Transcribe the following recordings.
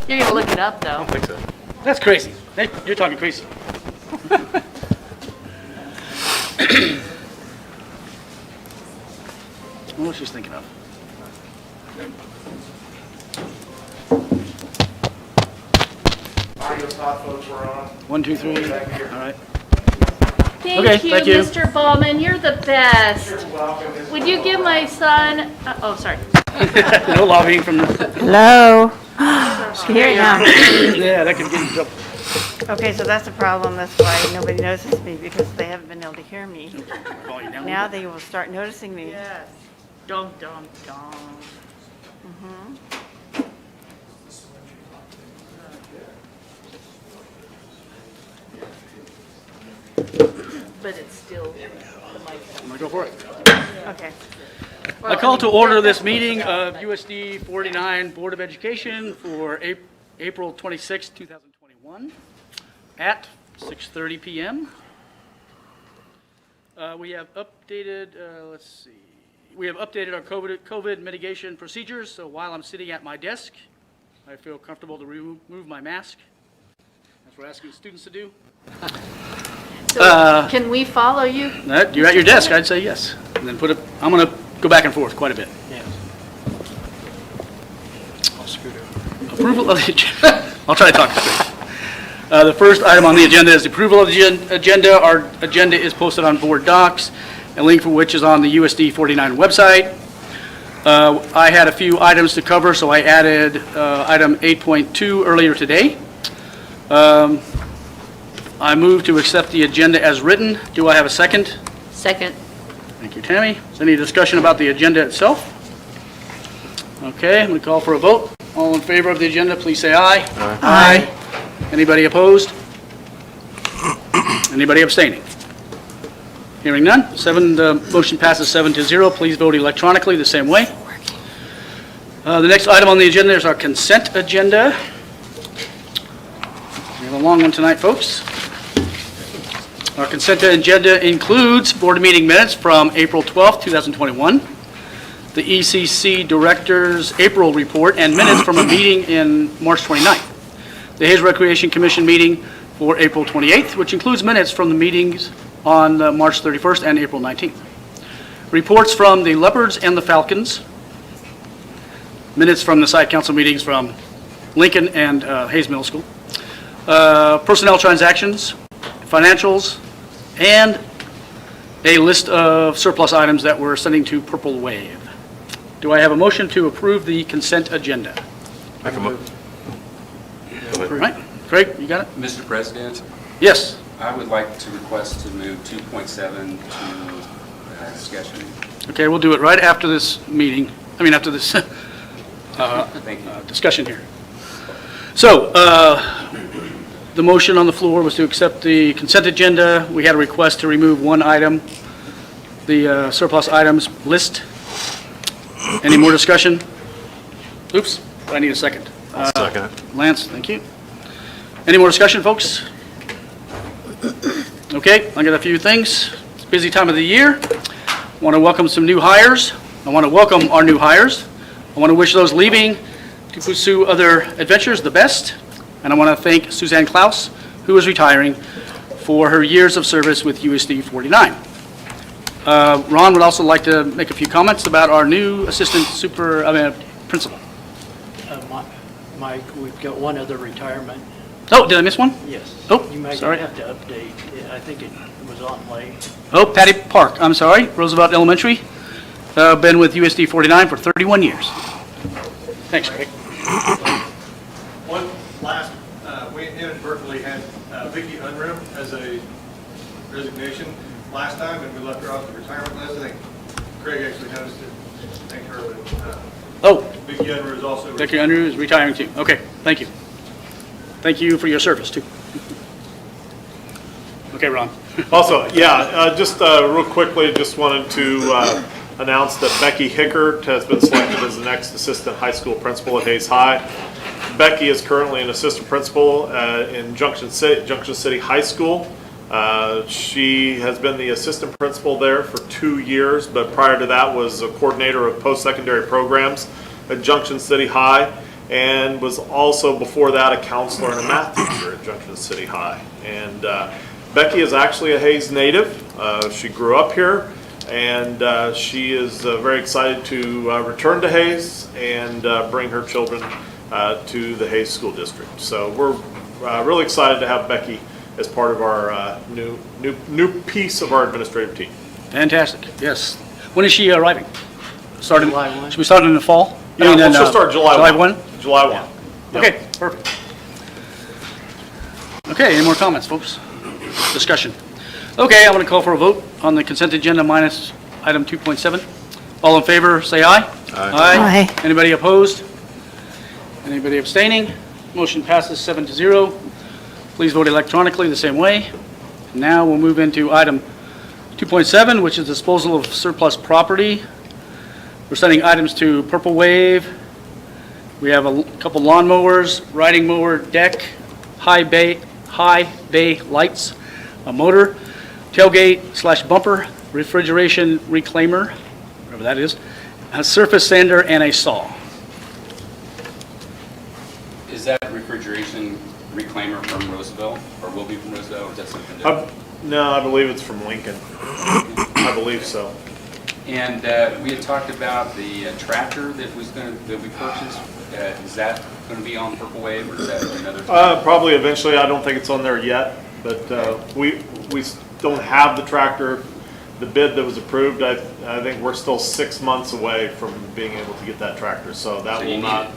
You're going to look it up, I though. don't think so. That's crazy. You're talking crazy. What was she thinking of? Audio thought folks were on. 1, 2, 3. All right. Thank Okay, you, thank you. Mr. Bowman. You're the best. You're welcome. Ms. Would you give my son, oh, sorry. No lobbying from the. Hello. Here I am. Yeah, that could get you in trouble. Okay, so that's the problem. That's why nobody notices me, because they haven't been able to hear me. Volume down a Now little they will start noticing me. Yes. Dum, dum, dum. But it's still the mic. I'm gonna go for it. Okay. I call to order this meeting of USD 49 Board of Education for April 26, 2021 at 6:30 p.m. We have updated, let's see, we have updated our COVID mitigation procedures, so while I'm sitting at my desk, I feel comfortable to remove my mask. That's what we're asking students to do. So can we follow you? You're at your desk, I'd say yes. And then I'm going to go back and forth quite a bit. Yeah. I'll scoot over. Approval of the agenda. I'll try to talk straight. The first item on the agenda is the approval of the agenda. Our agenda is posted on board docs, a link for which is on the USD 49 website. I had a few items to cover, so I added item 8.2 earlier today. I move to accept the agenda as written. Do I have a second? Second. Thank you, Tammy. Is there any discussion about the agenda itself? Okay, I'm going to call for a vote. All in favor of the agenda, please say aye. Aye. Anybody opposed? Anybody abstaining? Hearing none. The motion passes 7-0. Please vote electronically the same way. The next item on the agenda is our consent agenda. We have a long one tonight, folks. Our consent agenda includes board meeting minutes from April 12th, 2021, the ECC Director's April report, and minutes from a meeting in March 29th, the Hayes Recreation Commission meeting for April 28th, which includes minutes from the meetings on March 31st and April 19th, reports from the Leopards and the Falcons, minutes from the site council meetings from Lincoln and Hayes Middle School, personnel transactions, financials, and a list of surplus items that we're sending to Purple Wave. Do I have a motion to approve the consent agenda? Make a move. All right, Craig, you got it? Mr. President, Yes. I would like to request to move 2.7 to discussion. Okay, we'll do it right after this meeting, after this Thank you. discussion here. So, the motion on the floor was to accept the consent agenda. We had a request to remove one item, the surplus items list. Any more discussion? Oops, I need a second. Second it. Lance, thank you. Any more discussion, folks? Okay, I got a few things. It's a busy time of the year. I want to welcome some new hires. I want to welcome our new hires. I want to wish those leaving to pursue other adventures the best. And I want to thank Suzanne Klaus, who is retiring, for her years of service with USD 49. Ron would also like to make a few comments about our new principal. Mike, we've got one other retirement. Oh, did I miss one? Yes. Oh, You might sorry. have to update. I think it was on late. Oh, Patty Park, I'm sorry, Roosevelt Elementary. Been with USD 49 for 31 years. Thanks, Craig. One last, we inadvertently had Vicki Unruh as a resignation last time, and we left her off the retirement list. I think Craig actually noticed it. Thank her. Oh, Vicki Unruh is also. Becky Unruh is retiring too. Okay, thank you. Thank you for your service too. Okay, Ron. Also, yeah, just real quickly, just wanted to announce that Becky Hickert has been selected as the next assistant high school principal at Hayes High. Becky is currently an assistant principal in Junction City High School. She has been the assistant principal there for 2 years, but prior to that was a coordinator of post-secondary programs at Junction City High. and was also before that a counselor and a math teacher at Junction City High. And Becky is actually a Hayes native. She grew up here, and she is very excited to return to Hayes and bring her children to the Hayes School District. So we're really excited to have Becky as part of our new piece of our administrative team. Fantastic, yes. When is she arriving? Starting, July 1. should we start in the fall? Yeah, well, she'll start July 1. July 1. Yep. Okay, perfect. Okay, any more comments, folks? Discussion. Okay, I'm going to call for a vote on the consent agenda minus item 2.7. All in favor, say aye. Aye. Anybody opposed? Anybody abstaining? Motion passes 7-0. Please vote electronically the same way. Now we'll move into item 2.7, which is disposal of surplus property. We're sending items to Purple Wave. We have a couple lawnmowers, riding mower, deck, high bay lights, a motor, tailgate / bumper, refrigeration reclaimer, whatever that is, a surface sander, and a saw. Is that refrigeration reclaimer from Roosevelt, or will be from Roosevelt, or is that something different? No, I believe it's from Lincoln. I believe so. And we had talked about the tractor that we purchased. Is that going to be on Purple Wave, or is that another time? Probably eventually. I don't think it's on there yet, but we don't have the tractor. The bid that was approved, I think we're still 6 months away from being able to get that tractor. So that So will you not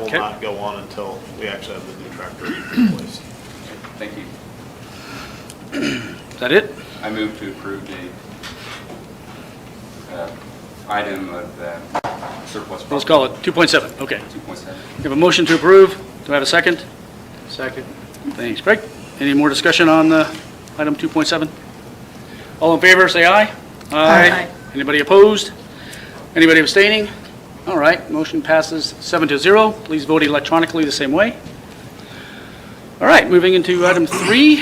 need not go on until we actually have the new tractor in place. Thank you. Is that it? I move to approve the item of surplus property. Let's call it 2.7, okay. 2.7. We have a motion to approve. Do I have a second? Second. Thanks, Craig. Any more discussion on the item 2.7? All in favor, say aye. Aye. Anybody opposed? Anybody abstaining? All right, motion passes 7-0. Please vote electronically the same way. All right, moving into item 3,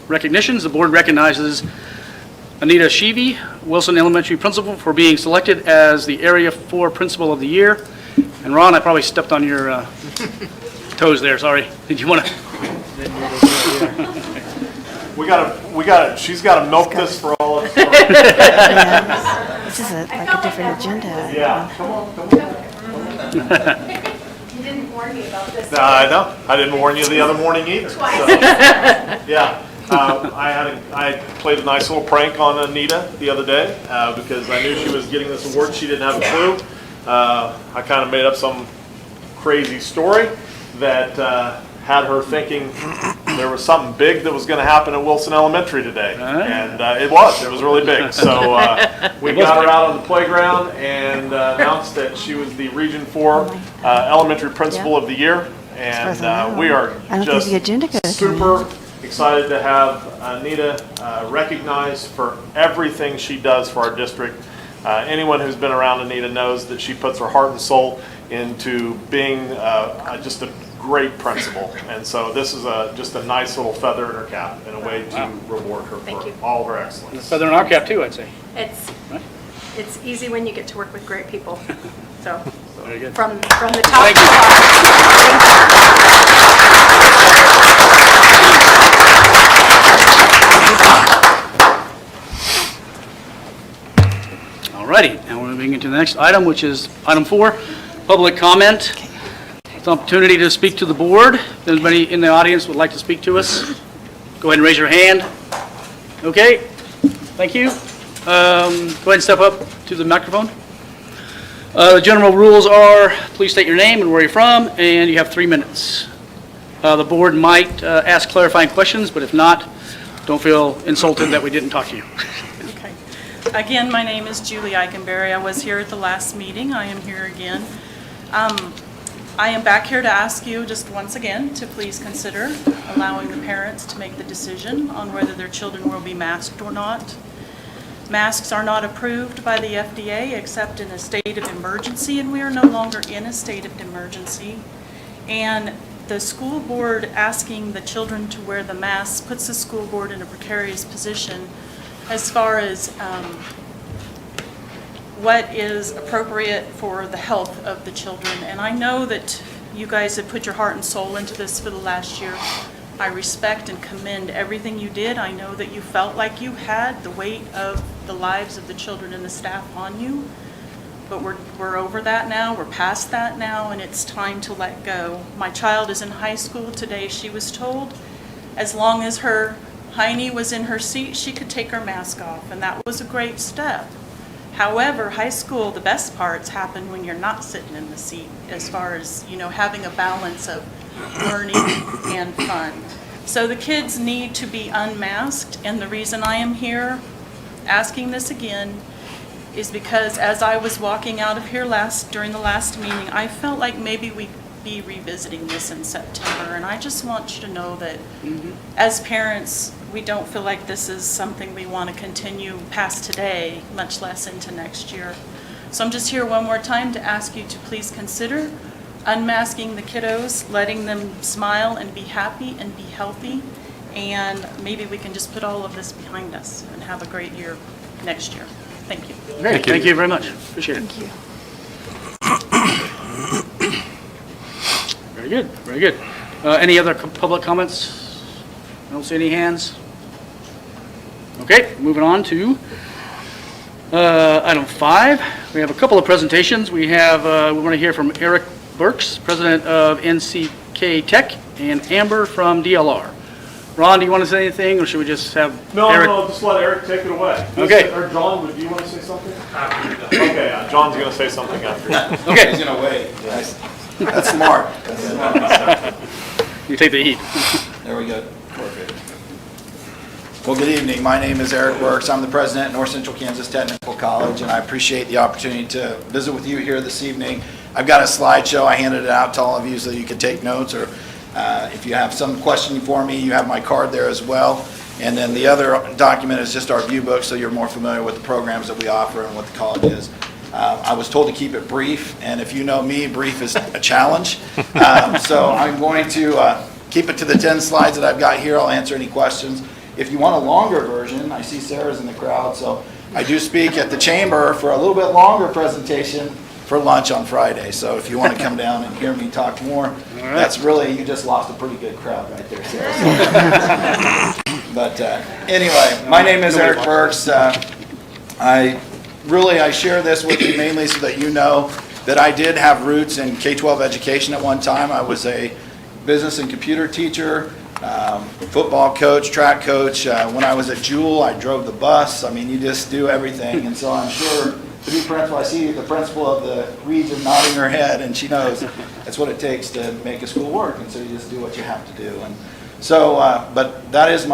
recognitions. The board recognizes Anita Sheevy, Wilson Elementary Principal, for being selected as the Area 4 Principal of the Year. And Ron, I probably stepped on your toes there, sorry. Did you want to? We got she's got to milk this for all it's worth. Yeah, this is like a different agenda. Yeah, come on. You didn't warn me about this. I know. I didn't warn you the other morning either. So, yeah. I played a nice little prank on Anita the other day because I knew she was getting this award. She didn't have a clue. I kind of made up some crazy story that had her thinking there was something big that was going to happen at Wilson Elementary today. And it was really big. So we got her out on the playground and announced that she was the Region 4 Elementary Principal of the Year. And we are just super excited to have Anita recognized for everything she does for our district. Anyone who's been around Anita knows that she puts her heart and soul into being just a great principal. And so this is just a nice little feather in her cap and a way to reward her for all of her excellence. Feather in our cap too, I'd say. It's easy when you get to work with great people. So Very good. from the top to the Alrighty, now we're moving into the next item, which is item 4, public comment. It's an opportunity to speak to the board. If anybody in the audience would like to speak to us, go ahead and raise your hand. Okay, thank you. Go ahead and step up to the microphone. The general rules are, please state your name and where you're from, and you have 3 minutes. The board might ask clarifying questions, but if not, don't feel insulted that we didn't talk to you. Okay. Again, my name is Julie Eikenberry. I was here at the last meeting. I am here again. I am back here to ask you just once again to please consider allowing the parents to make the decision on whether their children will be masked or not. Masks are not approved by the FDA except in a state of emergency, and we are no longer in a state of emergency. And the school board asking the children to wear the masks puts the school board in a precarious position as far as what is appropriate for the health of the children. And I know that you guys have put your heart and soul into this for the last year. I respect and commend everything you did. I know that you felt like you had the weight of the lives of the children and the staff on you. But we're over that now, we're past that now, and it's time to let go. My child is in high school today. She was told as long as her hiney was in her seat, she could take her mask off, and that was a great step. However, high school, the best parts happen when you're not sitting in the seat, as far as, having a balance of learning and fun. So the kids need to be unmasked, and the reason I am here asking this again is because as I was walking out of here during the last meeting, I felt like maybe we'd be revisiting this in September, and I just want you to know that as parents, we don't feel like this is something we want to continue past today, much less into next year. So I'm just here one more time to ask you to please consider unmasking the kiddos, letting them smile and be happy and be healthy, and maybe we can just put all of this behind us and have a great year next year. Thank you. Great, thank you very much. Appreciate it. Thank you. Very good, very good. Any other public comments? I don't see any hands. Okay, moving on to item 5. We have a couple of presentations. We want to hear from Eric Burks, president of NCK Tech, and Amber from DLR. Ron, do you want to say anything, or should we just have Eric? No, just let Eric take it away. Okay. Or John, do you want to say something? Okay, John's going to say something after. Okay. He's gonna wait. That's smart. You take the heat. There we go. Perfect. Well, good evening. My name is Eric Burks. I'm the president at North Central Kansas Technical College, and I appreciate the opportunity to visit with you here this evening. I've got a slideshow. I handed it out to all of you so you could take notes, or if you have some question for me, you have my card there as well. And then the other document is just our view book, so you're more familiar with the programs that we offer and what the college is. I was told to keep it brief, and if you know me, brief is a challenge. So I'm going to keep it to the 10 slides that I've got here. I'll answer any questions. If you want a longer version, I see Sarah's in the crowd, so I do speak at the chamber for a little bit longer presentation for lunch on Friday. So if you want to come down and hear me talk more, that's really, you just lost a pretty good crowd right there, Sarah. But anyway, my name is Eric Burks. I share this with you mainly so that you know that I did have roots in K-12 education at one time. I was a business and computer teacher, football coach, track coach. When I was at Jewel, I drove the bus. I mean, you just do everything. And so I'm sure to be principal, I see the principal of the region nodding her head, and she knows that's what it takes to make a school work. And so you just do what you have to do. And so, but those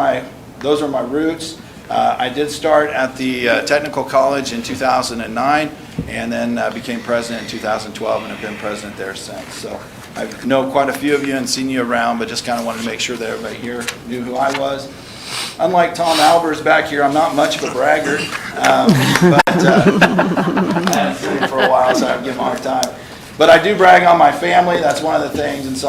are my roots. I did start at the technical college in 2009, and then became president in 2012, and have been president there since. So I know quite a few of you and seen you around, but just kind of wanted to make sure that everybody here knew who I was. Unlike Tom Albers back here, I'm not much of a braggart, but I haven't seen him for a while, so I give him a hard time. But I do brag on my family. That's one of the things, and so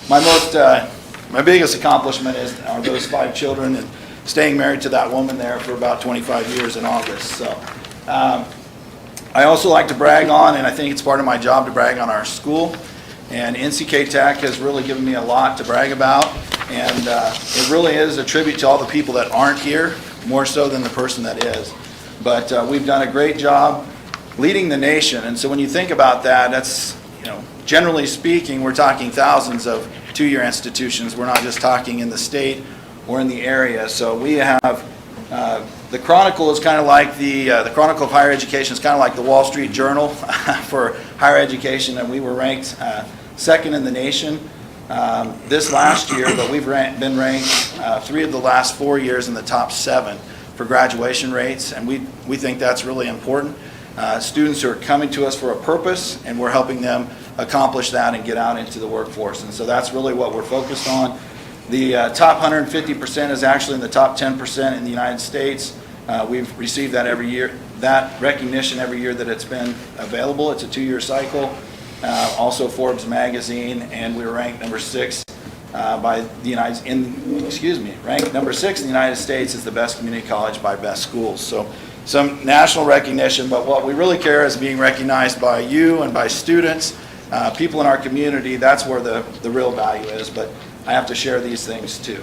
my biggest accomplishment are those 5 children and staying married to that woman there for about 25 years in August. So I also like to brag on, and I think it's part of my job to brag on our school. And NCK Tech has really given me a lot to brag about. And it really is a tribute to all the people that aren't here, more so than the person that is. But we've done a great job leading the nation. And so when you think about that, that's, generally speaking, we're talking thousands of two-year institutions. We're not just talking in the state or in the area. So we have, the Chronicle is kind of like the Chronicle of Higher Education is kind of like the Wall Street Journal for higher education, and we were ranked second in the nation this last year, but we've been ranked 3 of the last 4 years in the top 7 for graduation rates, and we think that's really important. Students who are coming to us for a purpose, and we're helping them accomplish that and get out into the workforce, and so that's really what we're focused on. The top 150% is actually in the top 10% in the United States. We've received that every year, that recognition every year that it's been available. It's a 2-year cycle. Also Forbes magazine, and we were ranked number 6 ranked number 6 in the United States as the best community college by best schools. So some national recognition, but what we really care is being recognized by you and by students, people in our community. That's where the real value is, but I have to share these things too.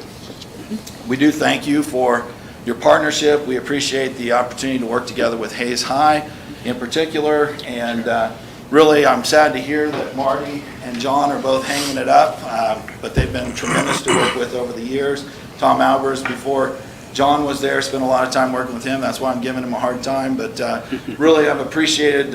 We do thank you for your partnership. We appreciate the opportunity to work together with Hayes High in particular, and really I'm sad to hear that Marty and John are both hanging it up, but they've been tremendous to work with over the years. Tom Albers, before John was there, spent a lot of time working with him. That's why I'm giving him a hard time, but really I've appreciated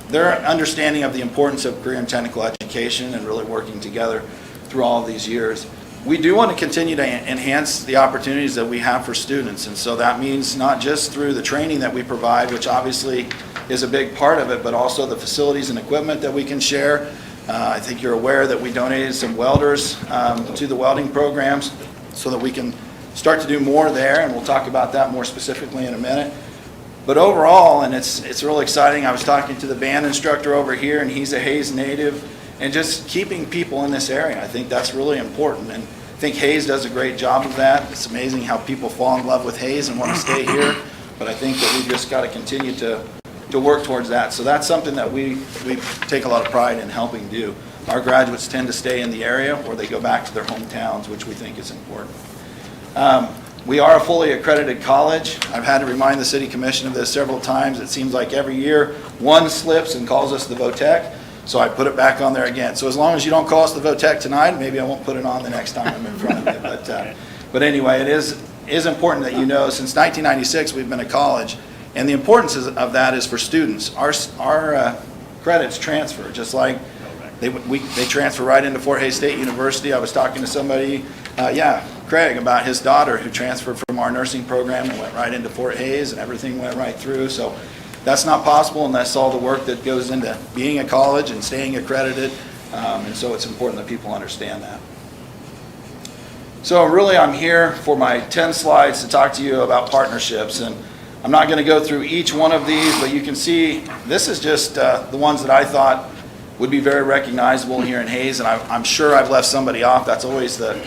their understanding of the importance of career and technical education and really working together through all of these years. We do want to continue to enhance the opportunities that we have for students, and so that means not just through the training that we provide, which obviously is a big part of it, but also the facilities and equipment that we can share. I think you're aware that we donated some welders to the welding programs so that we can start to do more there, and we'll talk about that more specifically in a minute. But overall, and it's really exciting, I was talking to the band instructor over here, and he's a Hayes native, and just keeping people in this area, I think that's really important, and I think Hayes does a great job of that. It's amazing how people fall in love with Hayes and want to stay here, but I think that we've just got to continue to work towards that. So that's something that we take a lot of pride in helping do. Our graduates tend to stay in the area or they go back to their hometowns, which we think is important. We are a fully accredited college. I've had to remind the City Commission of this several times. It seems like every year one slips and calls us the VOTEC, so I put it back on there again. So as long as you don't call us the VOTEC tonight, maybe I won't put it on the next time I'm in front of you. But anyway, it is important that you know, since 1996 we've been a college, and the importance of that is for students. Our credits transfer, just like they transfer right into Fort Hays State University. I was talking to somebody, Craig, about his daughter who transferred from our nursing program and went right into Fort Hays, and everything went right through. So that's not possible unless all the work that goes into being a college and staying accredited, and so it's important that people understand that. So really I'm here for my 10 slides to talk to you about partnerships, and I'm not going to go through each one of these, but you can see this is just the ones that I thought would be very recognizable here in Hayes, and I'm sure I've left somebody off. That's always the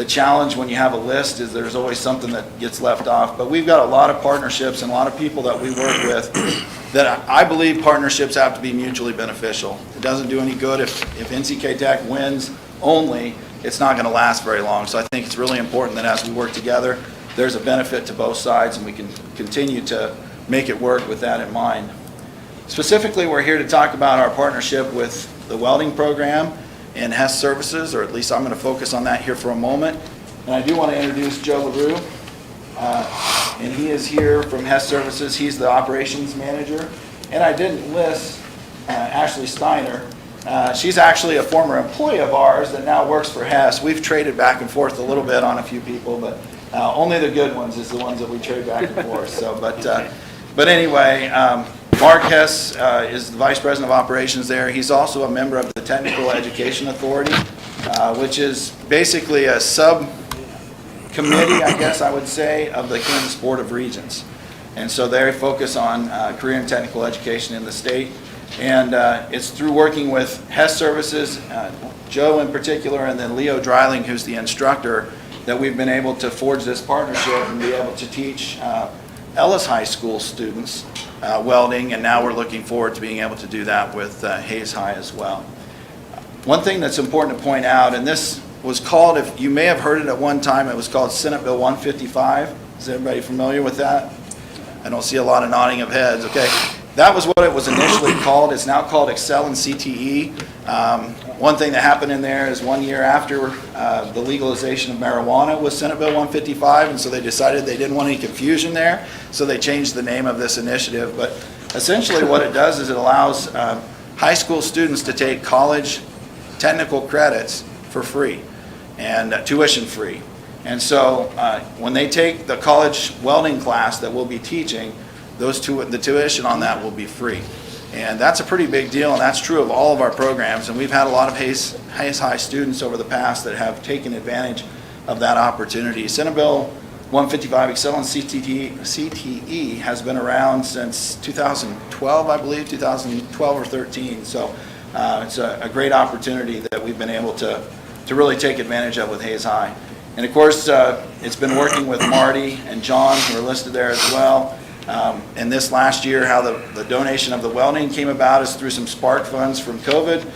challenge when you have a list, is there's always something that gets left off. But we've got a lot of partnerships and a lot of people that we work with that I believe partnerships have to be mutually beneficial. It doesn't do any good if NCK Tech wins only, it's not going to last very long. So I think it's really important that as we work together, there's a benefit to both sides, and we can continue to make it work with that in mind. Specifically, we're here to talk about our partnership with the welding program and Hess Services, or at least I'm going to focus on that here for a moment. And I do want to introduce Joe LaRue, and he is here from Hess Services. He's the operations manager. And I didn't list Ashley Steiner. She's actually a former employee of ours that now works for Hess. We've traded back and forth a little bit on a few people, but only the good ones is the ones that we trade back and forth. So, but anyway, Mark Hess is the Vice President of Operations there. He's also a member of the Technical Education Authority, which is basically a subcommittee, I guess I would say, of the Kansas Board of Regents. And so they focus on career and technical education in the state. And it's through working with Hess Services, Joe in particular, and then Leo Dreiling, who's the instructor, that we've been able to forge this partnership and be able to teach Ellis High School students welding, and now we're looking forward to being able to do that with Hayes High as well. One thing that's important to point out, and this was called, if you may have heard it at one time, it was called Senate Bill 155. Is everybody familiar with that? I don't see a lot of nodding of heads. Okay, that was what it was initially called. It's now called Excel and CTE. One thing that happened in there is 1 year after the legalization of marijuana was Senate Bill 155, and so they decided they didn't want any confusion there, so they changed the name of this initiative. But essentially what it does is it allows high school students to take college technical credits for free and tuition free. And so when they take the college welding class that we'll be teaching, the tuition on that will be free. And that's a pretty big deal, and that's true of all of our programs. And we've had a lot of Hayes High students over the past that have taken advantage of that opportunity. Senate Bill 155, Excel and CTE, has been around since 2012, I believe, 2012 or 13. So it's a great opportunity that we've been able to really take advantage of with Hayes High. And of course, it's been working with Marty and John, who are listed there as well. And this last year, how the donation of the welding came about is through some spark funds from COVID.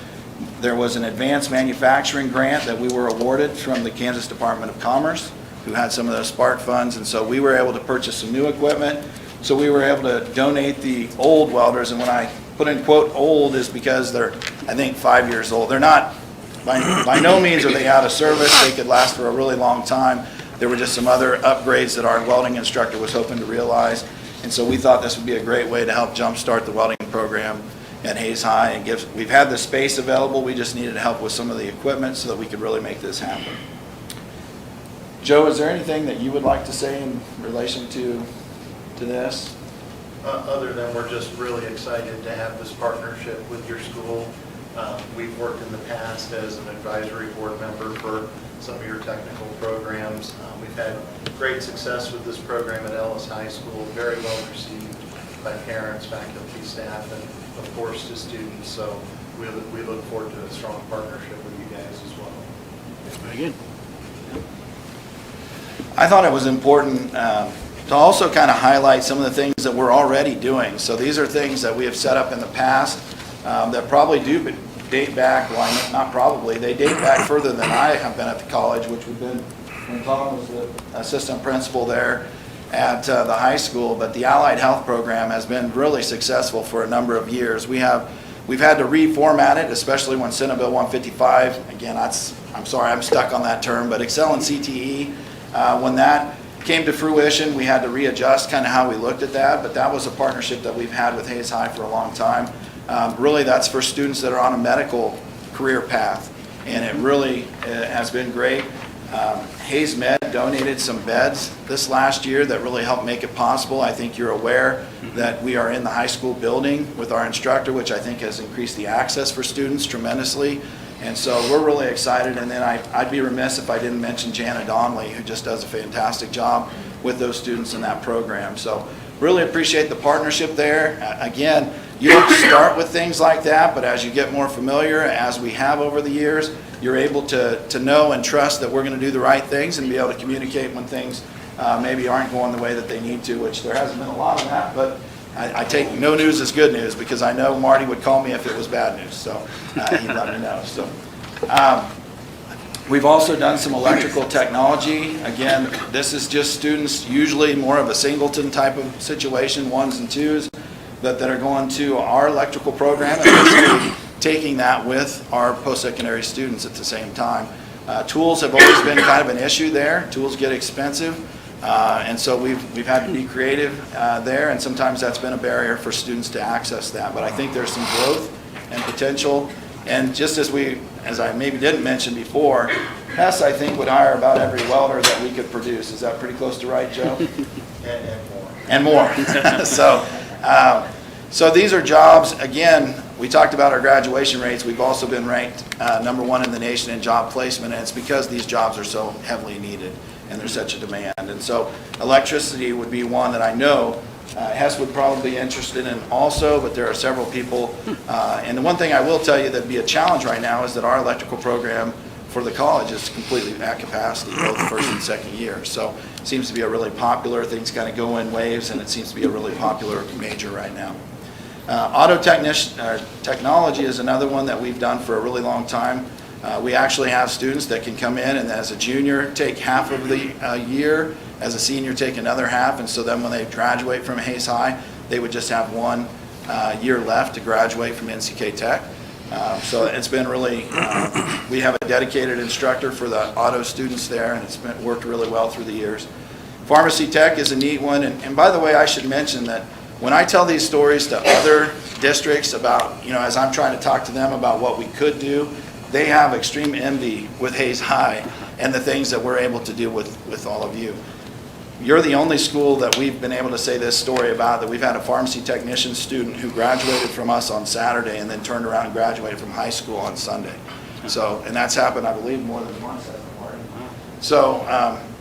There was an advanced manufacturing grant that we were awarded from the Kansas Department of Commerce, who had some of those spark funds, and so we were able to purchase some new equipment. So we were able to donate the old welders, and when I put in quote old is because they're, I think, 5 years old. They're not, by no means are they out of service. They could last for a really long time. There were just some other upgrades that our welding instructor was hoping to realize, and so we thought this would be a great way to help jumpstart the welding program at Hayes High and we've had the space available, we just needed help with some of the equipment so that we could really make this happen. Joe, is there anything that you would like to say in relation to this? Other than we're just really excited to have this partnership with your school. We've worked in the past as an advisory board member for some of your technical programs. We've had great success with this program at Ellis High School, very well received by parents, faculty, staff, and of course to students. So we look forward to a strong partnership with you guys as well. Very good. I thought it was important to also kind of highlight some of the things that we're already doing. So these are things that we have set up in the past that probably do date back, well, not probably, they date back further than I have been at the college, which would have been when Tom was the assistant principal there at the high school. But the Allied Health Program has been really successful for a number of years. We've had to reformat it, especially when Senate Bill 155, again, I'm sorry, I'm stuck on that term, but Excel and CTE, when that came to fruition, we had to readjust kind of how we looked at that, but that was a partnership that we've had with Hayes High for a long time. Really, that's for students that are on a medical career path, and it really has been great. Hayes Med donated some beds this last year that really helped make it possible. I think you're aware that we are in the high school building with our instructor, which I think has increased the access for students tremendously. And so we're really excited. And then I'd be remiss if I didn't mention Jana Donnelly, who just does a fantastic job with those students in that program. So really appreciate the partnership there. Again, you don't start with things like that, but as you get more familiar, as we have over the years, you're able to know and trust that we're going to do the right things and be able to communicate when things maybe aren't going the way that they need to, which there hasn't been a lot of that, but I take no news as good news because I know Marty would call me if it was bad news, so he'd let me know. So we've also done some electrical technology. Again, this is just students, usually more of a singleton type of situation, 1s and 2s, that are going to our electrical program and basically taking that with our post-secondary students at the same time. Tools have always been kind of an issue there. Tools get expensive, and so we've had to be creative there, and sometimes that's been a barrier for students to access that. But I think there's some growth and potential, and just as I maybe didn't mention before, Hess, I think, would hire about every welder that we could produce. Is that pretty close to right, Joe? And more. So these are jobs, again, we talked about our graduation rates. We've also been ranked #1 in the nation in job placement, and it's because these jobs are so heavily needed and there's such a demand. And so electricity would be one that I know Hess would probably be interested in also, but there are several people. And the one thing I will tell you that'd be a challenge right now is that our electrical program for the college is completely at capacity, both the first and second year. So it seems to be a really popular, things kind of go in waves, and it seems to be a really popular major right now. Auto technology is another one that we've done for a really long time. We actually have students that can come in and as a junior take half of the year, as a senior take another half, and so then when they graduate from Hayes High, they would just have 1 year left to graduate from NCK Tech. So it's been really, we have a dedicated instructor for the auto students there, and it's worked really well through the years. Pharmacy Tech is a neat one, and by the way, I should mention that when I tell these stories to other districts about, as I'm trying to talk to them about what we could do, they have extreme envy with Hayes High and the things that we're able to do with all of you. You're the only school that we've been able to say this story about, that we've had a pharmacy technician student who graduated from us on Saturday and then turned around and graduated from high school on Sunday. So, and that's happened, I believe, more than once. So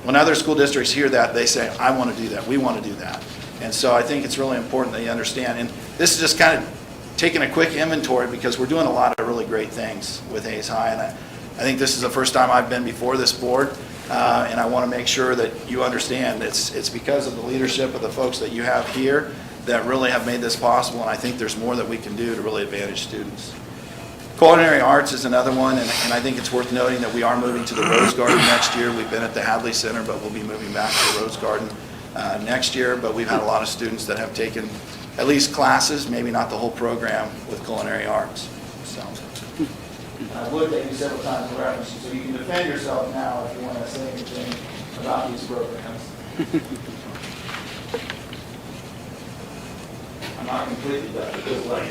when other school districts hear that, they say, I want to do that, we want to do that. And so I think it's really important that you understand. And this is just kind of taking a quick inventory because we're doing a lot of really great things with Hayes High. And I think this is the first time I've been before this board. and I want to make sure that you understand it's because of the leadership of the folks that you have here that really have made this possible, and I think there's more that we can do to really advantage students. Culinary arts is another one, and I think it's worth noting that we are moving to the Rose Garden next year. We've been at the Hadley Center, but we'll be moving back to the Rose Garden next year. But we've had a lot of students that have taken at least classes, maybe not the whole program, with culinary arts. So I looked at you several times around, so you can defend yourself now if you want to say anything about these programs. I'm not completely done, just like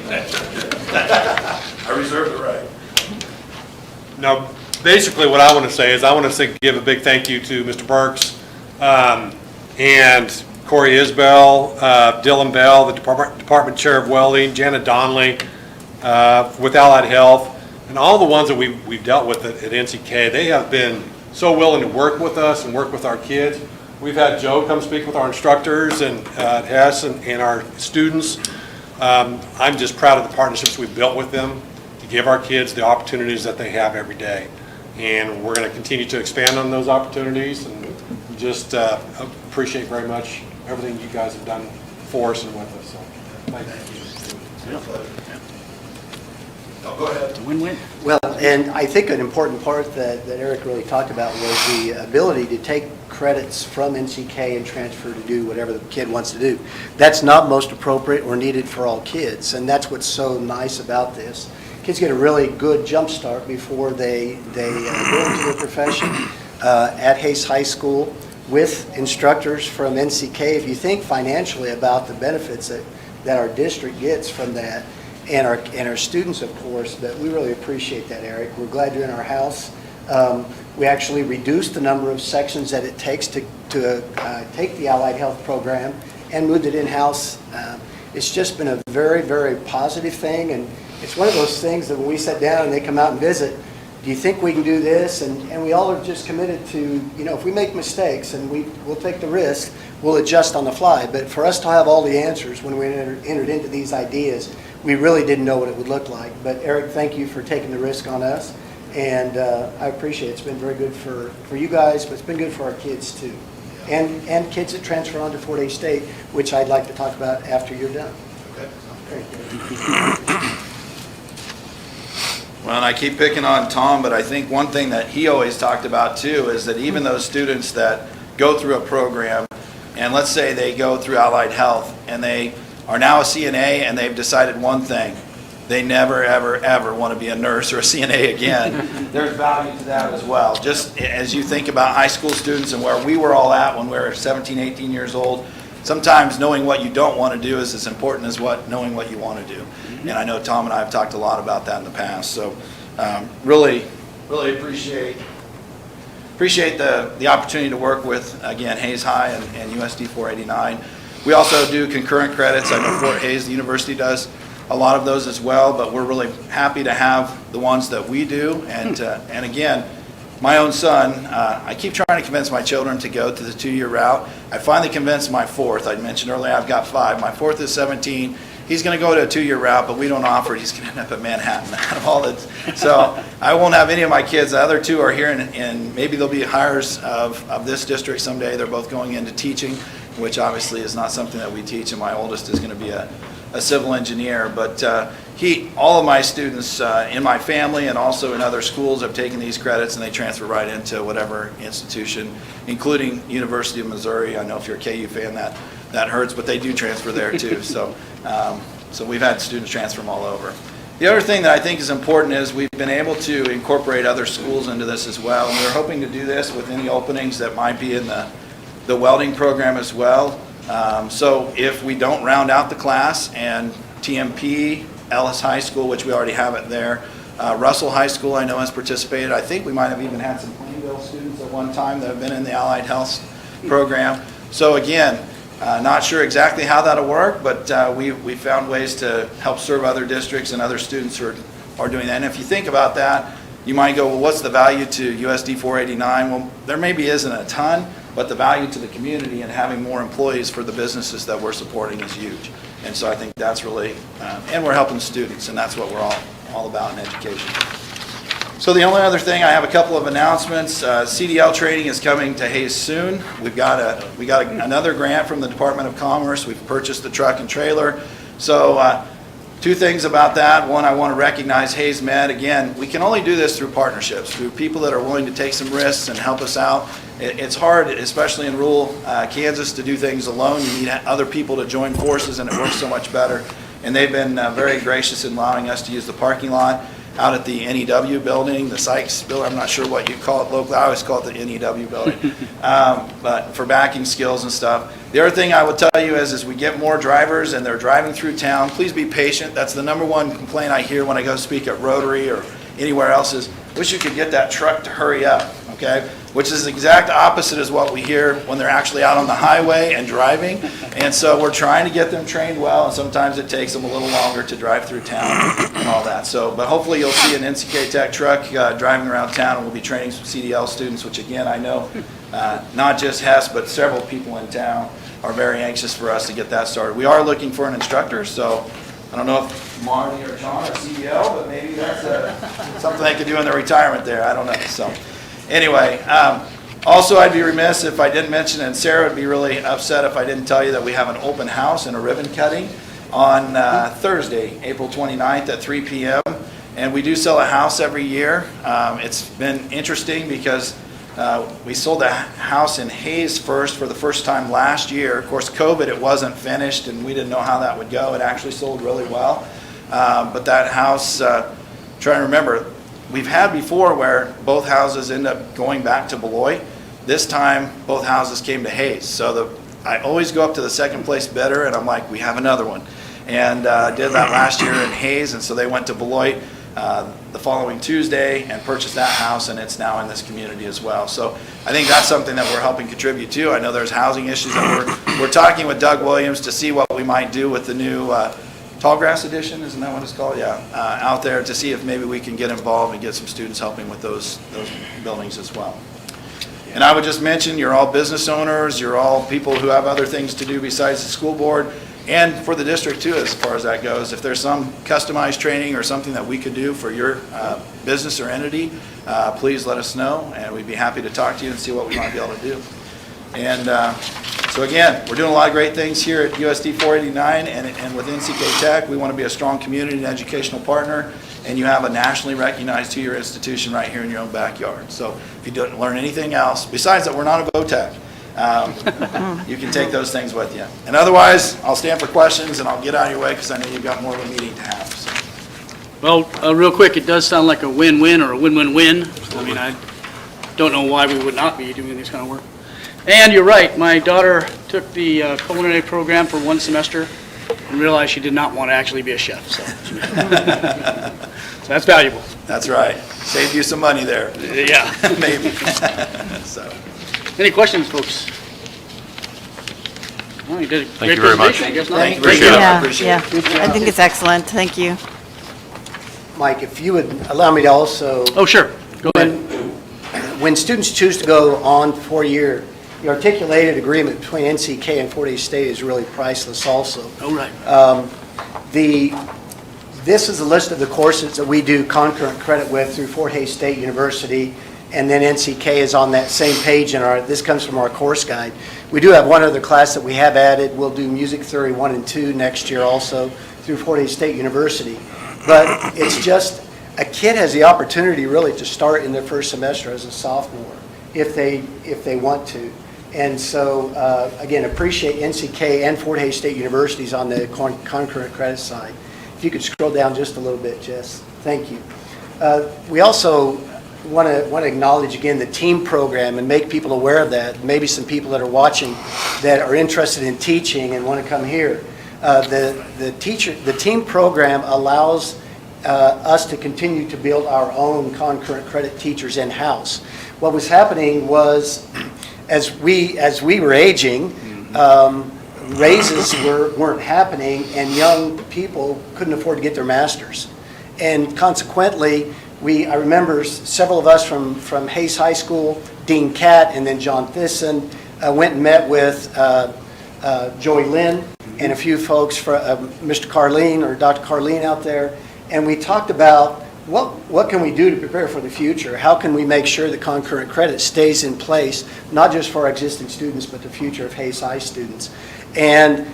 I reserve the right. Now, basically what I want to say is I want to give a big thank you to Mr. Burks and Corey Isbell, Dylan Bell, the Department Chair of Welding, Janet Donnelly with Allied Health, and all the ones that we've dealt with at NCK. They have been so willing to work with us and work with our kids. We've had Joe come speak with our instructors and Hess and our students. I'm just proud of the partnerships we've built with them to give our kids the opportunities that they have every day. And we're going to continue to expand on those opportunities, and just appreciate very much everything you guys have done for us and with us. So, thank you. Oh, go ahead. It's a win-win. Well, and I think an important part that Eric really talked about was the ability to take credits from NCK and transfer to do whatever the kid wants to do. That's not most appropriate or needed for all kids, and that's what's so nice about this. Kids get a really good jump start before they go into their profession at Hayes High School with instructors from NCK. If you think financially about the benefits that our district gets from that, and our students, of course, but we really appreciate that, Eric. We're glad you're in our house. We actually reduced the number of sections that it takes to take the Allied Health program and moved it in-house. It's just been a very, very positive thing, and it's one of those things that when we sit down and they come out and visit, do you think we can do this? And we all are just committed to, if we make mistakes and we'll take the risk, we'll adjust on the fly. But for us to have all the answers when we entered into these ideas, we really didn't know what it would look like. But Eric, thank you for taking the risk on us. And I appreciate it. It's been very good for you guys, but it's been good for our kids too. And kids that transfer on to Fort Hays State, which I'd like to talk about after you're done. Okay. Great. Well, and I keep picking on Tom, but I think one thing that he always talked about too is that even those students that go through a program, and let's say they go through Allied Health and they are now a CNA and they've decided one thing: they never, ever, ever want to be a nurse or a CNA again. There's value to that as well. Just as you think about high school students and where we were all at when we were 17, 18 years old, sometimes knowing what you don't want to do is as important as knowing what you want to do. And I know Tom and I have talked a lot about that in the past. So really appreciate the opportunity to work with, again, Hays High and USD 489. We also do concurrent credits. I know Fort Hays, the university, does a lot of those as well, but we're really happy to have the ones that we do. And again, my own son, I keep trying to convince my children to go to the 2-year route. I finally convinced my fourth. I mentioned earlier I've got 5. My fourth is 17. He's going to go to a 2-year route, but we don't offer it. He's going to end up at Manhattan. Out of all so I won't have any of my kids. The other 2 are here, and maybe they'll be hires of this district someday. They're both going into teaching, which obviously is not something that we teach, and my oldest is going to be a civil engineer. But all of my students in my family and also in other schools have taken these credits, and they transfer right into whatever institution, including University of Missouri. I know if you're a KU fan, that hurts, but they do transfer there too. So we've had students transfer from all over. The other thing that I think is important is we've been able to incorporate other schools into this as well, and we're hoping to do this with any openings that might be in the welding program as well. So if we don't round out the class, and TMP, Ellis High School, which we already have it there, Russell High School I know has participated. I think we might have even had some Plainville students at one time that have been in the Allied Health program. So again, not sure exactly how that'll work, but we found ways to help serve other districts and other students who are doing that. And if you think about that, you might go, well, what's the value to USD 489? Well, there maybe isn't a ton, but the value to the community and having more employees for the businesses that we're supporting is huge. And so I think that's really, and we're helping students, and that's what we're all about in education. So the only other thing, I have a couple of announcements. CDL training is coming to Hayes soon. We got another grant from the Department of Commerce. We've purchased the truck and trailer. So two things about that. One, I want to recognize Hayes Med. Again, we can only do this through partnerships, through people that are willing to take some risks and help us out. It's hard, especially in rural Kansas, to do things alone. You need other people to join forces, and it works so much better. And they've been very gracious in allowing us to use the parking lot out at the NEW building, the Sykes building. I'm not sure what you call it locally. I always call it the NEW building, but for backing skills and stuff. The other thing I would tell you is we get more drivers and they're driving through town. Please be patient. That's the number one complaint I hear when I go speak at Rotary or anywhere else is, wish you could get that truck to hurry up, okay? Which is the exact opposite as what we hear when they're actually out on the highway and driving. And so we're trying to get them trained well, and sometimes it takes them a little longer to drive through town and all that. So, but hopefully you'll see an NCK Tech truck driving around town, and we'll be training some CDL students, which again, I know not just Hess, but several people in town are very anxious for us to get that started. We are looking for an instructor, so I don't know if Marty or John are CDL, but maybe that's something they could do in their retirement there. I don't know. So anyway, also I'd be remiss if I didn't mention, and Sarah would be really upset if I didn't tell you that we have an open house and a ribbon cutting on Thursday, April 29th at 3 p.m. And we do sell a house every year. It's been interesting because we sold a house in Hayes first for the first time last year. Of course, COVID, it wasn't finished, and we didn't know how that would go. It actually sold really well. But that house, trying to remember, we've had before where both houses end up going back to Beloit. This time, both houses came to Hayes. So I always go up to the second place bidder, and I'm like, we have another one. And did that last year in Hayes, and so they went to Beloit the following Tuesday and purchased that house, and it's now in this community as well. So I think that's something that we're helping contribute to. I know there's housing issues that we're talking with Doug Williams to see what we might do with the new Tallgrass Edition, isn't that what it's called? Yeah, out there to see if maybe we can get involved and get some students helping with those buildings as well. And I would just mention, you're all business owners, you're all people who have other things to do besides the school board, and for the district too, as far as that goes. If there's some customized training or something that we could do for your business or entity, please let us know, and we'd be happy to talk to you and see what we might be able to do. And so again, we're doing a lot of great things here at USD 489 and with NCK Tech. We want to be a strong community and educational partner, and you have a nationally recognized two-year institution right here in your own backyard. So if you don't learn anything else, besides that we're not a VOTEC, you can take those things with you. And otherwise, I'll stand for questions and I'll get out of your way because I know you've got more of a meeting to have. So. Well, real quick, it does sound like a win-win or a win-win-win. I mean, I don't know why we would not be doing this kind of work. And you're right, my daughter took the culinary program for one semester and realized she did not want to actually be a chef. So, so that's valuable. That's right. Saved you some money there. Yeah. Maybe. So. Any questions, folks? Well, you did a Thank great you very much. presentation, I guess not. Thank you. Great Appreciate it. job. Yeah, appreciate yeah. it. I think it's excellent. Thank you. Mike, if you would allow me to also, Oh, sure. Go ahead. when students choose to go on 4-year, the articulated agreement between NCK and Fort Hays State is really priceless also. All right. This is a list of the courses that we do concurrent credit with through Fort Hays State University, and then NCK is on that same page in this comes from our course guide. We do have one other class that we have added. We'll do Music Theory 1 and 2 next year also through Fort Hays State University. But it's just, a kid has the opportunity really to start in their first semester as a sophomore if they want to. And so, again, appreciate NCK and Fort Hays State Universities on the concurrent credit side. If you could scroll down just a little bit, Jess. Thank you. We also want to acknowledge again the team program and make people aware of that. Maybe some people that are watching that are interested in teaching and want to come here. The team program allows us to continue to build our own concurrent credit teachers in-house. What was happening was, as we were aging, raises weren't happening, and young people couldn't afford to get their masters. And consequently, I remember several of us from Hayes High School, Dean Catt, and then John Thyssen, went and met with Joey Lynn and a few folks, Mr. Carleen or Dr. Carleen out there, and we talked about what can we do to prepare for the future? How can we make sure that concurrent credit stays in place, not just for our existing students, but the future of Hayes High students? And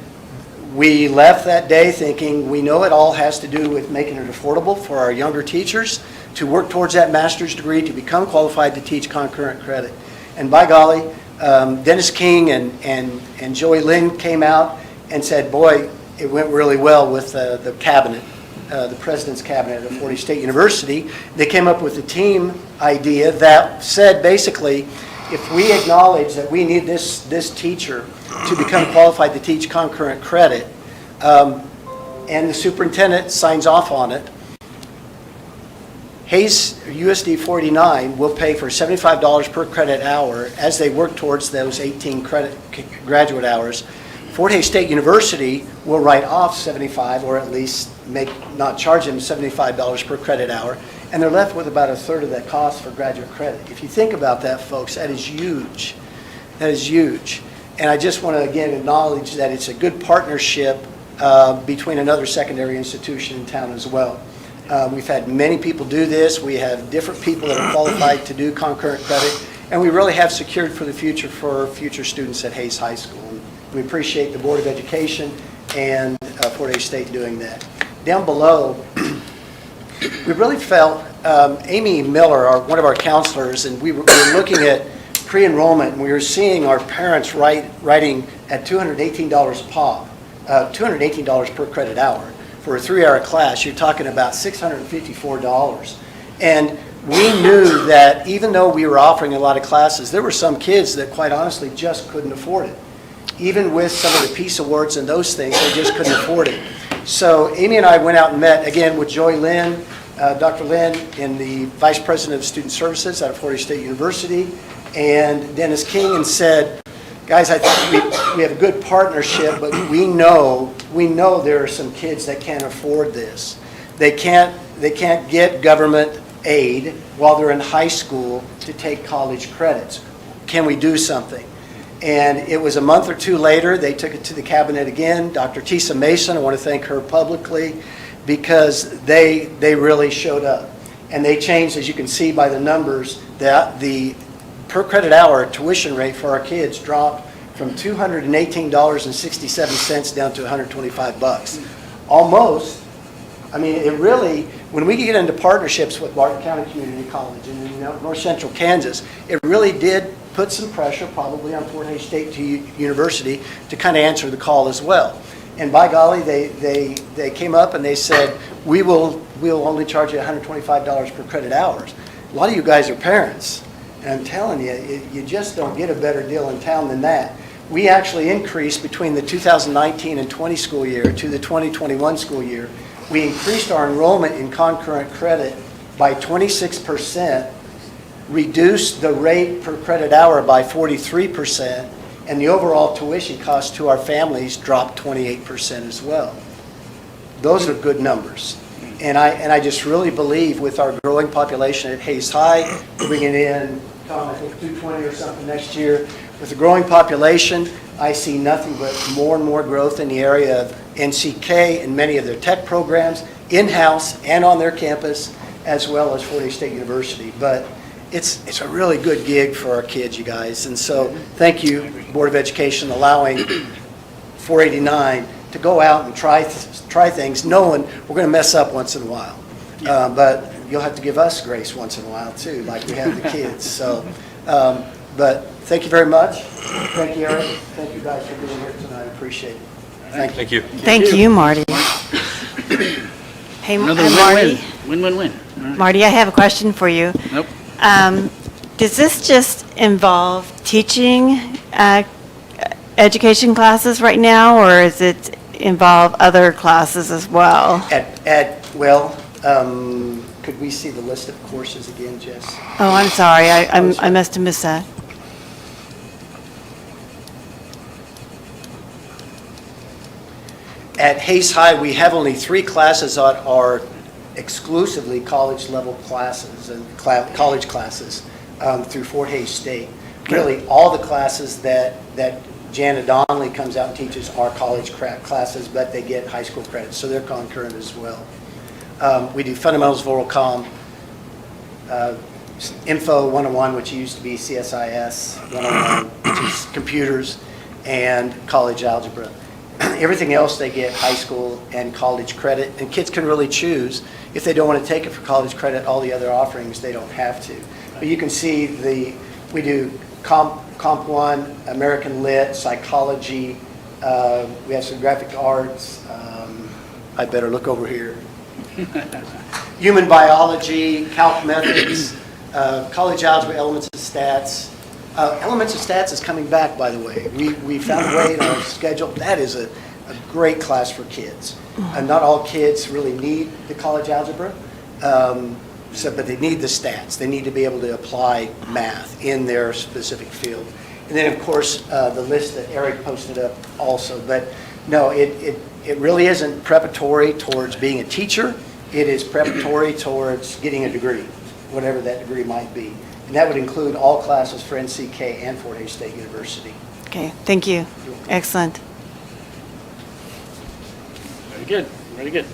we left that day thinking we know it all has to do with making it affordable for our younger teachers to work towards that master's degree, to become qualified to teach concurrent credit. And by golly, Dennis King and Joey Lynn came out and said, boy, it went really well with the cabinet, the president's cabinet at Florida State University. They came up with a team idea that said basically, if we acknowledge that we need this teacher to become qualified to teach concurrent credit, and the superintendent signs off on it, Hayes USD 489 will pay for $75 per credit hour as they work towards those 18 graduate hours. Fort Hays State University will write off 75, or at least not charge them $75 per credit hour, and they're left with about a third of that cost for graduate credit. If you think about that, folks, that is huge. That is huge. And I just want to again acknowledge that it's a good partnership between another secondary institution in town as well. We've had many people do this. We have different people that are qualified to do concurrent credit, and we really have secured for the future for future students at Hayes High School. And we appreciate the Board of Education and Fort Hays State doing that. Down below, we really felt, Amy Miller, one of our counselors, and we were looking at pre-enrollment, and we were seeing our parents writing at $218 a pop, $218 per credit hour. For a 3-hour class, you're talking about $654. And we knew that even though we were offering a lot of classes, there were some kids that quite honestly just couldn't afford it. Even with some of the Peace Awards and those things, they just couldn't afford it. So Amy and I went out and met again with Joy Lynn, Dr. Lynn, and the Vice President of Student Services out of Florida State University, and Dennis King, and said, guys, I think we have a good partnership, but we know there are some kids that can't afford this. They can't get government aid while they're in high school to take college credits. Can we do something? And it was a month or two later, they took it to the cabinet again. Dr. Tisa Mason, I want to thank her publicly, because they really showed up. And they changed, as you can see by the numbers, that the per credit hour tuition rate for our kids dropped from $218.67 down to $125. Almost, I mean, it really, when we get into partnerships with Martin County Community College and North Central Kansas, it really did put some pressure probably on Fort Hays State University to kind of answer the call as well. And by golly, they came up and they said, we'll only charge you $125 per credit hours. A lot of you guys are parents. And I'm telling you, you just don't get a better deal in town than that. We actually increased between the 2019 and 20 school year to the 2021 school year. We increased our enrollment in concurrent credit by 26%, reduced the rate per credit hour by 43%, and the overall tuition cost to our families dropped 28% as well. Those are good numbers. And I just really believe with our growing population at Hayes High, bringing in, Tom, I think 220 or something next year, with the growing population, I see nothing but more and more growth in the area of NCK and many of their tech programs, in-house and on their campus, as well as Fort Hays State University. But it's a really good gig for our kids, you guys. And so thank you, Board of Education, allowing 489 to go out and try things, knowing we're going to mess up once in a while. But you'll have to give us grace once in a while, too, like we have the kids. So, but thank you very much. Thank you, Eric. Thank you guys for being here tonight. I appreciate it. Thank you. Thank you, Marty. Hey, Another Marty. win-win. All right. Marty, I have a question for you. Nope. Does this just involve teaching education classes right now, or does it involve other classes as well? Could we see the list of courses again, Jess? Oh, I'm sorry. I must have missed that. At Hayes High, we have only 3 classes that are exclusively college-level classes and college classes through Fort Hays State. Really, all the classes that Jana Donnelly comes out and teaches are college classes, but they get high school credits, so they're concurrent as well. We do fundamentals of oral comm, Info 101, which used to be CSIS 101, which is computers, and college algebra. Everything else they get high school and college credit, and kids can really choose. If they don't want to take it for college credit, all the other offerings, they don't have to. But you can see we do Comp 1, American Lit, psychology, we have some graphic arts, I better look over here. Human biology, calc methods, college algebra, elements of stats. Elements of stats is coming back, by the way. We found a way in our schedule. That is a great class for kids. Not all kids really need the college algebra, but they need the stats. They need to be able to apply math in their specific field. And then, of course, the list that Eric posted up also. But no, it really isn't preparatory towards being a teacher. It is preparatory towards getting a degree, whatever that degree might be. And that would include all classes for NCK and Fort Hays State University. Okay, thank you. Excellent. Very good, very good.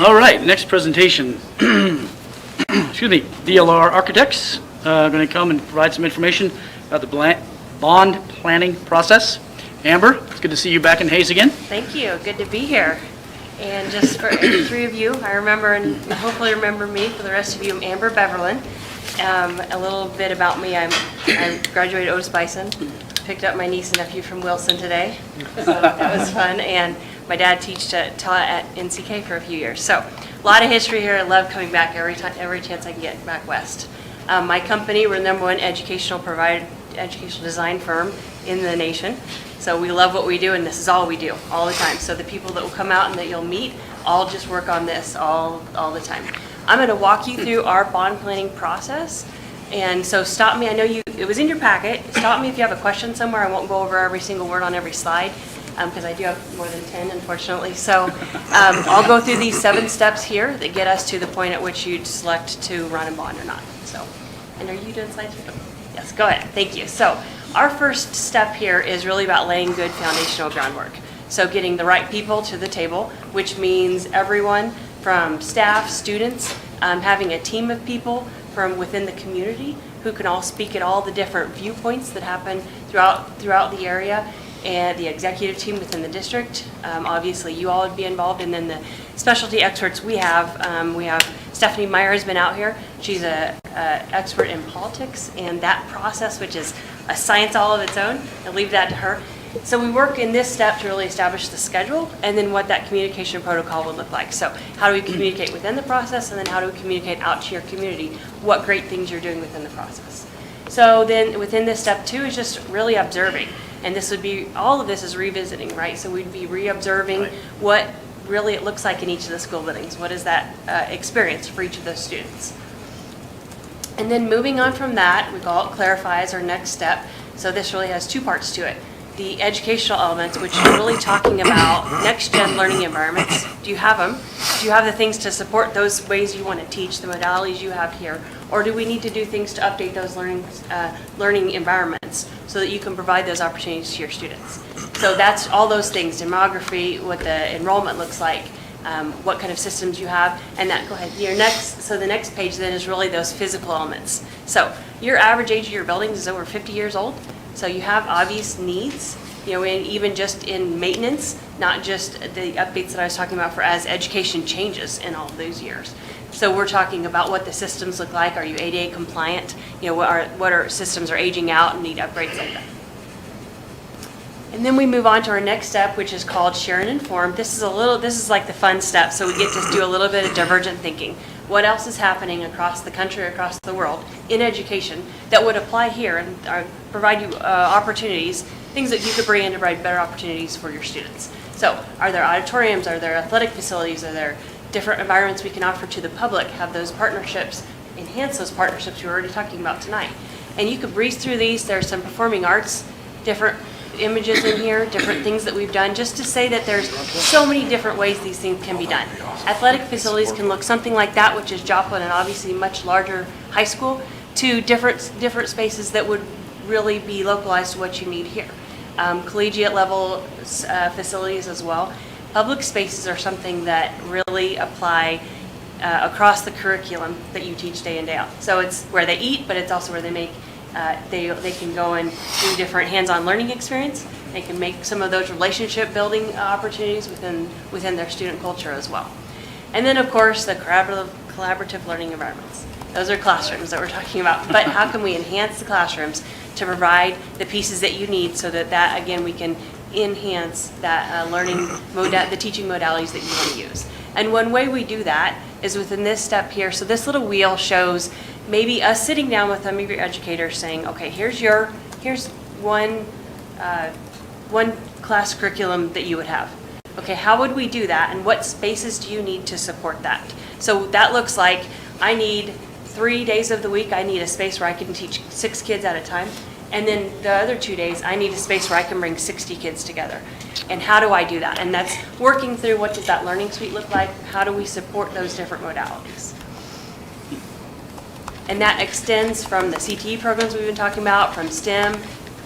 All right, next presentation. Excuse me, DLR Architects going to come and provide some information about the bond planning process. Amber, it's good to see you back in Hays again. Thank you. Good to be here. And just for the three of you, I remember and hopefully remember me. For the rest of you, I'm Amber Beverlin. A little bit about me. I graduated Otis Bison, picked up my niece and nephew from Wilson today, so that was fun. And my dad taught at NCK for a few years. So a lot of history here. I love coming back every chance I can get back west. My company, we're the #1 educational design firm in the nation. So we love what we do, and this is all we do all the time. So the people that will come out and that you'll meet all just work on this all the time. I'm going to walk you through our bond planning process. And so stop me. I know it was in your packet. Stop me if you have a question somewhere. I won't go over every single word on every slide because I do have more than 10, unfortunately. So I'll go through these 7 steps here that get us to the point at which you'd select to run a bond or not. So, and are you doing slides? Yes, go ahead. Thank you. So our first step here is really about laying good foundational groundwork. So getting the right people to the table, which means everyone from staff, students, having a team of people from within the community who can all speak at all the different viewpoints that happen throughout the area, and the executive team within the district. Obviously, you all would be involved, and then the specialty experts we have Stephanie Meyer has been out here. She's an expert in politics and that process, which is a science all of its own. I'll leave that to her. So we work in this step to really establish the schedule and then what that communication protocol would look like. So how do we communicate within the process, and then how do we communicate out to your community what great things you're doing within the process. So then within this step 2 is just really observing. And this would be, all of this is revisiting, right? So we'd be re-observing what really it looks like in each of the school buildings. What is that experience for each of those students? And then moving on from that, we call it clarify as our next step. So this really has 2 parts to it. The educational elements, which is really talking about next-gen learning environments. Do you have them? Do you have the things to support those ways you want to teach, the modalities you have here? Or do we need to do things to update those learning environments so that you can provide those opportunities to your students? So that's all those things, demography, what the enrollment looks like, what kind of systems you have, and that, go ahead. So the next page then is really those physical elements. So your average age of your buildings is over 50 years old. So you have obvious needs, and even just in maintenance, not just the updates that I was talking about for as education changes in all of those years. So we're talking about what the systems look like. Are you ADA compliant? What are systems are aging out and need upgrades like that. And then we move on to our next step, which is called share and inform. This is like the fun step. So we get to do a little bit of divergent thinking. What else is happening across the country, across the world in education that would apply here and provide you opportunities, things that you could bring in to provide better opportunities for your students. So are there auditoriums? Are there athletic facilities? Are there different environments we can offer to the public? Have those partnerships, enhance those partnerships we were already talking about tonight. And you could breeze through these. There's some performing arts, different images in here, different things that we've done, just to say that there's so many different ways these things can be done. Athletic facilities can look something like that, which is Joplin and obviously much larger high school, to different spaces that would really be localized to what you need here. Collegiate level facilities as well. public spaces are something that really apply across the curriculum that you teach day in, day out. So it's where they eat, but it's also where they make, they can go and do different hands-on learning experience. They can make some of those relationship building opportunities within their student culture as well. And then, of course, the collaborative learning environments. Those are classrooms that we're talking about. But how can we enhance the classrooms to provide the pieces that you need so that again, we can enhance that the teaching modalities that you want to use. And one way we do that is within this step here. So this little wheel shows maybe us sitting down with some of your educators saying, okay, here's one class curriculum that you would have. Okay, how would we do that, and what spaces do you need to support that? So that looks like I need 3 days of the week, I need a space where I can teach 6 kids at a time. And then the other 2 days, I need a space where I can bring 60 kids together. And how do I do that? And that's working through what does that learning suite look like? How do we support those different modalities? And that extends from the CTE programs we've been talking about, from STEM,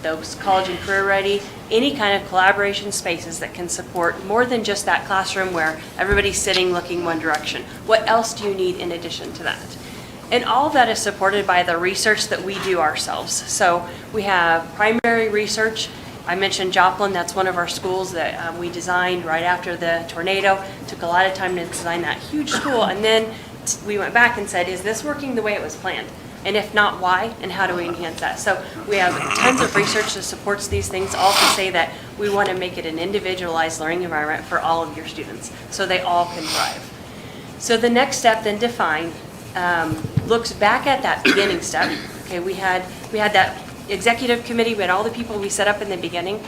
those college and career ready, any kind of collaboration spaces that can support more than just that classroom where everybody's sitting looking one direction. What else do you need in addition to that? And all of that is supported by the research that we do ourselves. So we have primary research. I mentioned Joplin, that's one of our schools that we designed right after the tornado. Took a lot of time to design that huge school, and then we went back and said, is this working the way it was planned? And if not, why? And how do we enhance that? So we have tons of research that supports these things, all to say that we want to make it an individualized learning environment for all of your students so they all can thrive. So the next step, then define, looks back at that beginning step. Okay, we had that executive committee, we had all the people we set up in the beginning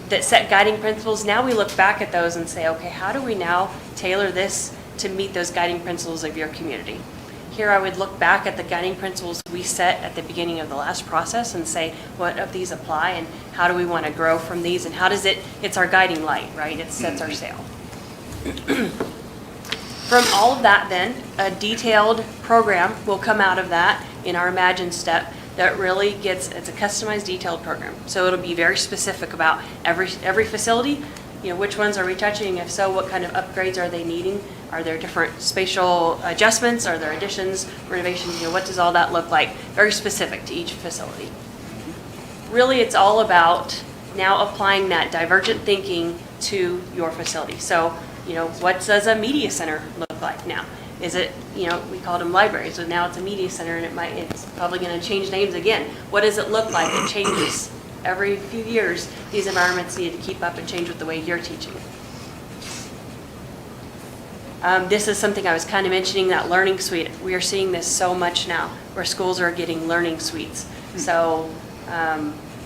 that set guiding principles. Now we look back at those and say, okay, how do we now tailor this to meet those guiding principles of your community? Here I would look back at the guiding principles we set at the beginning of the last process and say, what of these apply and how do we want to grow from these, and how does it's our guiding light, right? It sets our sail. From all of that then, a detailed program will come out of that in our Imagine step that really it's a customized detailed program. So it'll be very specific about every facility, which ones are we touching? If so, what kind of upgrades are they needing? Are there different spatial adjustments? Are there additions, renovations? What does all that look like? Very specific to each facility. Really, it's all about now applying that divergent thinking to your facility. So, what does a media center look like now? Is it, we called them libraries, so now it's a media center, and it's probably going to change names again. What does it look like? It changes every few years. These environments need to keep up and change with the way you're teaching. This is something I was kind of mentioning, that learning suite. We are seeing this so much now, where schools are getting learning suites. So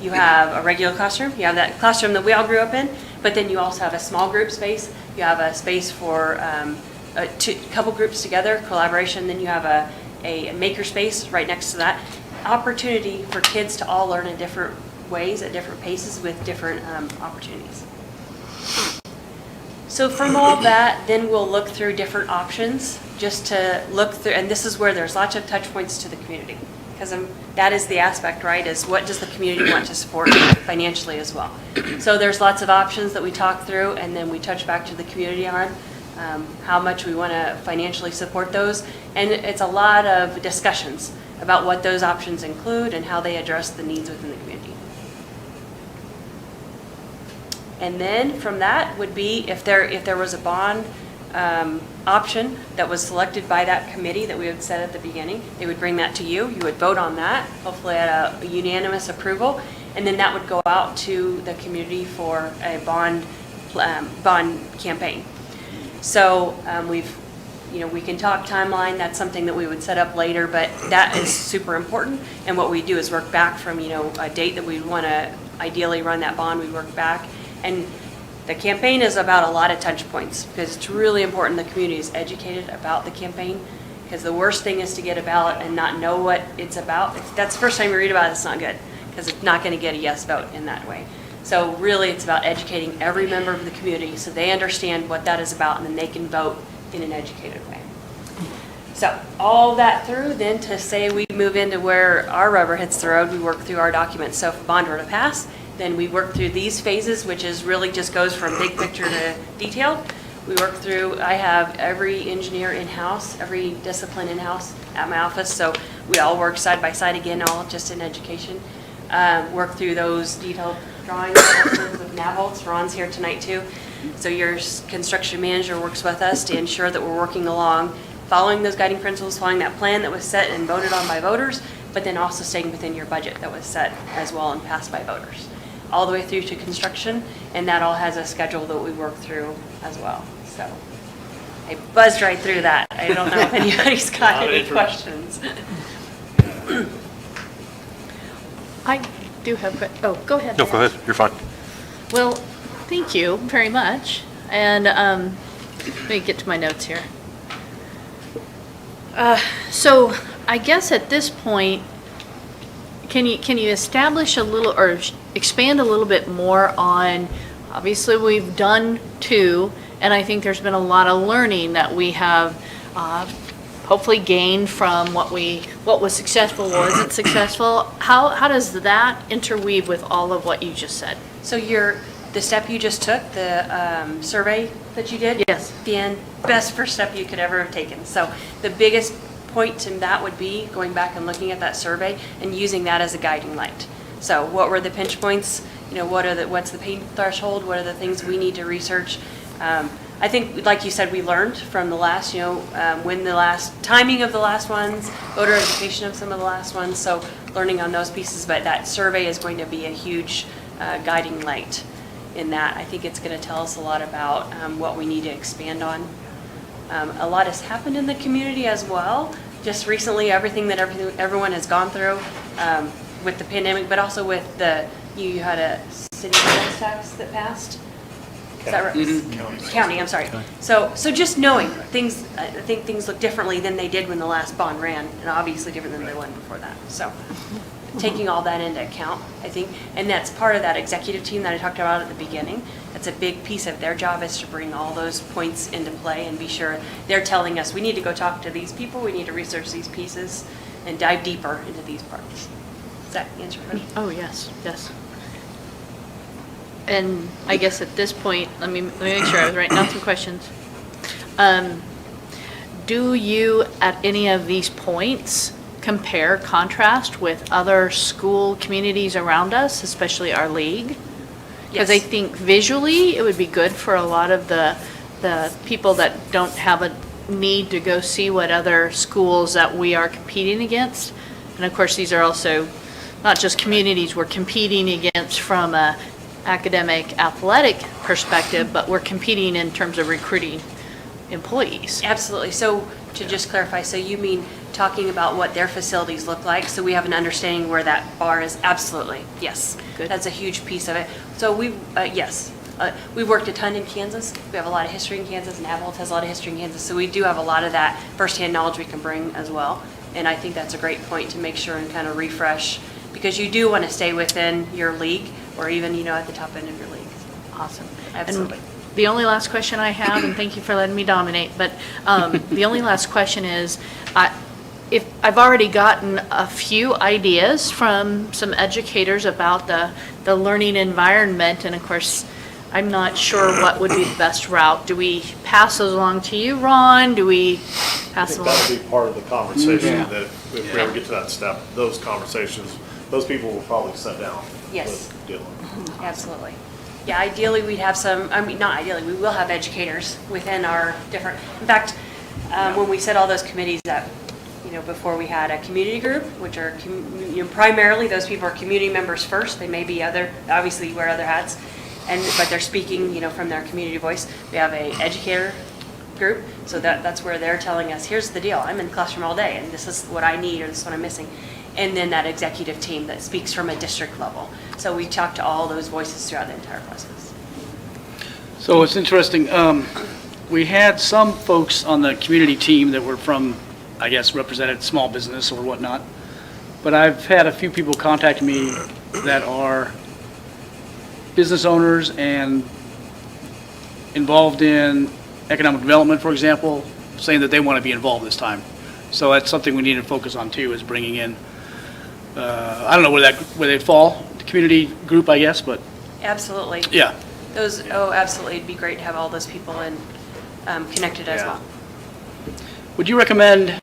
you have a regular classroom, you have that classroom that we all grew up in, but then you also have a small group space, you have a space for a couple groups together, collaboration, then you have a maker space right next to that. Opportunity for kids to all learn in different ways, at different paces, with different opportunities. So from all that, then we'll look through different options, just to look through, and this is where there's lots of touch points to the community, because that is the aspect, right, is what does the community want to support financially as well. So there's lots of options that we talk through, and then we touch back to the community on how much we want to financially support those, and it's a lot of discussions about what those options include and how they address the needs within the community. And then from that would be, if there was a bond option that was selected by that committee that we had set at the beginning, they would bring that to you. You would vote on that, hopefully at a unanimous approval, and then that would go out to the community for a bond campaign. So we can talk timeline. That's something that we would set up later, but that is super important. And what we do is work back from a date that we want to ideally run that bond. We work back. And the campaign is about a lot of touch points, because it's really important the community is educated about the campaign, because the worst thing is to get a ballot and not know what it's about. If that's the first time you read about it, it's not good, because it's not going to get a yes vote in that way. So really it's about educating every member of the community so they understand what that is about, and then they can vote in an educated way. So all that through, then to say we move into where our rubber hits the road, we work through our documents. So if a bond were to pass, Then we work through these phases, which is really just goes from big picture to detailed. We work through, I have every engineer in-house, every discipline in-house at my office, so we all work side by side again, all just in education. Work through those detailed drawings with Navels. Ron's here tonight too. So your construction manager works with us to ensure that we're working along, following those guiding principles, following that plan that was set and voted on by voters, but then also staying within your budget that was set as well and passed by voters. All the way through to construction, and that all has a schedule that we work through as well. So I buzzed right through that. I don't know if anybody's got any questions. I do have, oh, go ahead. No, go ahead, you're fine. Well, thank you very much. And let me get to my notes here. So I guess at this point, can you establish a little or expand a little bit more on, obviously we've done 2, and I think there's been a lot of learning that we have hopefully gained from what was successful, what wasn't successful. How does that interweave with all of what you just said? So the step you just took, the survey that you did? Yes. The best first step you could ever have taken. So the biggest point in that would be going back and looking at that survey and using that as a guiding light. So what were the pinch points? You know, what's the pain threshold? What are the things we need to research? I think, like you said, we learned from the last, when the last timing of the last ones, voter education of some of the last ones. So learning on those pieces, but that survey is going to be a huge guiding light in that. I think it's going to tell us a lot about what we need to expand on. A lot has happened in the community as well. Just recently, everyone has gone through with the pandemic, but also with you had a city sales tax that passed. Is that right? Mm-hmm. County, I'm sorry. So just knowing things, I think things look differently than they did when the last bond ran, and obviously different than they went before that. So taking all that into account, I think, and that's part of that executive team that I talked about at the beginning. That's a big piece of their job, is to bring all those points into play and be sure they're telling us, we need to go talk to these people, we need to research these pieces, and dive deeper into these parts. Does that answer your question? Oh, yes, yes. And I guess at this point, let me make sure I was writing down some questions. Do you, at any of these points, compare, contrast with other school communities around us, especially our league? Because I think visually, it would be good for a lot of the people that don't have a need to go see what other schools that we are competing against. And of course, these are also not just communities we're competing against from a academic, athletic perspective, but we're competing in terms of recruiting employees. Absolutely. So to just clarify, so you mean talking about what their facilities look like, so we have an understanding where that bar is? Absolutely, yes. Good. That's a huge piece of it. So yes, we've worked a ton in Kansas. We have a lot of history in Kansas, and Avalon has a lot of history in Kansas, so we do have a lot of that firsthand knowledge we can bring as well. And I think that's a great point to make sure and kind of refresh, because you do want to stay within your league, or even, at the top end of your league. Awesome. Absolutely. And the only last question I have, and thank you for letting me dominate, but the only last question is, if I've already gotten a few ideas from some educators about the learning environment, and of course, I'm not sure what would be the best route. Do we pass those along to you, Ron? Do we pass them I along? think that would be part of the conversation, that if we ever get to that step, those conversations, those people will probably sit down. Yes. with Dylan. Absolutely. Yeah, ideally, we'd have not ideally, we will have educators within our different, in fact, when we set all those committees up, before we had a community group, which are, primarily those people are community members first. They may be obviously wear other hats, but they're speaking, from their community voice. We have a educator group, so that's where they're telling us, here's the deal, I'm in the classroom all day, and this is what I need, or this is what I'm missing. And then that executive team that speaks from a district level. So we talk to all those voices throughout the entire process. So it's interesting, we had some folks on the community team that were from, I guess, represented small business or whatnot. But I've had a few people contact me that are business owners and involved in economic development, for example, saying that they want to be involved this time. So that's something we need to focus on too, is bringing in, I don't know where they fall, community group, I guess, but Absolutely. yeah. Those, oh, absolutely. It'd be great to have all those people and connected as Yeah. well. Would you recommend a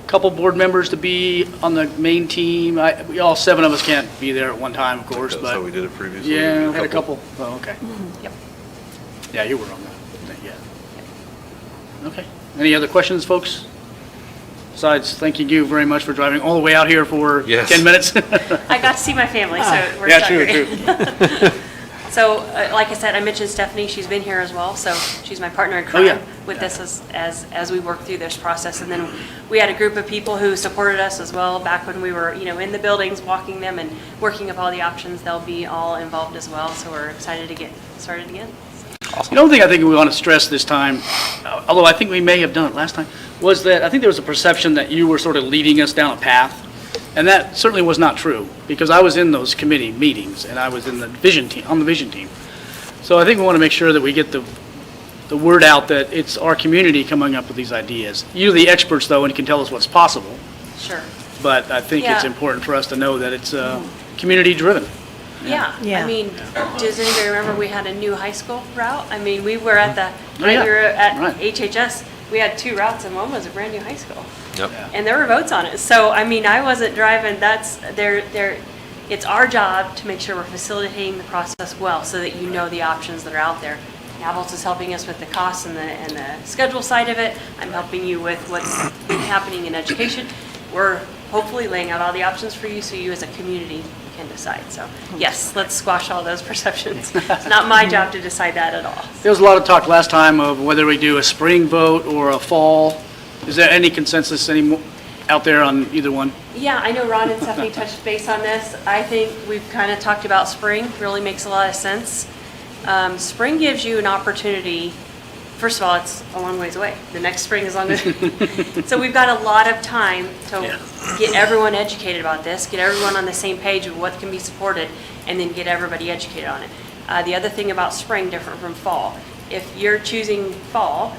couple board members to be on the main team? All 7 of us can't be there at one time, of course, That's how but we did it previously. yeah, we had a couple. Oh, okay. Yep. Yeah, you were on that, yeah. Okay. Any other questions, folks? Besides, thanking you very much for driving all the way out here for Yes. 10 minutes. I got to see my family, so it works Yeah, out true, great. true. So, like I said, I mentioned Stephanie, she's been here as well, so she's my partner in Oh, yeah. crime with this as we work through this process. And then we had a group of people who supported us as well back when we were, in the buildings, walking them and working up all the options. They'll be all involved as well, so we're excited to get started again. The only thing I think we want to stress this time, although I think we may have done it last time, was that I think there was a perception that you were sort of leading us down a path. And that certainly was not true, because I was in those committee meetings, and I was in the vision team, on the vision team. So I think we want to make sure that we get the word out that it's our community coming up with these ideas. You're the experts, though, and can tell us what's possible, Sure. but I think it's Yeah. important for us to know that it's community-driven. Yeah. Yeah. I mean, does anybody remember we had a new high school route? I mean, we were at the, Oh, yeah. we were at Right. HHS, we had 2 routes, and one was a brand-new high school. Yep. And there were votes on it. So, I mean, I wasn't driving, it's our job to make sure we're facilitating the process well so that you know the options that are out there. Navels is helping us with the costs and the schedule side of it. I'm helping you with what's been happening in education. We're hopefully laying out all the options for you so you as a community can decide. So, yes, let's squash all those perceptions. It's not my job to decide that at all. There was a lot of talk last time of whether we do a spring vote or a fall. Is there any consensus out there on either one? Yeah, I know Ron and Stephanie touched base on this. I think we've kind of talked about spring, really makes a lot of sense. Spring gives you an opportunity, first of all, it's a long ways away. The next spring is long as, so we've got a lot of time to get everyone educated about this, get everyone on the same page of what can be supported, and then get everybody educated on it. The other thing about spring, different from fall, if you're choosing fall,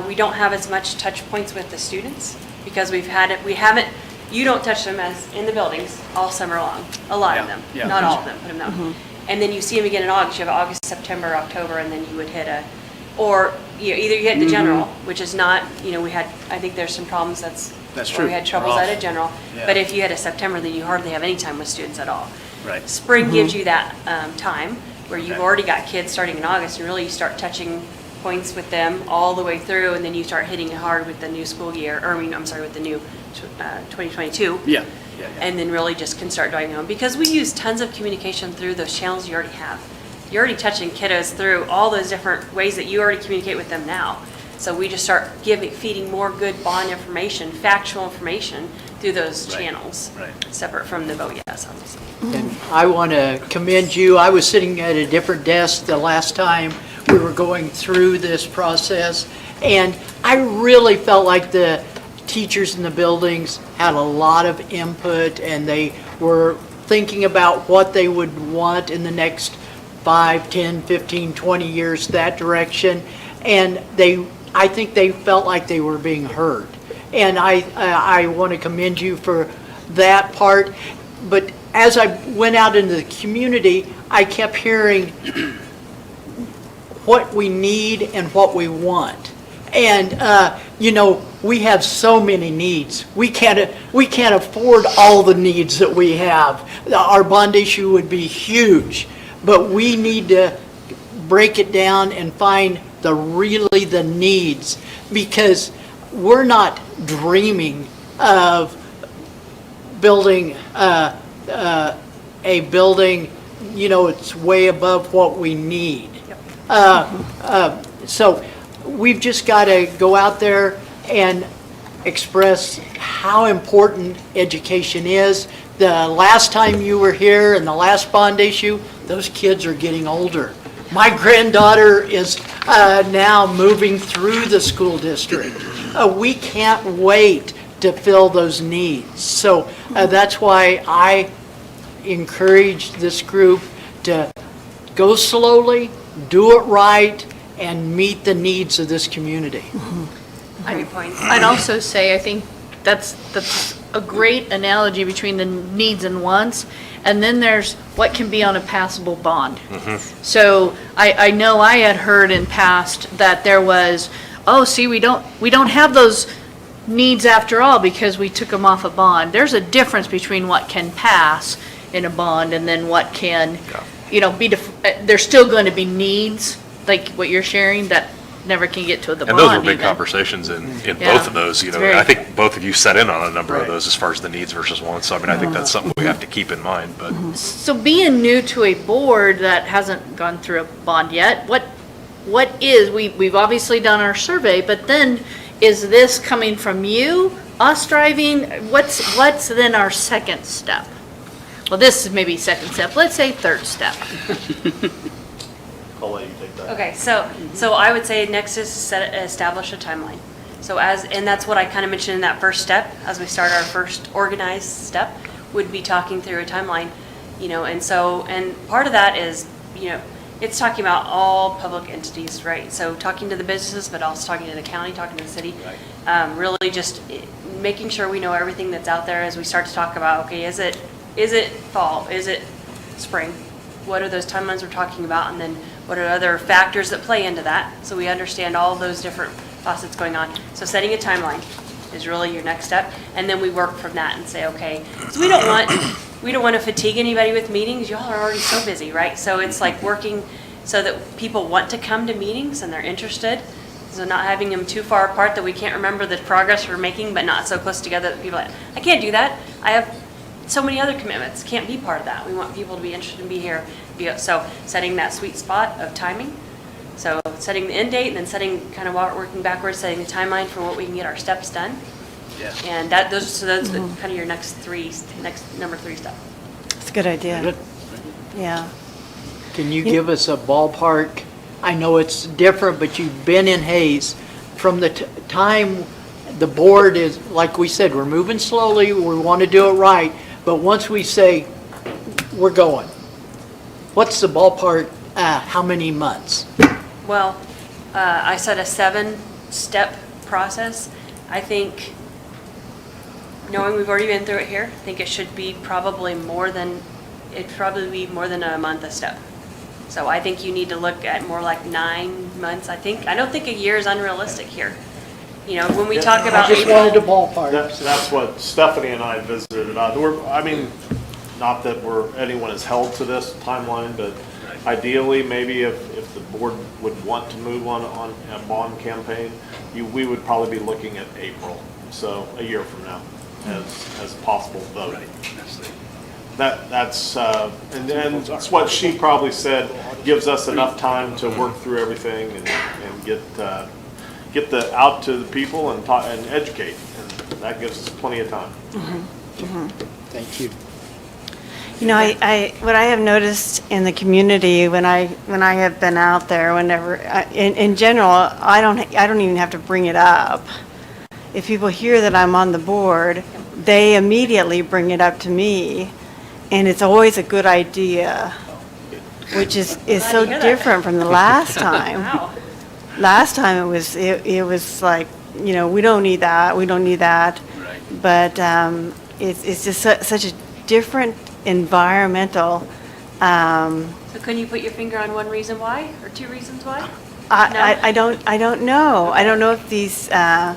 we don't have as much touch points with the students because we haven't, you don't touch them as in the buildings all summer long, a lot of them, Yeah. not all of them, put them down. And then you see them again in August, you have August, September, October, and then you would hit either you hit the general, which is not, I think there's some problems, that's where true. we had troubles We're at off. a general. Yeah. But if you had a September, then you hardly have any time with students at all. Right. Spring gives you that time where you've Okay. already got kids starting in August, and really you start touching points with them all the way through, and then you start hitting it hard with the new school year, with the new 2022. Yeah. And then really just can start diving on, because we use tons of communication through those channels you already have. You're already touching kiddos through all those different ways that you already communicate with them now. So we just start feeding more good bond information, factual information through those channels, separate from the BOE, obviously. And I want to commend you. I was sitting at a different desk the last time we were going through this process, and I really felt like the teachers in the buildings had a lot of input, and they were thinking about what they would want in the next 5, 10, 15, 20 years, that direction. And I think they felt like they were being heard. And I want to commend you for that part. But as I went out into the community, I kept hearing what we need and what we want. And, we have so many needs. We can't afford all the needs that we have. Our bond issue would be huge, but we need to break it down and find the needs, because we're not dreaming of building a building, it's way above what we need. So we've just got to go out there and express how important education is. The last time you were here and the last bond issue, those kids are getting older. My granddaughter is now moving through the school district. We can't wait to fill those needs. So that's why I encourage this group to go slowly, do it right, and meet the needs of this community. Great points. I'd also say, I think that's a great analogy between the needs and wants, and then there's what can be on a passable bond. So I know I had heard in past that there was, oh, see, we don't have those needs after all because we took them off a bond. There's a difference between what can pass in a bond and then what can, there's still going to be needs, like what you're sharing, that never can get to the bond. And those were big even. conversations in Yeah. both of those, It's very- I think both of you set in on a number of Right. those as far as the needs versus wants. So I mean, I think that's something we have to keep in mind, but. So being new to a board that hasn't gone through a bond yet, what is, we've obviously done our survey, but then is this coming from you, us driving? What's then our second step? Well, this is maybe second step, let's say third step. I'll let you take that. Okay, so I would say next is establish a timeline. So and that's what I kind of mentioned in that first step, as we start our first organized step, would be talking through a timeline, and part of that is, it's talking about all public entities, right? So talking to the businesses, but also talking to the county, talking to the city. Really just making sure we know everything that's out there as we start to talk about, okay, is it fall? Is it spring? What are those timelines we're talking about? And then what are other factors that play into that? So we understand all those different facets going on. So setting a timeline is really your next step. And then we work from that and say, okay, so we don't want to fatigue anybody with meetings. Y'all are already so busy, right? So it's like working so that people want to come to meetings and they're interested. So not having them too far apart that we can't remember the progress we're making, but not so close together that people are like, I can't do that. I have so many other commitments, can't be part of that. We want people to be interested and be here. So setting that sweet spot of timing. So setting the end date and then setting kind of working backwards, setting the timeline for what we can get our steps done. Yeah. And those are kind of your next number 3 step. That's a good idea. Good. Yeah. Can you give us a ballpark? I know it's different, but you've been in Hayes. From the time the board is, like we said, we're moving slowly, we want to do it right, but once we say, we're going, what's the ballpark, how many months? Well, I said a 7-step process. I think, knowing we've already been through it here, I think it should be probably more than a month a step. So I think you need to look at more like 9 months, I don't think a year is unrealistic here. When we talk about I just April. wanted a ballpark. That's what Stephanie and I visited on. Not that anyone is held to this timeline, but ideally, maybe if the board would want to move on a bond campaign, we would probably be looking at April, so a year from now, as a possible vote. Right. That's what she probably said, gives us enough time to work through everything and get out to the people and talk and educate, and that gives us plenty of time. Thank you. What I have noticed in the community when I have been out there, whenever, in general, I don't even have to bring it up. If people hear that I'm on the board, they immediately bring it up to me, and it's always a good idea, which is so different from the last time. Wow. Last time it was like, we don't need that, Right. but it's just such a different environmental. So can you put your finger on one reason why, or 2 reasons why? I don't know. I don't know if these, the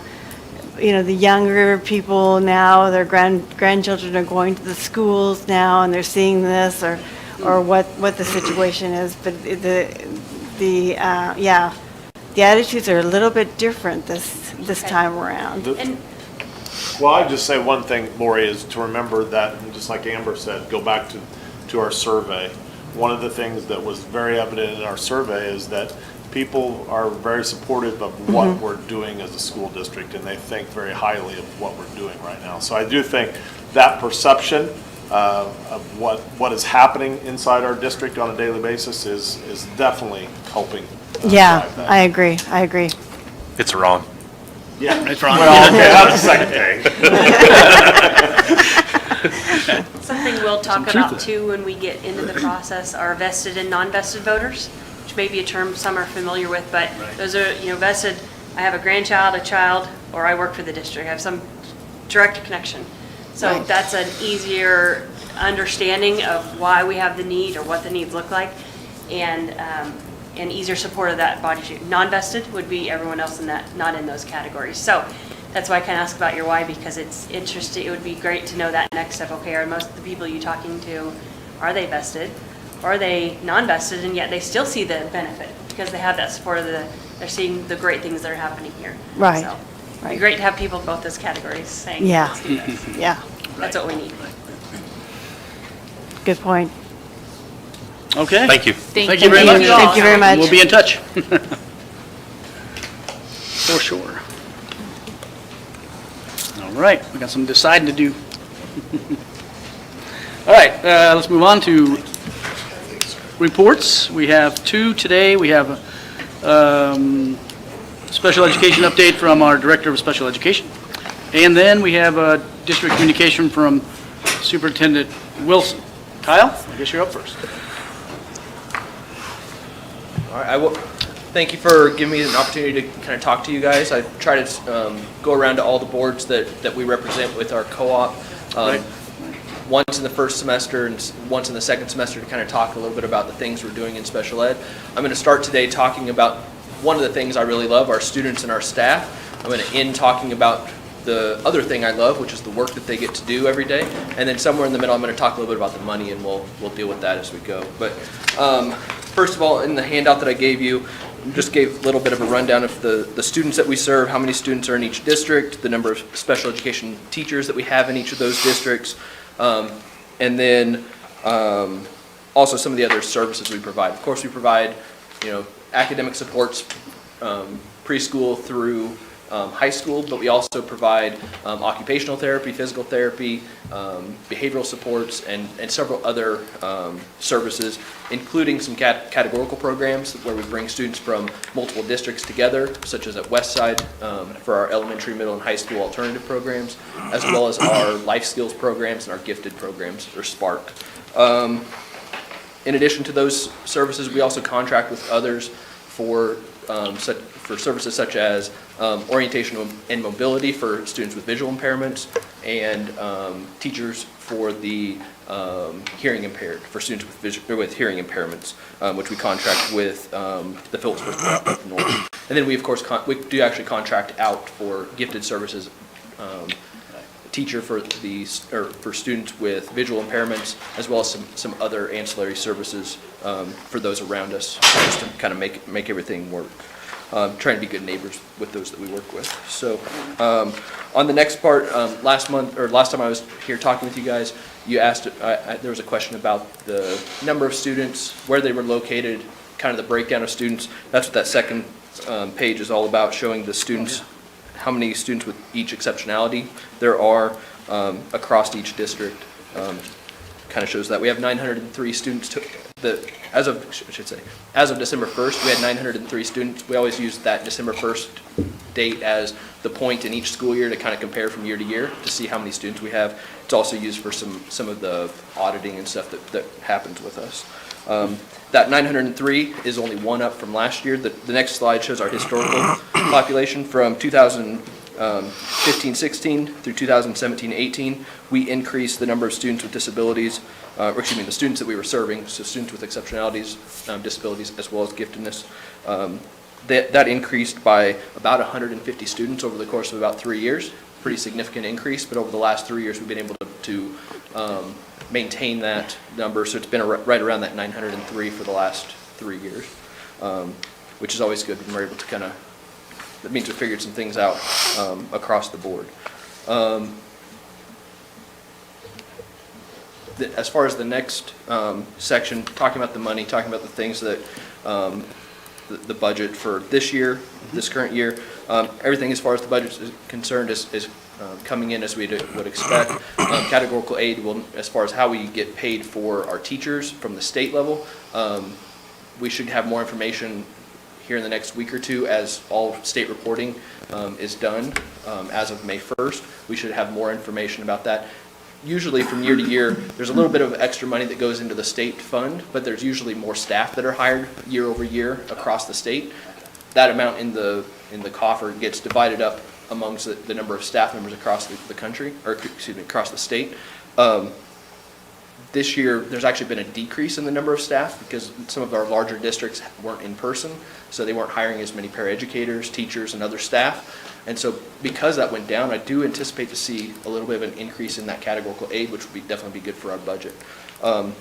younger people now, their grandchildren are going to the schools now and they're seeing this, or what the situation is. But the attitudes are a little bit different this time around. Well, I'd just say one thing, Lori, is to remember that, and just like Amber said, go back to our survey. One of the things that was very evident in our survey is that people are very supportive of what we're doing as a school district, and they think very highly of what we're doing right now. So I do think that perception of what is happening inside our district on a daily basis is definitely helping. Yeah, drive that. I agree. It's wrong. Yeah, It's wrong. well, okay, that's the second thing. Something we'll talk about too when we get into the process are vested and non-vested voters, which may be a term some are familiar with, but those are, vested, I have a grandchild, a child, or I work for the district, I have some direct connection. So Right. that's an easier understanding of why we have the need or what the needs look like, and an easier support of that body shape. Non-vested would be everyone else in that, not in those categories. So that's why I kind of asked about your why, because it's interesting. It would be great to know that next step. Okay, are most of the people you're talking to, are they vested? Or are they non-vested, and yet they still see the benefit because they have that support of they're seeing the great things that are happening here. Right, So it'd be right. great to have people in both those categories saying, Yeah. let's do this. Yeah, That's what we need. good point. Okay. Thank you. Thank you very much. Thank you very much. We'll be in touch. For sure. All right, we got some deciding to do. All right, let's move on to reports. We have two today. We have special education update from our Director of Special Education. And then we have a district communication from Superintendent Wilson. Kyle, I guess you're up first. All right, thank you for giving me an opportunity to kind of talk to you guys. I try to go around to all the boards that we represent with our co-op. Right. Once in the first semester and once in the second semester to kind of talk a little bit about the things we're doing in special ed. I'm going to start today talking about one of the things I really love, our students and our staff. I'm going to end talking about the other thing I love, which is the work that they get to do every day. And then somewhere in the middle, I'm going to talk a little bit about the money, and we'll deal with that as we go. But first of all, in the handout that I gave you, just gave a little bit of a rundown of the students that we serve, how many students are in each district, the number of special education teachers that we have in each of those districts, and then also some of the other services we provide. Of course, we provide, academic supports, preschool through high school, but we also provide occupational therapy, physical therapy, behavioral supports, and several other services, including some categorical programs where we bring students from multiple districts together, such as at Westside for our elementary, middle, and high school alternative programs, as well as our life skills programs and our gifted programs, or SPARK. In addition to those services, we also contract with others for services such as orientation and mobility for students with visual impairments, and teachers for the hearing impaired, for students with hearing impairments, which we contract with the Phillipsburg Cooperative North. And then we, of course, we do actually contract out for gifted services, teacher for students with visual impairments, as well as some other ancillary services for those around us, just to kind of make everything work. Trying to be good neighbors with those that we work with. So on the next part, last time I was here talking with you guys, you asked, there was a question about the number of students, where they were located, kind of the breakdown of students. That's what that second page is all about, showing the students, how many students with each exceptionality there are across each district. Kind of shows that we have 903 students as of December 1st, we had 903 students. We always use that December 1st date as the point in each school year to kind of compare from year to year to see how many students we have. It's also used for some of the auditing and stuff that happens with us. That 903 is only one up from last year. The next slide shows our historical population from 2015-16 through 2017-18. We increased the number of students with disabilities, the students that we were serving, so students with exceptionalities, disabilities, as well as giftedness. That increased by about 150 students over the course of about 3 years. Pretty significant increase, but over the last 3 years, we've been able to maintain that number. So it's been right around that 903 for the last 3 years, which is always good when we're able to that means we figured some things out across the board. As far as the next section, talking about the money, talking about the things that the budget for this year, this current year, everything as far as the budget is concerned is coming in as we would expect. Categorical aid will, as far as how we get paid for our teachers from the state level, we should have more information here in the next week or two as all state reporting is done as of May 1st. We should have more information about that. Usually from year to year, there's a little bit of extra money that goes into the state fund, but there's usually more staff that are hired year over year across the state. That amount in the coffer gets divided up amongst the number of staff members across the country, or excuse me, across the state. This year, there's actually been a decrease in the number of staff because some of our larger districts weren't in person, so they weren't hiring as many paraeducators, teachers, and other staff. And so because that went down, I do anticipate to see a little bit of an increase in that categorical aid, which would definitely be good for our budget. And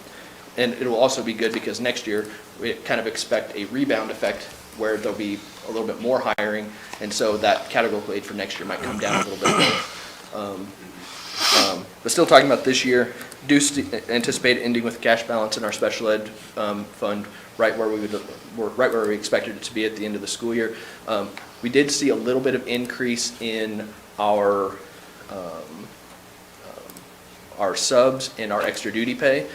it will also be good because next year, we kind of expect a rebound effect where there'll be a little bit more hiring, and so that categorical aid for next year might come down a little bit more. But still talking about this year, do anticipate ending with a cash balance in our special ed fund right where we expected it to be at the end of the school year. We did see a little bit of increase in our subs and our extra duty pay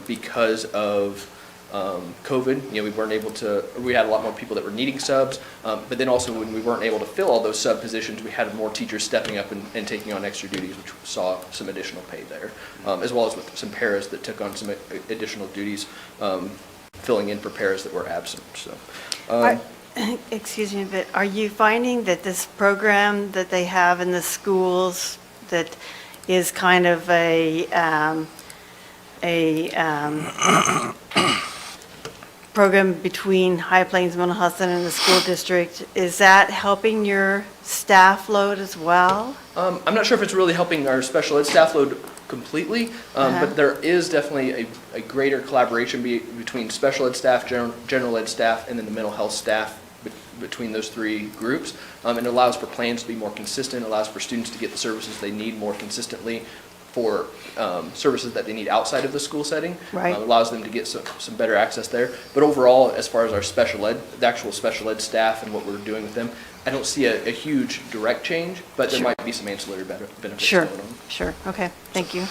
because of COVID. You know, we weren't able to, we had a lot more people that were needing subs, but then also when we weren't able to fill all those sub positions, we had more teachers stepping up and taking on extra duties, which saw some additional pay there, as well as with some paras that took on some additional duties, filling in for paras that were absent. So, Excuse me, but are you finding that this program that they have in the schools that is kind of a program between High Plains Mental Health Center and the school district, is that helping your staff load as well? I'm not sure if it's really helping our special ed staff load completely, but there is definitely a greater collaboration between special ed staff, general ed staff, and then the mental health staff between those three groups. And it allows for plans to be more consistent, allows for students to get the services they need more consistently for services that they need outside of the school setting. Right. Allows them to get some better access there. But overall, as far as our special ed, the actual special ed staff and what we're doing with them, I don't see a huge direct change, but there might be some ancillary benefits going on. Sure, okay, thank you.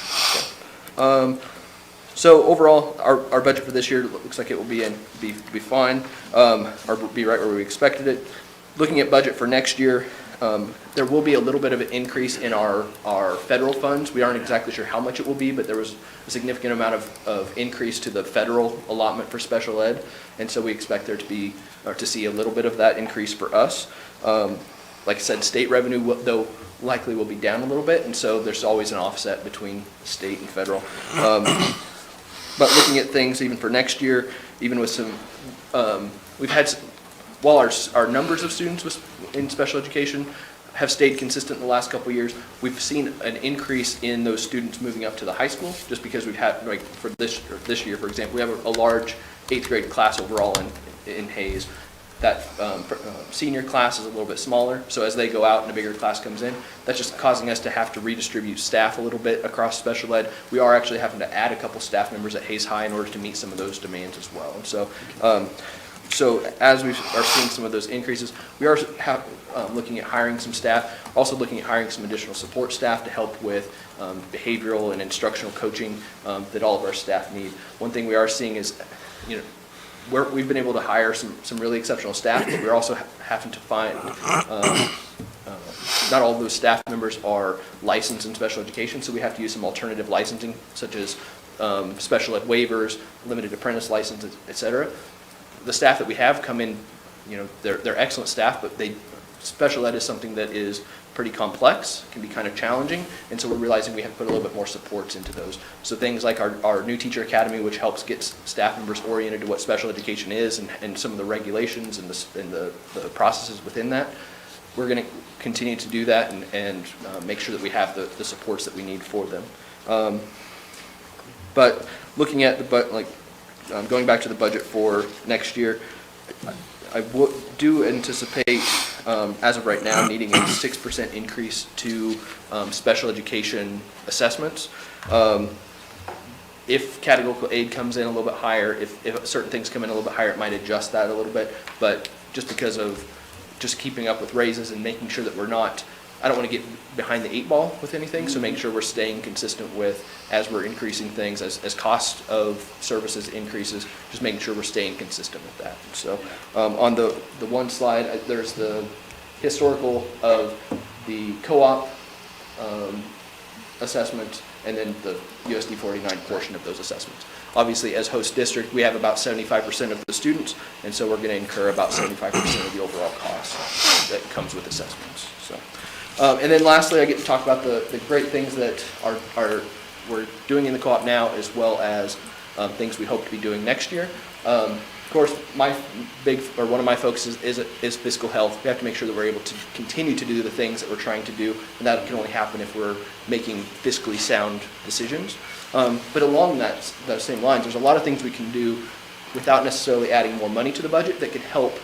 So overall, our budget for this year looks like it will be fine, or be right where we expected it. Looking at budget for next year, there will be a little bit of an increase in our federal funds. We aren't exactly sure how much it will be, but there was a significant amount of increase to the federal allotment for special ed, and so we expect there to see a little bit of that increase for us. Like I said, state revenue, though, likely will be down a little bit, and so there's always an offset between state and federal. But looking at things even for next year, even with some, we've had, while our numbers of students in special education have stayed consistent in the last couple of years, we've seen an increase in those students moving up to the high school, just because we've had, like for this year, for example, we have a large 8th grade class overall in Hayes. That senior class is a little bit smaller, so as they go out and a bigger class comes in, that's just causing us to have to redistribute staff a little bit across special ed. We are actually having to add a couple staff members at Hayes High in order to meet some of those demands as well. And so as we are seeing some of those increases, we are looking at hiring some staff, also looking at hiring some additional support staff to help with behavioral and instructional coaching that all of our staff need. One thing we are seeing is, we've been able to hire some really exceptional staff, but we're also having to find, not all of those staff members are licensed in special education, so we have to use some alternative licensing, such as special ed waivers, limited apprentice licenses, et cetera. The staff that we have come in, they're excellent staff, but special ed is something that is pretty complex, can be kind of challenging, and so we're realizing we have to put a little bit more supports into those. So things like our new teacher academy, which helps get staff members oriented to what special education is and some of the regulations and the processes within that. We're going to continue to do that and make sure that we have the supports that we need for them. But looking at going back to the budget for next year, I do anticipate, as of right now, needing a 6% increase to special education assessments. If categorical aid comes in a little bit higher, if certain things come in a little bit higher, it might adjust that a little bit. But just because of just keeping up with raises and making sure that we're not, I don't want to get behind the 8 ball with anything, so making sure we're staying consistent with, as we're increasing things, as cost of services increases, just making sure we're staying consistent with that. So on the one slide, there's the historical of the co-op assessment and then the USD 49 portion of those assessments. Obviously, as host district, we have about 75% of the students, and so we're going to incur about 75% of the overall cost that comes with assessments. So, And then lastly, I get to talk about the great things that we're doing in the co-op now, as well as things we hope to be doing next year. Of course, one of my focuses is fiscal health. We have to make sure that we're able to continue to do the things that we're trying to do, and that can only happen if we're making fiscally sound decisions. But along those same lines, there's a lot of things we can do without necessarily adding more money to the budget that could help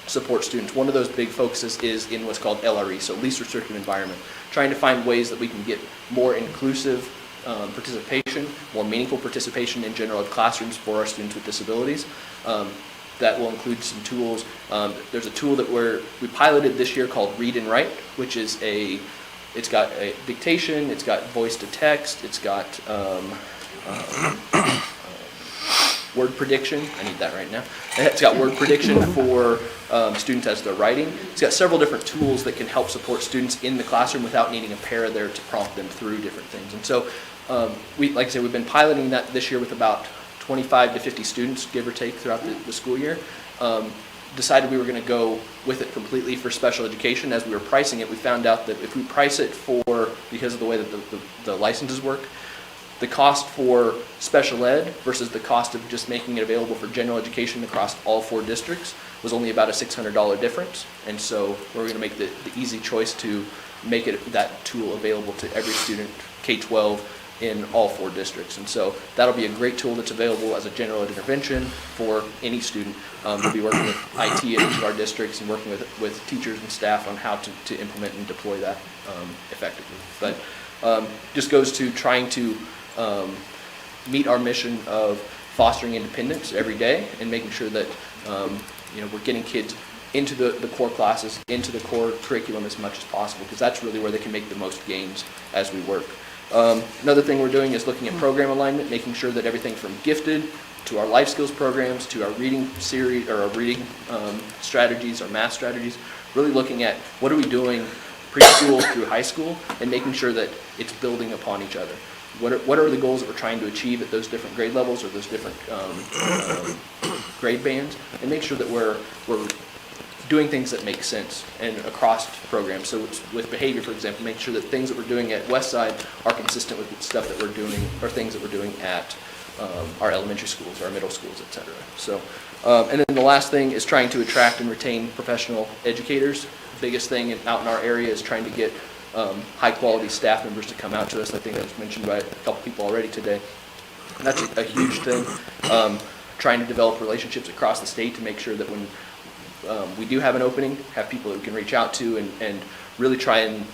support students. One of those big focuses is in what's called LRE, so least restrictive environment, trying to find ways that we can get more inclusive participation, more meaningful participation in general ed classrooms for our students with disabilities. That will include some tools. There's a tool that we piloted this year called Read and Write, which is it's got a dictation, it's got voice to text, it's got word prediction. I need that right now. It's got word prediction for students as they're writing. It's got several different tools that can help support students in the classroom without needing a para there to prompt them through different things. And so, like I said, we've been piloting that this year with about 25 to 50 students, give or take, throughout the school year. Decided we were going to go with it completely for special education. As we were pricing it, we found out that if we price it because of the way that the licenses work, the cost for special ed versus the cost of just making it available for general education across all 4 districts was only about a $600 difference. And so we're going to make the easy choice to make that tool available to every student, K-12, in all 4 districts. And so that'll be a great tool that's available as a general ed intervention for any student. We'll be working with IT in each of our districts and working with teachers and staff on how to implement and deploy that effectively. But just goes to trying to meet our mission of fostering independence every day and making sure that we're getting kids into the core classes, into the core curriculum as much as possible, because that's really where they can make the most gains as we work. Another thing we're doing is looking at program alignment, making sure that everything from gifted to our life skills programs to our reading series or our reading strategies, our math strategies, really looking at what are we doing preschool through high school and making sure that it's building upon each other. What are the goals that we're trying to achieve at those different grade levels or those different grade bands, and make sure that we're doing things that make sense and across programs. So with behavior, for example, make sure that things that we're doing at Westside are consistent with stuff that we're doing or things that we're doing at our elementary schools, our middle schools, et cetera. So, and then the last thing is trying to attract and retain professional educators. Biggest thing out in our area is trying to get high-quality staff members to come out to us. I think that was mentioned by a couple people already today. And that's a huge thing. Trying to develop relationships across the state to make sure that when we do have an opening, have people that we can reach out to and really try and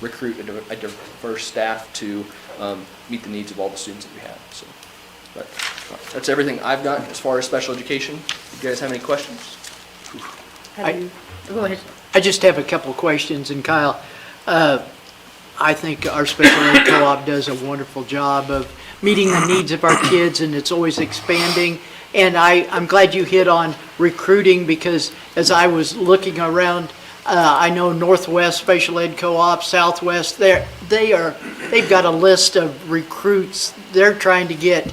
recruit a diverse staff to meet the needs of all the students that we have. So, but that's everything I've got as far as special education. You guys have any questions? Go ahead. I just have a couple of questions, and Kyle, I think our special ed co-op does a wonderful job of meeting the needs of our kids, and it's always expanding. And I'm glad you hit on recruiting, because as I was looking around, I know Northwest Special Ed Co-op, Southwest, they've got a list of recruits. They're trying to get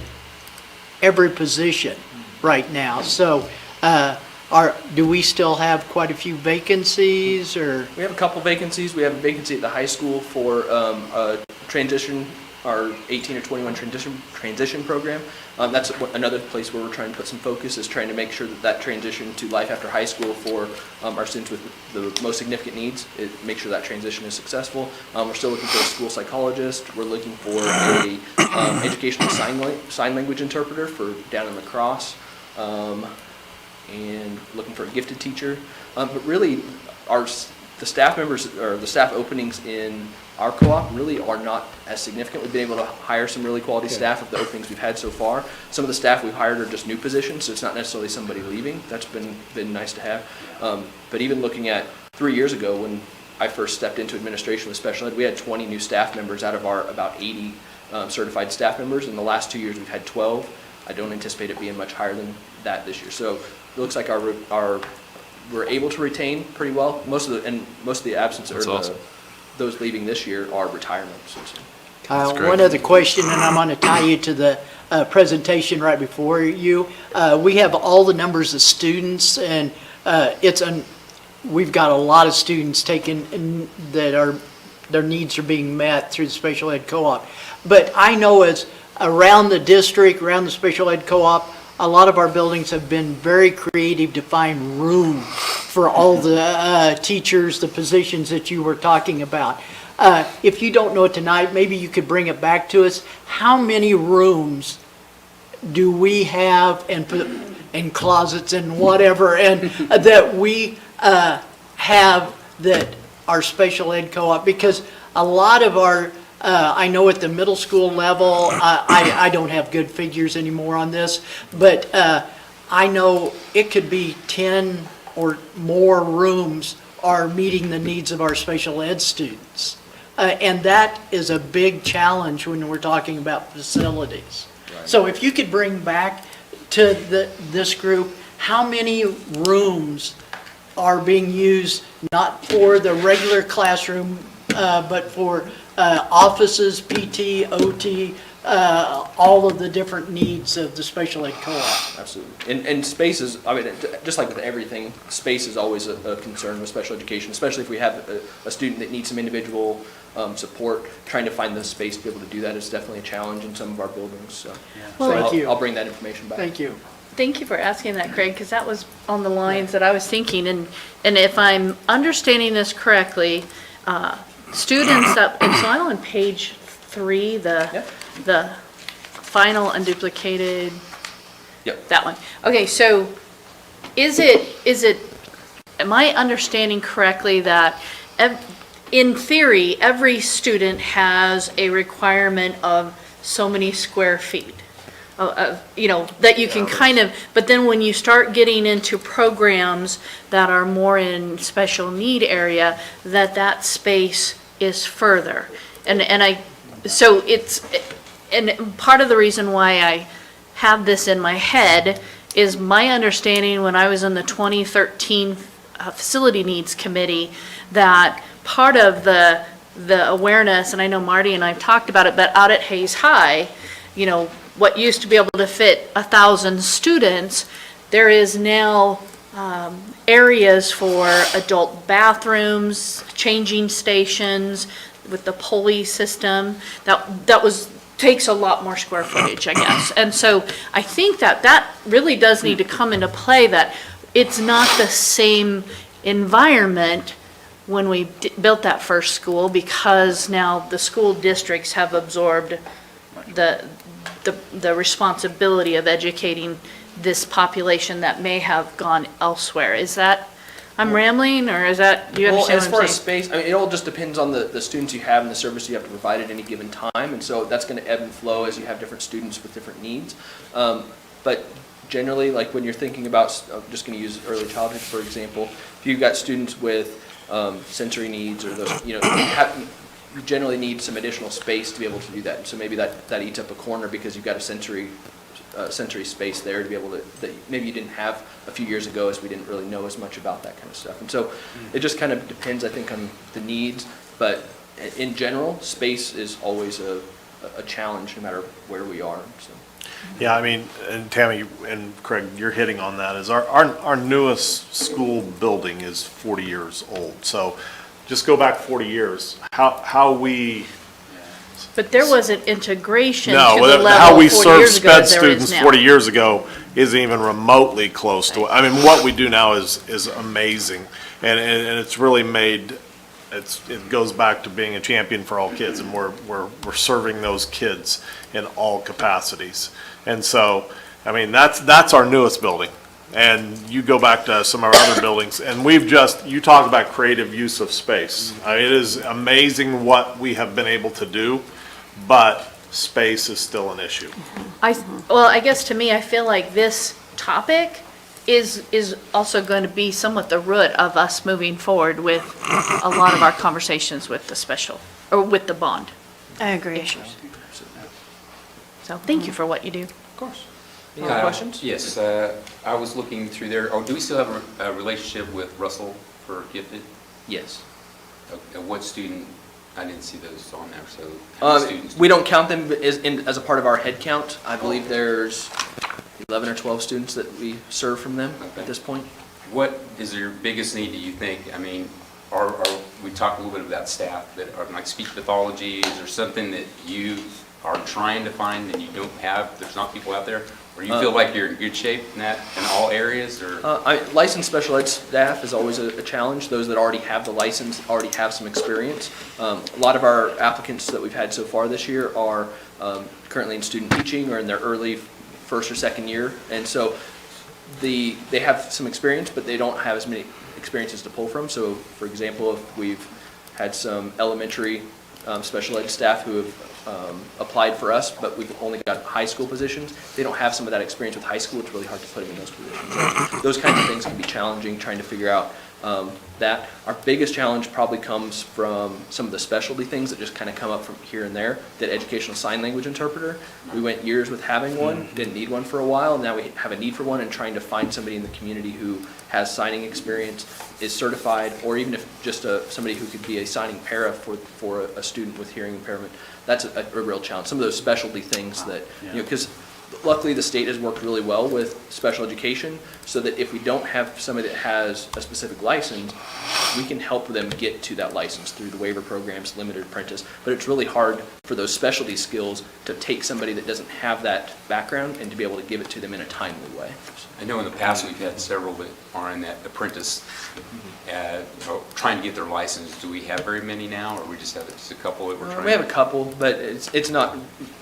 every position right now. So do we still have quite a few vacancies, or? We have a couple vacancies. We have a vacancy at the high school for transition, our 18 or 21 transition program. That's another place where we're trying to put some focus, is trying to make sure that transition to life after high school for our students with the most significant needs, make sure that transition is successful. We're still looking for a school psychologist. We're looking for a educational sign language interpreter for down in La Crosse, and looking for a gifted teacher. But really, the staff members, or the staff openings in our co-op really are not as significant. We've been able to hire some really quality staff of the openings we've had so far. Some of the staff we've hired are just new positions, so it's not necessarily somebody leaving. That's been nice to have. But even looking at 3 years ago, when I first stepped into administration with special ed, we had 20 new staff members out of our about 80 certified staff members. In the last 2 years, we've had 12. I don't anticipate it being much higher than that this year. So it looks like we're able to retain pretty well. Most of the absence or those leaving this year are retirements. Kyle, one other question, and I'm going to tie you to the presentation right before you. We have all the numbers of students, and it's we've got a lot of students taking, their needs are being met through the special ed co-op. But I know as around the district, around the special ed co-op, a lot of our buildings have been very creative to find room for all the teachers, the positions that you were talking about. If you don't know it tonight, maybe you could bring it back to us. How many rooms do we have and closets and whatever, and that we have that are special ed co-op? Because a lot of our, I know at the middle school level, I don't have good figures anymore on this, but I know it could be 10 or more rooms are meeting the needs of our special ed students. And that is a big challenge when we're talking about facilities. So if you could bring back to this group, how many rooms are being used not for the regular classroom, but for offices, PT, OT, all of the different needs of the special ed co-op? Absolutely. And space is, I mean, just like with everything, space is always a concern with special education, especially if we have a student that needs some individual support. Trying to find the space to be able to do that is definitely a challenge in some of our buildings. So, Well, thank you. I'll bring that information back. Thank you. Thank you for asking that, Craig, because that was on the lines that I was thinking. And if I'm understanding this correctly, students up, and so I'm on page 3, the final unduplicated. Yep. That one. Okay, so is it, am I understanding correctly that in theory, every student has a requirement of so many square feet? That you can kind of, but then when you start getting into programs that are more in special need area, that space is further. So it's, and part of the reason why I have this in my head is my understanding when I was in the 2013 Facility Needs Committee, that part of the awareness, and I know Marty and I've talked about it, but out at Hayes High, what used to be able to fit 1,000 students, there is now areas for adult bathrooms, changing stations with the pulley system. That takes a lot more square footage, I guess. And so I think that really does need to come into play, that it's not the same environment when we built that first school, because now the school districts have absorbed the responsibility of educating this population that may have gone elsewhere. Is that, I'm rambling, or is that, do you understand As what far I'm as saying? space, I mean, it all just depends on the students you have and the service you have to provide at any given time, and so that's going to ebb and flow as you have different students with different needs. But generally, like when you're thinking about, I'm just going to use early childhood for example, if you've got students with sensory needs or those, you generally need some additional space to be able to do that. And so maybe that eats up a corner because you've got a sensory space there to be able to, that maybe you didn't have a few years ago, as we didn't really know as much about that kind of stuff. And so it just kind of depends, I think, on the needs. But in general, space is always a challenge no matter where we are. So. Yeah, I mean, and Tammy and Craig, you're hitting on that, is our newest school building is 40 years old. So just go back 40 years, how we... But there wasn't integration to No, the level how we 40 served years ago sped as there is students now. 40 years ago isn't even remotely close to, I mean, what we do now is amazing. And it's really made, it goes back to being a champion for all kids, and we're serving those kids in all capacities. And so, I mean, that's our newest building. And you go back to some of our other buildings, and you talk about creative use of space. I mean, it is amazing what we have been able to do, but space is still an issue. Well, I guess to me, I feel like this topic is also going to be somewhat the root of us moving forward with a lot of our conversations with the special, or with the bond I agree. issues. So thank you for what you do. Of course. Any other questions? Yes, I was looking through there. Oh, do we still have a relationship with Russell for gifted? Yes. Okay, what student? I didn't see those on there, so how many students? We don't count them as a part of our head count. I believe there's 11 or 12 students that we serve from them at this point. What is your biggest need, do you think? I mean, we talked a little bit about staff that are like speech pathology. Is there something that you are trying to find and you don't have, there's not people out there? Or you feel like you're in good shape in all areas, or? Licensed special ed staff is always a challenge. Those that already have the license already have some experience. A lot of our applicants that we've had so far this year are currently in student teaching or in their early first or second year. And so they have some experience, but they don't have as many experiences to pull from. So for example, if we've had some elementary special ed staff who have applied for us, but we've only got high school positions. They don't have some of that experience with high school. It's really hard to put them in those positions. Those kinds of things can be challenging, trying to figure out that. Our biggest challenge probably comes from some of the specialty things that just kind of come up from here and there. That educational sign language interpreter, we went years with having one, didn't need one for a while, and now we have a need for one, and trying to find somebody in the community who has signing experience, is certified, or even if just somebody who could be a signing para for a student with hearing impairment. That's a real challenge. Some of those specialty things that, because luckily the state has worked really well with special education, so that if we don't have somebody that has a specific license, we can help them get to that license through the waiver programs, limited apprentice. But it's really hard for those specialty skills to take somebody that doesn't have that background and to be able to give it to them in a timely way. I know in the past we've had several that are in that apprentice, trying to get their license. Do we have very many now, or we just have just a couple that we're trying? We have a couple, but it's not.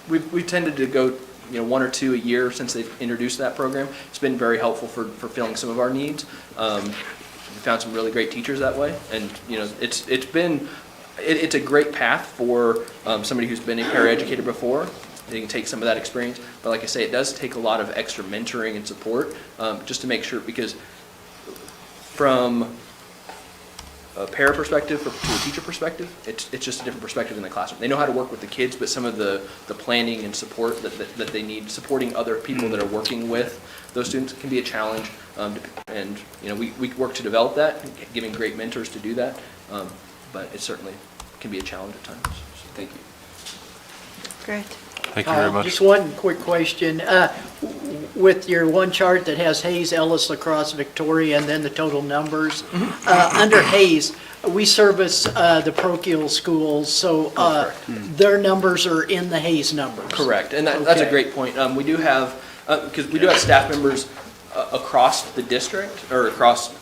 We've tended to go, one or two a year since they've introduced that program. It's been very helpful for filling some of our needs. We found some really great teachers that way, and it's a great path for somebody who's been a paraeducator before. They can take some of that experience, but like I say, it does take a lot of extra mentoring and support just to make sure, because from a para perspective to a teacher perspective, it's just a different perspective in the classroom. They know how to work with the kids, but some of the planning and support that they need, supporting other people that are working with those students, can be a challenge. And we work to develop that, giving great mentors to do that, but it certainly can be a challenge at times. So thank you. Great. Thank you very much. Just one quick question. With your one chart that has Hayes, Ellis, La Crosse, Victoria, and then the total numbers, under Hayes, we service the parochial schools, so their numbers are in the Hayes numbers. Correct, and that's a great point. We do have, because we do have staff members across the district, or across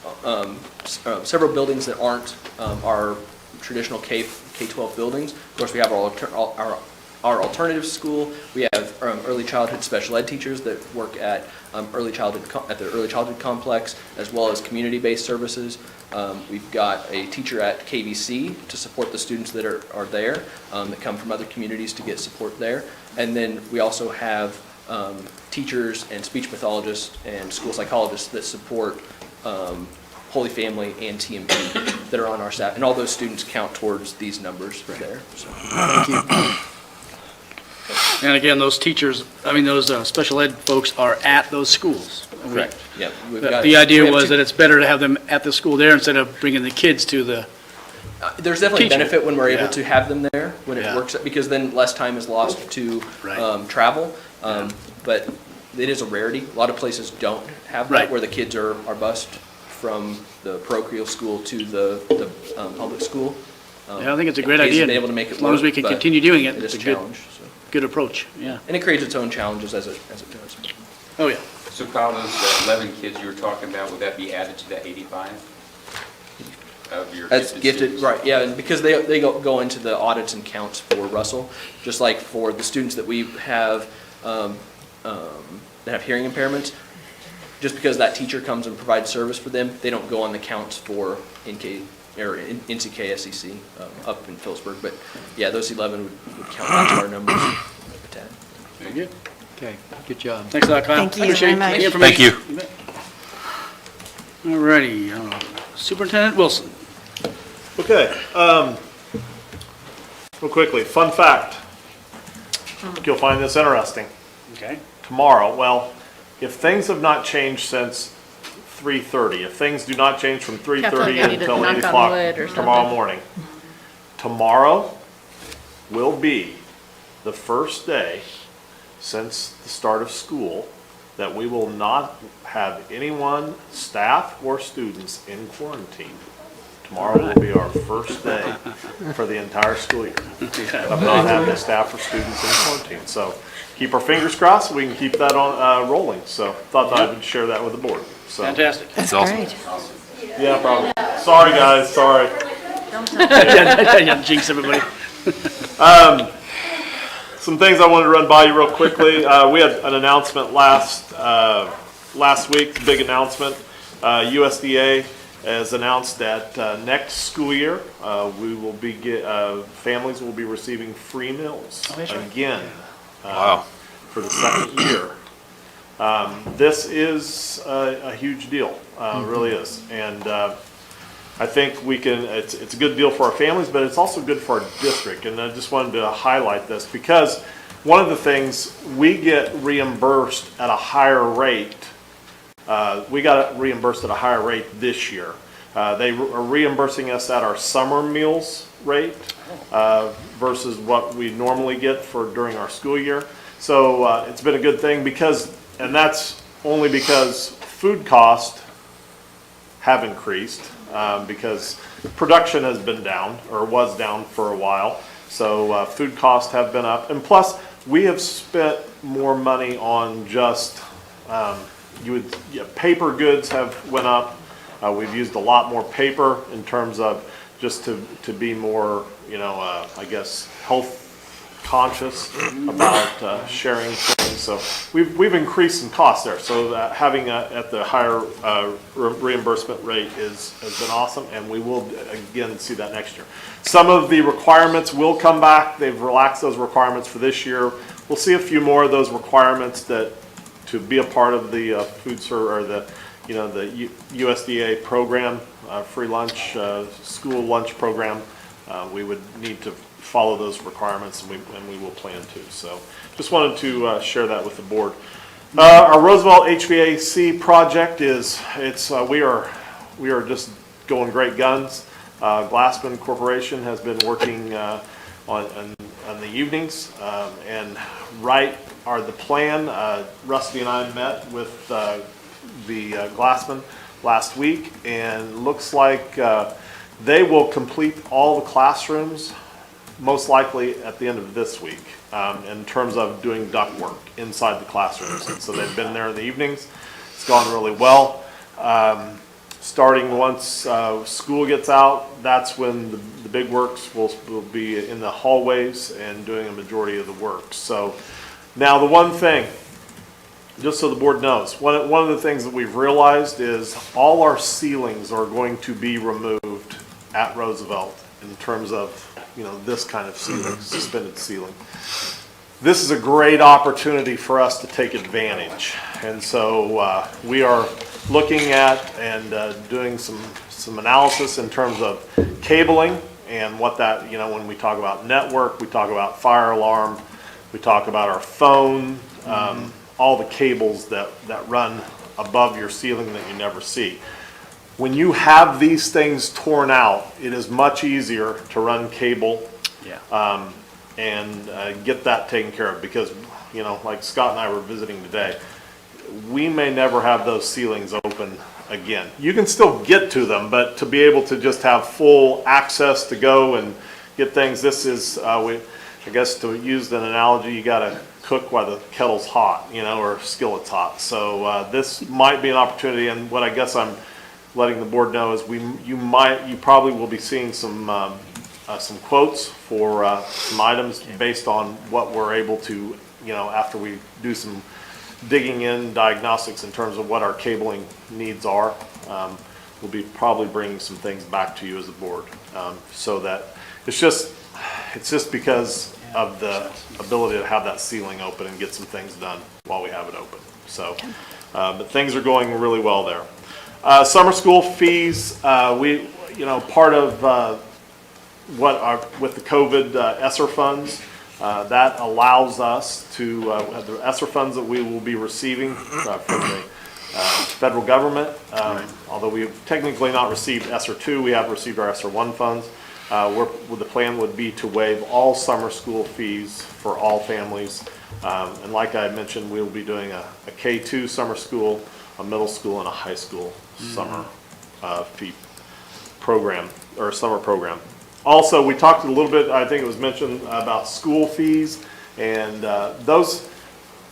several buildings that aren't our traditional K-12 buildings. Of course, we have our alternative school. We have early childhood special ed teachers that work at the early childhood complex, as well as community-based services. We've got a teacher at KVC to support the students that are there, that come from other communities to get support there. And then we also have teachers and speech pathologists and school psychologists that support Holy Family and TMP that are on our staff. And all those students count towards these numbers there. So. Thank you. And again, those teachers, those special ed folks are at those schools. Correct. Yeah. The idea was that it's better to have them at the school there instead of bringing the kids to the There's definitely teacher. benefit when we're able Yeah. to have them there, when it works, because then less time is lost to travel. But it is a rarity. A lot of places don't have that, where the kids are bused from the parochial school to the public school. I think it's a great idea. Able to make it as long as we can continue doing it, it is it's a a challenge. good approach. Yeah. And it creates its own challenges as it does. Oh, yeah. So Kyle, those 11 kids you were talking about, would that be added to that 85? Of your As gifted, right, yeah, and because they go into the audits and counts for Russell, just like for the students that we have that have hearing impairments, just because that teacher comes and provides service for them, they don't go on the counts for NCK SEC up in Phillipsburg. But yeah, those 11 would count onto our numbers. Very good. Okay, good job. Thanks a lot, Kyle. Thank you Appreciate very much. the information. Thank you. All righty. Superintendent Wilson. Okay, real quickly, fun fact. I think you'll find this interesting. Okay. Tomorrow, well, if things have not changed since 3:30, if things do not change from 3:30 I need to until knock 8 on o'clock wood or tomorrow something. morning, tomorrow will be the first day since the start of school that we will not have anyone, staff or students, in quarantine. Tomorrow will be our first day for the entire school year of not having staff or students in quarantine. So keep our fingers crossed, we can keep that on, rolling. So thought that I would share that with the board, so. Fantastic. That's awesome. great. Yeah, probably. Sorry, guys, sorry. Yeah, jinx everybody. Some things I wanted to run by you real quickly. We had an announcement last week, big announcement. USDA has announced that next school year, we will be families will be receiving free meals again. Wow. For the second year. This is a huge deal, really is. And I think we can, it's a good deal for our families, but it's also good for our district. And I just wanted to highlight this because one of the things, we get reimbursed at a higher rate. We got reimbursed at a higher rate this year. They are reimbursing us at our summer meals rate versus what we normally get for during our school year. So it's been a good thing because, and that's only because food costs have increased because production has been down or was down for a while. So food costs have been up, and plus we have spent more money on just paper goods have went up. We've used a lot more paper in terms of just to be more, I guess, health conscious about sharing things. So we've increased some costs there. So that having at the higher reimbursement rate has been awesome, and we will again see that next year. Some of the requirements will come back. They've relaxed those requirements for this year. We'll see a few more of those requirements that to be a part of the food service or the USDA program, free lunch, school lunch program. We would need to follow those requirements, and we will plan to. So just wanted to share that with the board. Our Roosevelt HVAC project we are just going great guns. Glassman Corporation has been working on the evenings, and the plan. Rusty and I met with the Glassman last week, and looks like they will complete all the classrooms most likely at the end of this week in terms of doing duct work inside the classrooms. And so they've been there in the evenings. It's gone really well. Starting once school gets out, that's when the big works will be in the hallways and doing a majority of the work. So now the one thing, just so the board knows, one of the things that we've realized is all our ceilings are going to be removed at Roosevelt in terms of, this kind of ceiling, suspended ceiling. This is a great opportunity for us to take advantage. And so we are looking at and doing some analysis in terms of cabling and what that, when we talk about network, we talk about fire alarm, we talk about our phone, all the cables that run above your ceiling that you never see. When you have these things torn out, it is much easier to run cable and get that taken care of because, like Scott and I were visiting today, we may never have those ceilings open again. You can still get to them, but to be able to just have full access to go and get things, this is, I guess to use an analogy, you got to cook while the kettle's hot, or skillet's hot. So this might be an opportunity, and what I guess I'm letting the board know is you probably will be seeing some quotes for some items based on what we're able to, after we do some digging in diagnostics in terms of what our cabling needs are. We'll be probably bringing some things back to you as a board, so that it's just because of the ability to have that ceiling open and get some things done while we have it open. So, but things are going really well there. Summer school fees, part of with the COVID ESSER funds, that allows us to, the ESSER funds that we will be receiving from the federal government, although we have technically not received ESSER 2, we have received our ESSER 1 funds. The plan would be to waive all summer school fees for all families And like I mentioned, we'll be doing a K-2 summer school, a middle school, and a high school summer fee program, or summer program. Also, we talked a little bit, I think it was mentioned, about school fees, and those,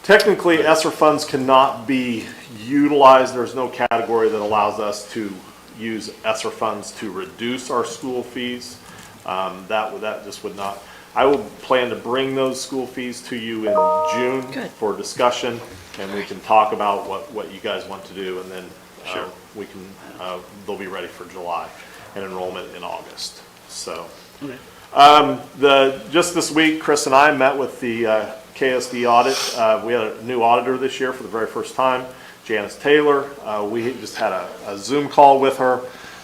technically, ESSER funds cannot be utilized. There's no category that allows us to use ESSER funds to reduce our school fees. That just would not. I will plan to bring those school fees to you in June for discussion, and we can talk about what you guys want to do, and then we can, they'll be ready for July and enrollment in August. So, just this week, Chris and I met with the KSD audit. We had a new auditor this year for the very first time, Janice Taylor. We just had a Zoom call with her.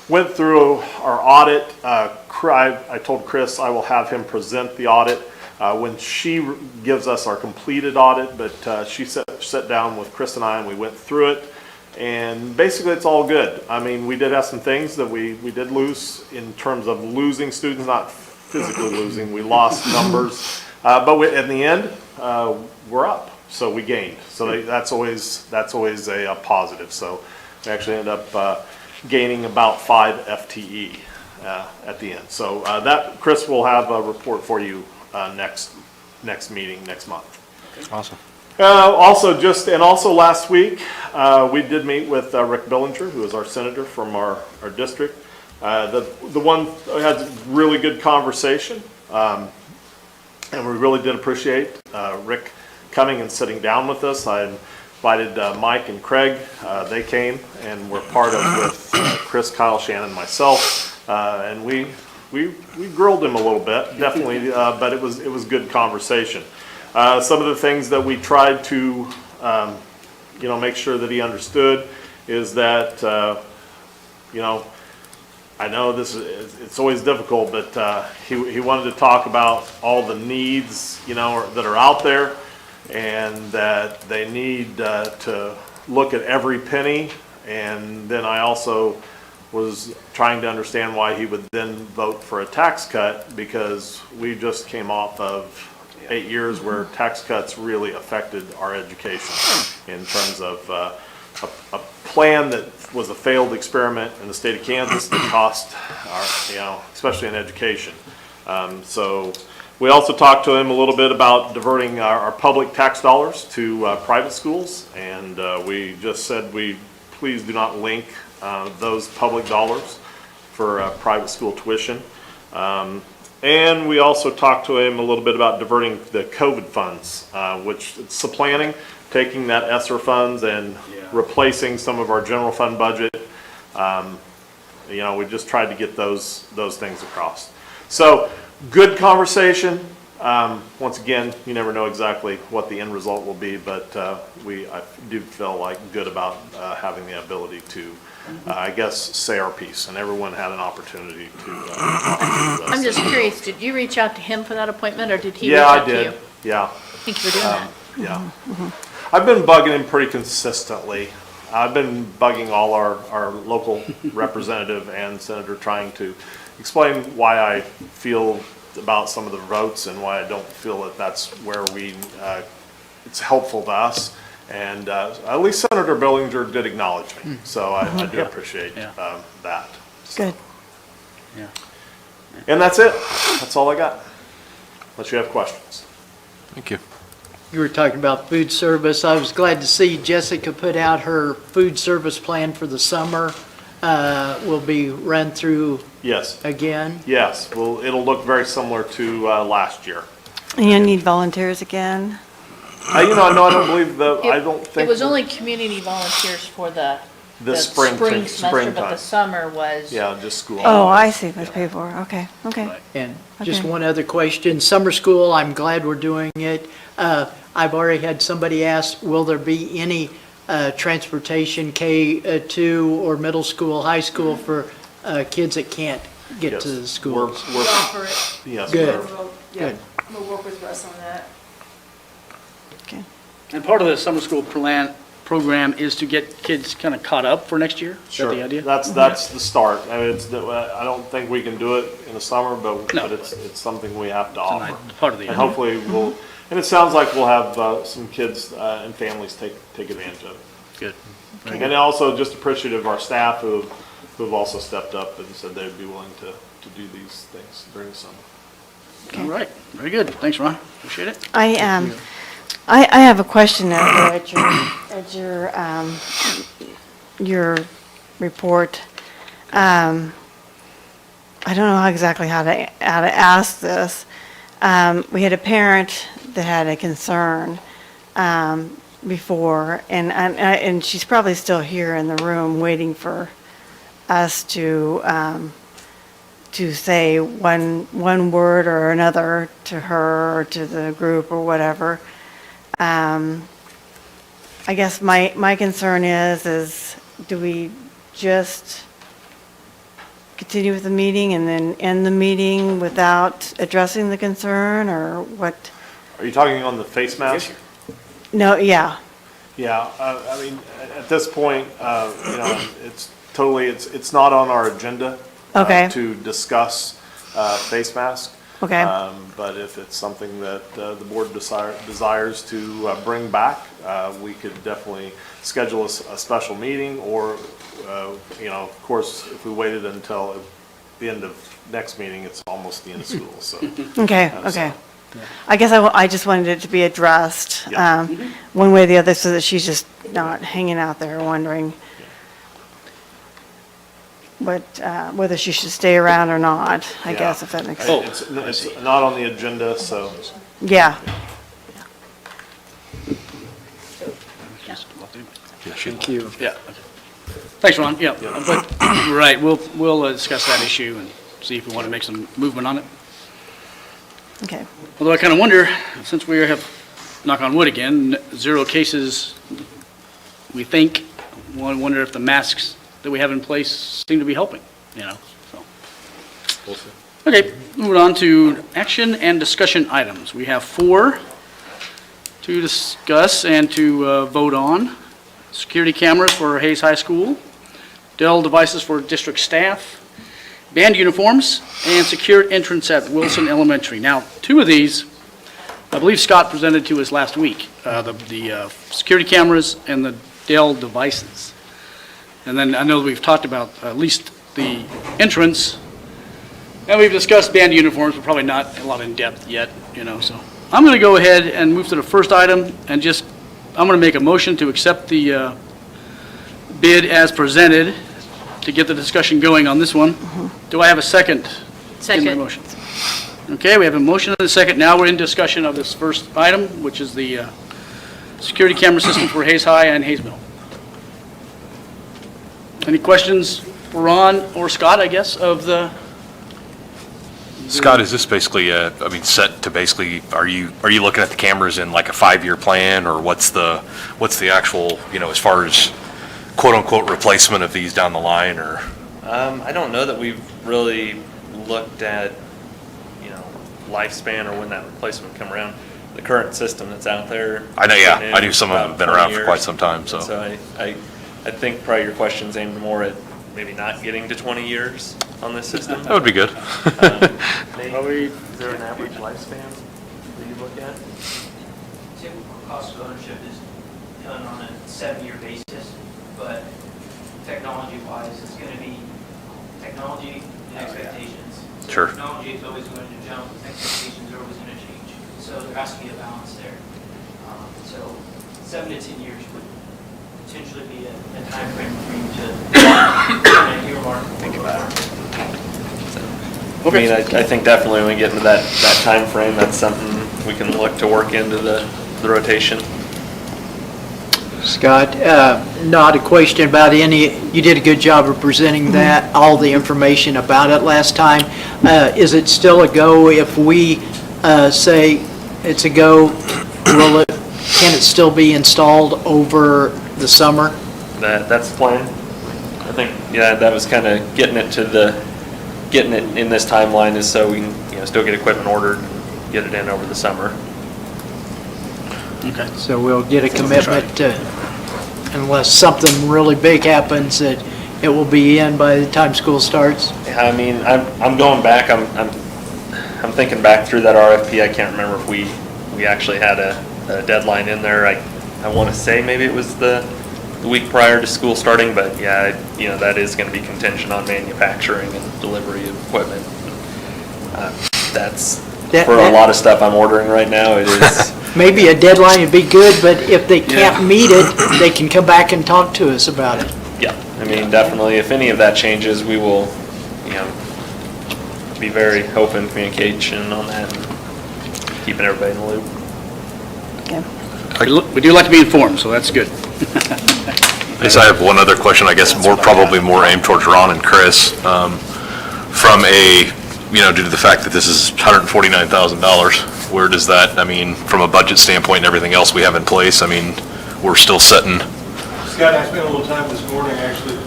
Went through our audit. I told Chris I will have him present the audit when she gives us our completed audit, but she sat down with Chris and I and we went through it. And basically it's all good. I mean, we did have some things that we did lose in terms of losing students, not physically losing. We lost numbers, but in the end, we're up. So we gained. So that's always a positive. So we actually end up gaining about 5 FTE at the end. So that Chris will have a report for you next meeting next month. Awesome. Also last week we did meet with Rick Billinger, who is our senator from our district. The one had a really good conversation, and we really did appreciate Rick coming and sitting down with us. I invited Mike and Craig. They came and were part of with Chris, Kyle, Shannon, myself, and we grilled him a little bit, definitely, but it was good conversation. Some of the things that we tried to make sure that he understood is that I know it's always difficult, but he wanted to talk about all the needs that are out there, and that they need to look at every penny. And then I also was trying to understand why he would then vote for a tax cut, because we just came off of 8 years where tax cuts really affected our education in terms of a plan that was a failed experiment in the state of Kansas that cost our, especially in education. So we also talked to him a little bit about diverting our public tax dollars to private schools, and we just said please do not link those public dollars for private school tuition. And we also talked to him a little bit about diverting the COVID funds, which it's supplanting, taking that ESSER funds and replacing some of our general fund budget. We just tried to get those things across. So good conversation. Once again, you never know exactly what the end result will be, but I do feel good about having the ability to I guess, say our piece, and everyone had an opportunity to talk to us. I'm just curious, did you reach out to him for that appointment, or did he reach out to you? Yeah, I did. Yeah. Thank you for doing that. Yeah. I've been bugging him pretty consistently. I've been bugging all our local representative and senator, trying to explain why I feel about some of the votes and why I don't feel that that's where it's helpful to us. And at least Senator Billinger did acknowledge me, so I do appreciate that. Good. Yeah. And that's it. That's all I got. Unless you have questions. Thank you. You were talking about food service. I was glad to see Jessica put out her food service plan for the summer. Will be run through Yes. again. Yes. Well, it'll look very similar to last year. And you need volunteers again? I don't believe I don't think. It was only community volunteers for the spring semester, but the time. summer was. Yeah, just school. Oh, I see, was paid for, okay. And just Okay. one other question, summer school, I'm glad we're doing it. I've already had somebody ask, will there be any transportation K-2 or middle school, high school for kids that can't get to the schools? We'll offer it. Yes. Good. Yeah, we'll work with Russ on that. Okay. And part of the summer school plan program is to get kids kind of caught up for next year? Is that the idea? That's the start. I mean, I don't think we can do it in the summer, but it's something we have to offer. Part of the And idea. hopefully we'll, and it sounds like we'll have some kids and families take advantage of it. Good. And also just appreciative of our staff who've also stepped up and said they'd be willing to do these things during the summer. All right, very good. Thanks, Ron. Appreciate it. I have a question at your report. I don't know exactly how to ask this. We had a parent that had a concern before, and she's probably still here in the room waiting for us to say one word or another to her or to the group or whatever. I guess my concern is do we just continue with the meeting and then end the meeting without addressing the concern, or what? Are you talking on the face mask? No, yeah. Yeah, I mean, at this point, it's not on our agenda Okay. to discuss face mask. Okay. But if it's something that the board desires to bring back, we could definitely schedule a special meeting, or, of course, if we waited until the end of next meeting, it's almost the end of school, so. Okay, okay. I guess I just wanted it to be addressed, Yeah. one way or the other, so that she's just not hanging out there wondering whether she should stay around or not, I guess, if that makes sense. It's not on the agenda, so. Yeah. Thank you. Yeah. Thanks, Ron. Yeah, but, right, we'll discuss that issue and see if we want to make some movement on it. Okay. Although I kind of wonder, since we have, knock on wood again, 0 cases, we think, I wonder if the masks that we have in place seem to be helping, so. We'll see. Okay, moving on to action and discussion items. We have 4 to discuss and to vote on. Security cameras for Hayes High School, Dell devices for district staff, band uniforms, and secure entrance at Wilson Elementary. Now, 2 of these, I believe Scott presented to us last week, the security cameras and the Dell devices. And then I know we've talked about at least the entrance, and we've discussed band uniforms, but probably not a lot in depth yet, so. I'm going to go ahead and move to the first item and I'm going to make a motion to accept the bid as presented to get the discussion going on this one. Do I have a second? Second. In my motion? Okay, we have a motion and a second. Now we're in discussion of this first item, which is the security camera system for Hayes High and Hayes Middle. Any questions for Ron or Scott, I guess, of the? Scott, is this basically, set to basically, are you looking at the cameras in like a 5-year plan, or what's the actual, as far as quote-unquote replacement of these down the line, or? I don't know that we've really looked at, lifespan or when that replacement come around. The current system that's out there. I know, yeah, I knew some of them have been around for quite some time, so. So I think probably your question's aimed more at maybe not getting to 20 years on this system. That would be good. Maybe, is there an average lifespan that you look at? Typical cost of ownership is done on a 7-year basis, but technology-wise, it's going to be technology and expectations. So Sure. Technology is always going to jump, expectations are always going to change. So there has to be a balance there. So 7 to 10 years would potentially be a time frame for you to kind of earmark and think about. I mean, I think definitely when we get into that time frame, that's something we can look to work into the rotation. Scott, not a question about you did a good job of presenting that, all the information about it last time. Is it still a go if we say it's a go? Can it still be installed over the summer? That's the plan. I think, yeah, that was kind of getting it in this timeline is so we can, still get equipment ordered, get it in over the summer. Okay. So we'll get a commitment unless something really big happens, that it will be in by the time school starts? I mean, I'm going back, I'm thinking back through that RFP. I can't remember if we actually had a deadline in there. I want to say maybe it was the week prior to school starting, but yeah, that is going to be contingent on manufacturing and delivery of equipment. That's, for a lot of stuff I'm ordering right now, it is. Maybe a deadline would be good, but if they can't meet it, they can come back and talk to us about it. Yeah, I mean, definitely, if any of that changes, we will, be very open communication on that, and keeping everybody in the loop. We do like to be informed, so that's good. I guess I have one other question, I guess probably more aimed towards Ron and Chris. From due to the fact that this is $149,000, where does that, from a budget standpoint and everything else we have in place, we're still setting. Scott and I spent a little time this morning actually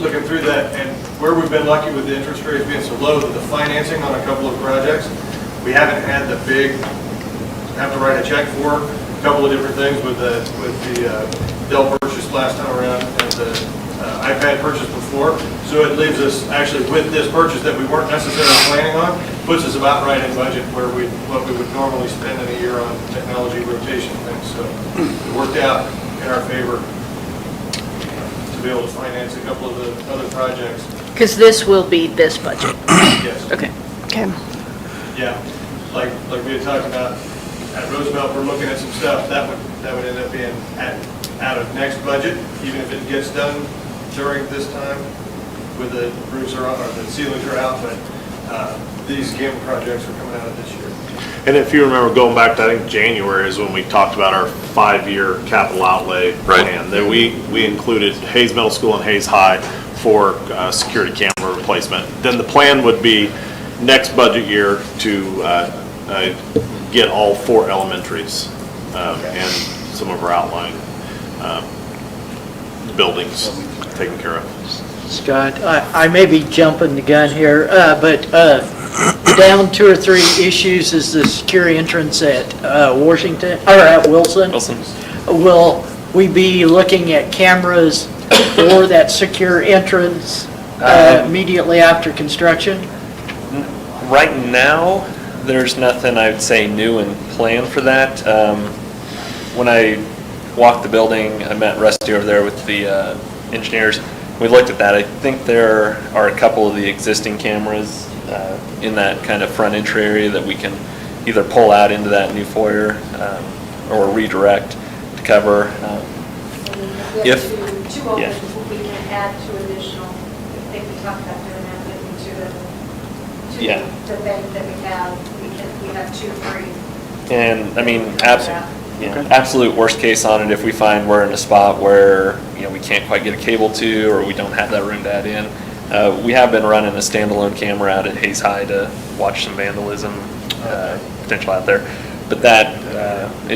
looking through that, and where we've been lucky with the interest rates being so low that the financing on a couple of projects, we haven't had the big, have to write a check for a couple of different things with the Dell purchase last time around and the iPad purchase before. So it leaves us actually with this purchase that we weren't necessarily planning on, puts us about right in budget where what we would normally spend in a year on technology rotation things. So it worked out in our favor to be able to finance a couple of the other projects. Because this will be this budget. Yes. Okay. Okay. Yeah, like we had talked about at Roosevelt, we're looking at some stuff that would end up being out of next budget, even if it gets done during this time with the roofs are on, or the ceilings are out, but these camera projects are coming out of this year. And if you remember going back to, I think, January is when we talked about our 5-year capital outlay plan. That we included Hayes Middle School and Hayes High for security camera replacement. Then the plan would be next budget year to get all 4 elementaries and some of our outlying buildings taken care of. Scott, I may be jumping the gun here, but down 2 or 3 issues is the secure entrance at Washington, or at Wilson. Will we be looking at cameras for that secure entrance immediately after construction? Right now, there's nothing I would say new and planned for that. When I walked the building, I met Rusty over there with the engineers. We looked at that. I think there are a couple of the existing cameras in that kind of front entry area that we can either pull out into that new foyer or redirect to cover. If Two open, we can add 2 additional. I think we talked about doing that, maybe to the bank that we have 2 free. And absolute worst case on it, if we find we're in a spot where we can't quite get a cable to, or we don't have that room to add in, we have been running a standalone camera out at Hayes High to watch some vandalism potential out there. But that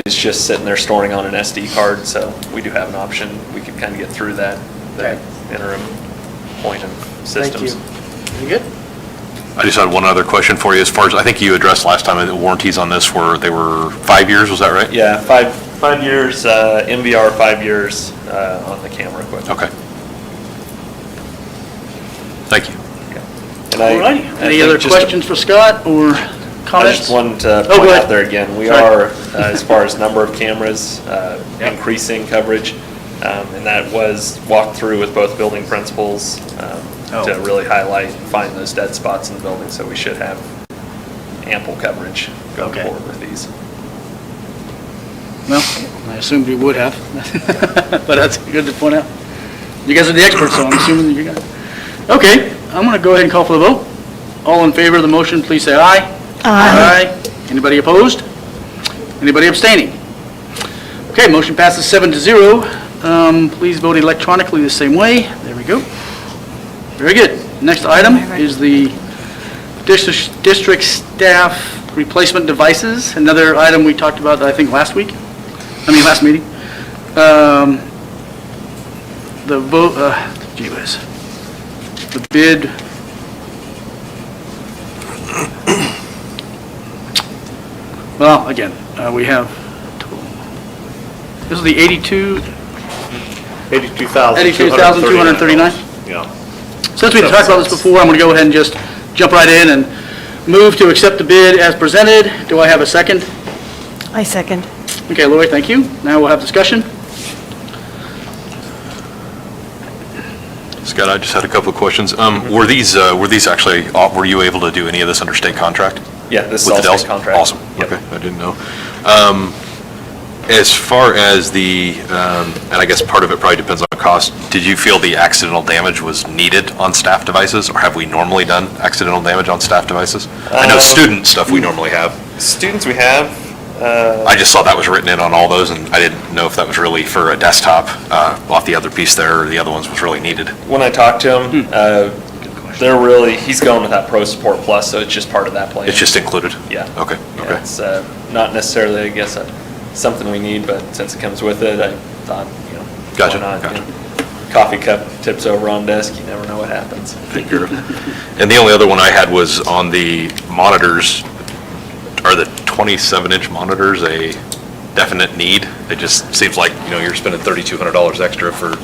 is just sitting there storing on an SD card, so we do have an option. We could kind of get through that interim point of systems. Thank you. You good? I just had one other question for you. As far as, I think you addressed last time, the warranties on this they were 5 years, was that right? Yeah, five years, MVR 5 years on the camera equipment. Okay. Thank you. All right. Any other questions for Scott or comments? I just wanted to point out there again, we are, as far as number of cameras, increasing coverage, and that was walked through with both building principals to really highlight and find those dead spots in the building, so we should have ample coverage going forward with these. Well, I assumed you would have, but that's good to point out. You guys are the experts, so I'm assuming that you got it. Okay, I'm going to go ahead and call for the vote. All in favor of the motion, please say aye. Aye. Anybody opposed? Anybody abstaining? Okay, motion passes 7-0. Please vote electronically the same way. There we go. Very good. Next item is the district staff replacement devices. Another item we talked about, I think, last meeting. The vote, the bid. Well, again, we have, this is the 82, $82,239. Yeah. Since we talked about this before, I'm going to go ahead and just jump right in and move to accept the bid as presented. Do I have a second? I second. Okay, Lori, thank you. Now we'll have discussion. Scott, I just had a couple of questions. Were these actually, were you able to do any of this under state contract? Yeah, this is With all the Dells? state contract. Awesome, Yep. okay, I didn't know. As far as the, and I guess part of it probably depends on cost, did you feel the accidental damage was needed on staff devices, or have we normally done accidental damage on staff devices? I know student stuff we normally have. Students we have, I just saw that was written in on all those, and I didn't know if that was really for a desktop off the other piece there, or the other ones was really needed. when I talked to him, he's going with that Pro Support Plus, so it's just part of that plan. It's just included? Yeah. Okay, Yeah, okay. it's not necessarily, I guess, something we need, but since it comes with it, I thought, Gotcha, why not? gotcha. Coffee cup tips over on desk, you never know what happens. Take care of it. And the only other one I had was on the monitors. Are the 27-inch monitors a definite need? It just seems like, you're spending $3,200 extra to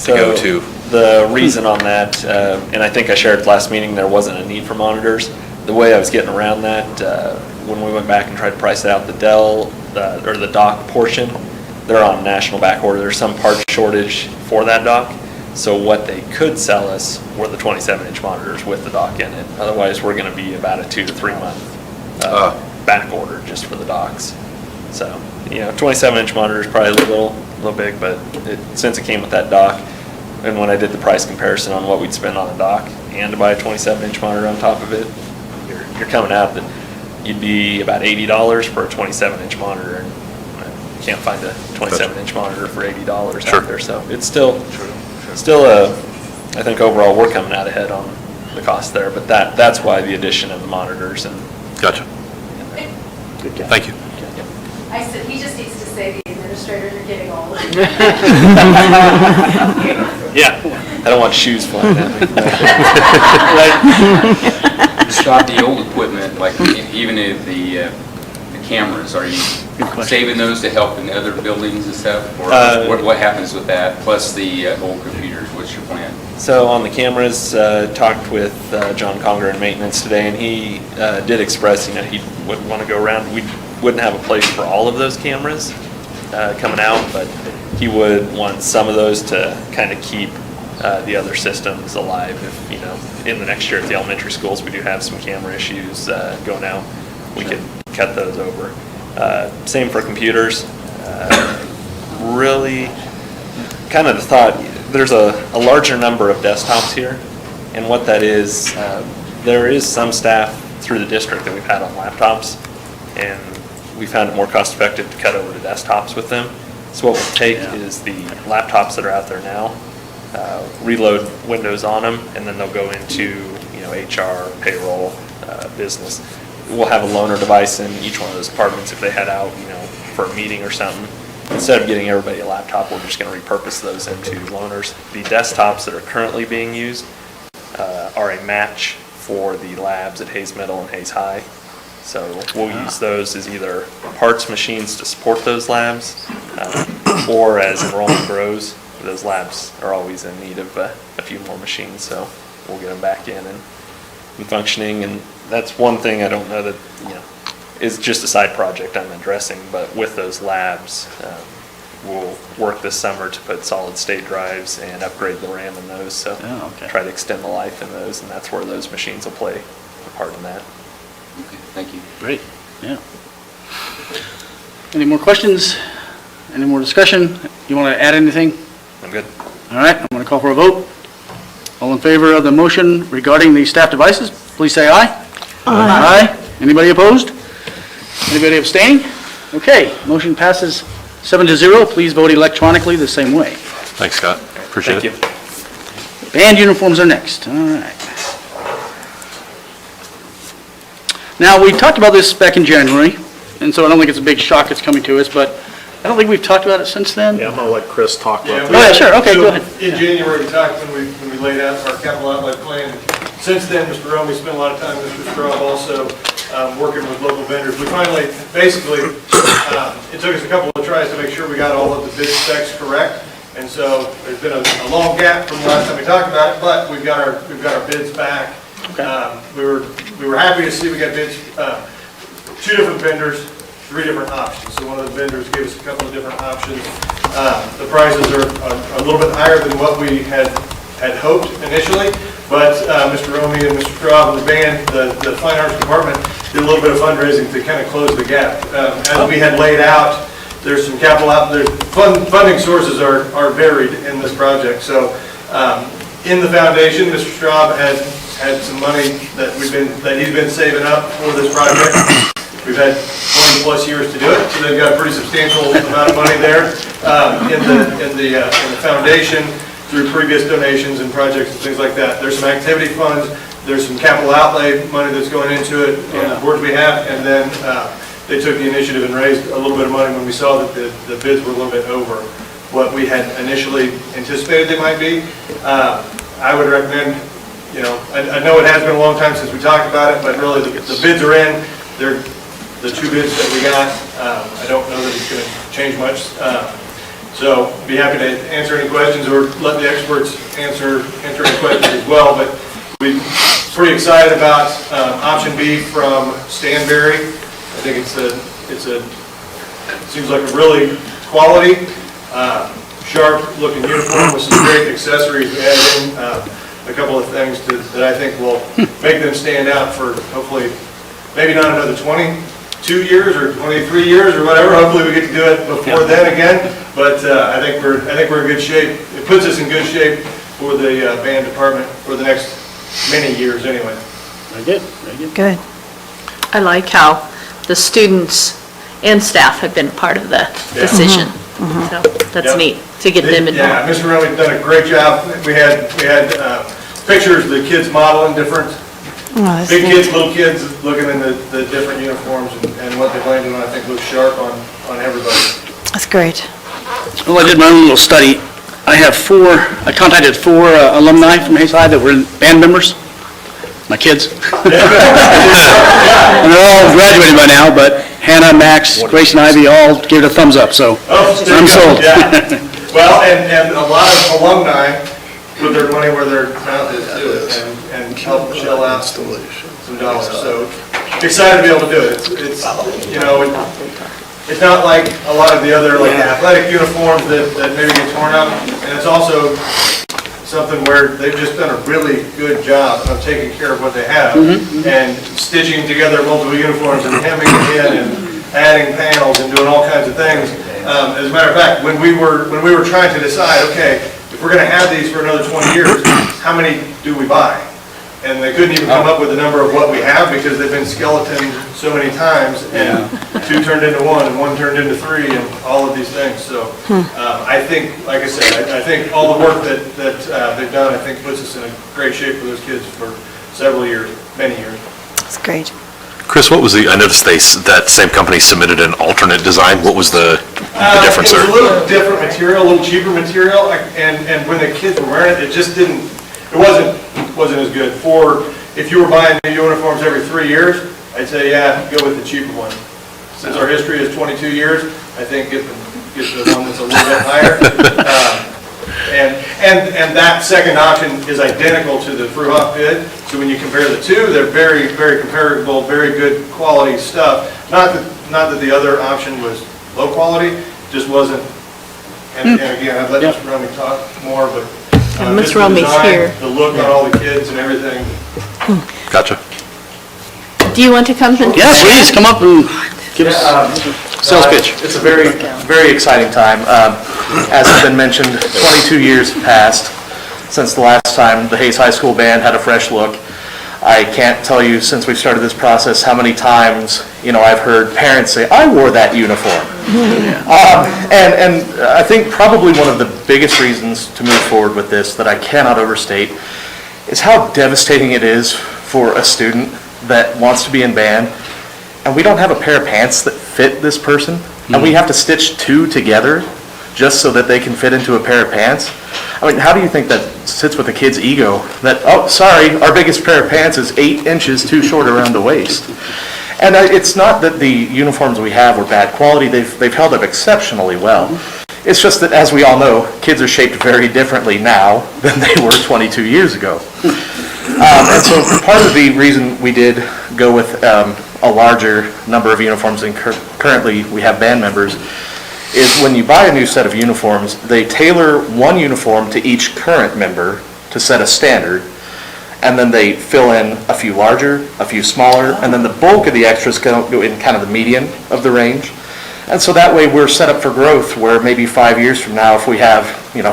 go to. The reason on that, and I think I shared at last meeting, there wasn't a need for monitors. The way I was getting around that, when we went back and tried to price out the Dell, or the dock portion, they're on national back order. There's some part shortage for that dock. So what they could sell us were the 27-inch monitors with the dock in it. Otherwise, we're going to be about a 2 to 3 month back order just for the docks. So, 27-inch monitor is probably a little big, but since it came with that dock, and when I did the price comparison on what we'd spend on a dock and to buy a 27-inch monitor on top of it, you're coming out that you'd be about $80 for a 27-inch monitor. And you can't find a 27-inch monitor for $80 out there. So it's still I think overall we're coming out ahead on the cost there. But that's why the addition of the monitors and. Gotcha. Thank you. I said, he just needs to say the administrator, you're getting old. Yeah, I don't want shoes flying at me. Scott, the old equipment, like even if the cameras, are you saving those to help in other buildings and stuff? Or what happens with that, plus the old computers, what's your plan? So on the cameras, talked with John Conger in maintenance today, and he did express, he wouldn't want to go around. We wouldn't have a place for all of those cameras coming out, but he would want some of those to kind of keep the other systems alive. If, in the next year at the elementary schools, we do have some camera issues going out. We could cut those over. Same for computers. Really, kind of the thought, there's a larger number of desktops here, and what that is, there is some staff through the district that we've had on laptops, and we found it more cost effective to cut over to desktops with them. So what we'll take is the laptops that are out there now, reload Windows on them, and then they'll go into HR, payroll, business. We'll have a loaner device in each one of those departments if they head out for a meeting or something. Instead of getting everybody a laptop, we're just going to repurpose those into loaners. The desktops that are currently being used are a match for the labs at Hayes Middle and Hayes High. So we'll use those as either parts machines to support those labs, or as enrollment grows, those labs are always in need of a few more machines, so we'll get them back in and functioning. And that's one thing I don't know that, is just a side project I'm addressing, but with those labs, we'll work this summer to put solid state drives and upgrade the RAM in those, so try to extend the life in those, and that's where those machines will play a part in that. Okay, thank you. Great, yeah. Any more questions? Any more discussion? You want to add anything? I'm good. All right, I'm going to call for a vote. All in favor of the motion regarding the staff devices, please say aye. Aye. Anybody opposed? Anybody abstaining? Okay, motion passes 7-0. Please vote electronically the same way. Thanks, Scott. Appreciate it. Thank you. Band uniforms are next. All right. Now, we talked about this back in January, and so I don't think it's a big shock that's coming to us, but I don't think we've talked about it since then. Yeah, I'm going to let Chris talk about Oh, yeah, sure. Okay, go ahead. In January, we talked when we laid out our capital outlay plan. Since then, Mr. Romey spent a lot of time, Mr. Straub also, working with local vendors. We finally, basically, it took us a couple of tries to make sure we got all of the bid specs correct. And so there's been a long gap from the last time we talked about it, but we've got our bids back. We were happy to see we got bids, 2 different vendors, 3 different options. So one of the vendors gave us a couple of different options. The prices are a little bit higher than what we had hoped initially, but Mr. Romy and Mr. Straub and the band, the Fine Arts Department, did a little bit of fundraising to kind of close the gap. As we had laid out, there's some capital out there. Funding sources are varied in this project. So in the foundation, Mr. Straub had some money that he's been saving up for this project. We've had 20 plus years to do it, so they've got a pretty substantial amount of money there in the foundation through previous donations and projects and things like that. There's some activity funds, there's some capital outlay money that's going into it on the boards we have, and then they took the initiative and raised a little bit of money when we saw that the bids were a little bit over what we had initially anticipated they might be. I would recommend, I know it has been a long time since we talked about it, but really the bids are in. They're the 2 bids that we got. I don't know that it's going to change much. So be happy to answer any questions or let the experts answer any questions as well. But we're pretty excited about option B from Stanberry. I think it seems like a really quality, sharp-looking uniform with some great accessories added in. A couple of things that I think will make them stand out for hopefully maybe not another 22 years or 23 years or whatever. Hopefully we get to do it before then again. But I think we're in good shape. It puts us in good shape for the band department for the next many years anyway. Very good, very good. Good. I like how the students and staff have been part of the decision. So that's neat to get them involved. Yeah, Mr. Rowan's done a great job. We had pictures of the kids modeling different, big kids, little kids, looking in the different uniforms and what they've landed on, I think looks sharp on everybody. That's great. Well, I did my own little study. I contacted 4 alumni from Hayes High that were band members, my kids. And they're all graduated by now, but Hannah, Max, Grace, and Ivy all gave it a thumbs up, so I'm sold. Yeah. Well, and a lot of alumni put their money where their mouth is too, and help shell out some dollars. So excited to be able to do it. It's not like a lot of the other athletic uniforms that maybe get torn up, and it's also something where they've just done a really good job of taking care of what they have and stitching together multiple uniforms and hemming it in and adding panels and doing all kinds of things. As a matter of fact, when we were trying to decide, okay, if we're going to have these for another 20 years, how many do we buy? And they couldn't even come up with a number of what we have because they've been skeletoned so many times, and 2 turned into 1 and 1 turned into 3 and all of these things. So I think, like I said, I think all the work that they've done, I think puts us in a great shape for those kids for several years, many years. That's great. Chris, what was I noticed that same company submitted an alternate design. What was the difference there? It was a little different material, a little cheaper material, and when the kids were wearing it, it wasn't as good. If you were buying new uniforms every 3 years, I'd say, yeah, go with the cheaper one. Since our history is 22 years, I think get the one that's a little bit higher. And that second option is identical to the Fruhoff bid. So when you compare the 2, they're very, very comparable, very good quality stuff. Not that the other option was low quality, just wasn't. And again, I'd let Mr. Romy talk more, but Ms. Romy's here. The look on all the kids and everything. Gotcha. Do you want to come? Yeah, please, come up and give us sales pitch. It's a very, very exciting time. As has been mentioned, 22 years have passed since the last time the Hayes High School Band had a fresh look. I can't tell you since we've started this process how many times, I've heard parents say, I wore that uniform. And I think probably one of the biggest reasons to move forward with this that I cannot overstate is how devastating it is for a student that wants to be in band, and we don't have a pair of pants that fit this person, and we have to stitch 2 together just so that they can fit into a pair of pants. I mean, how do you think that sits with a kid's ego that, oh, sorry, our biggest pair of pants is 8 inches too short around the waist? And it's not that the uniforms we have were bad quality. They've held up exceptionally well. It's just that, as we all know, kids are shaped very differently now than they were 22 years ago. And so part of the reason we did go with a larger number of uniforms than currently we have band members is when you buy a new set of uniforms, they tailor one uniform to each current member to set a standard, and then they fill in a few larger, a few smaller, and then the bulk of the extras go in kind of the median of the range. And so that way we're set up for growth, where maybe 5 years from now, if we have,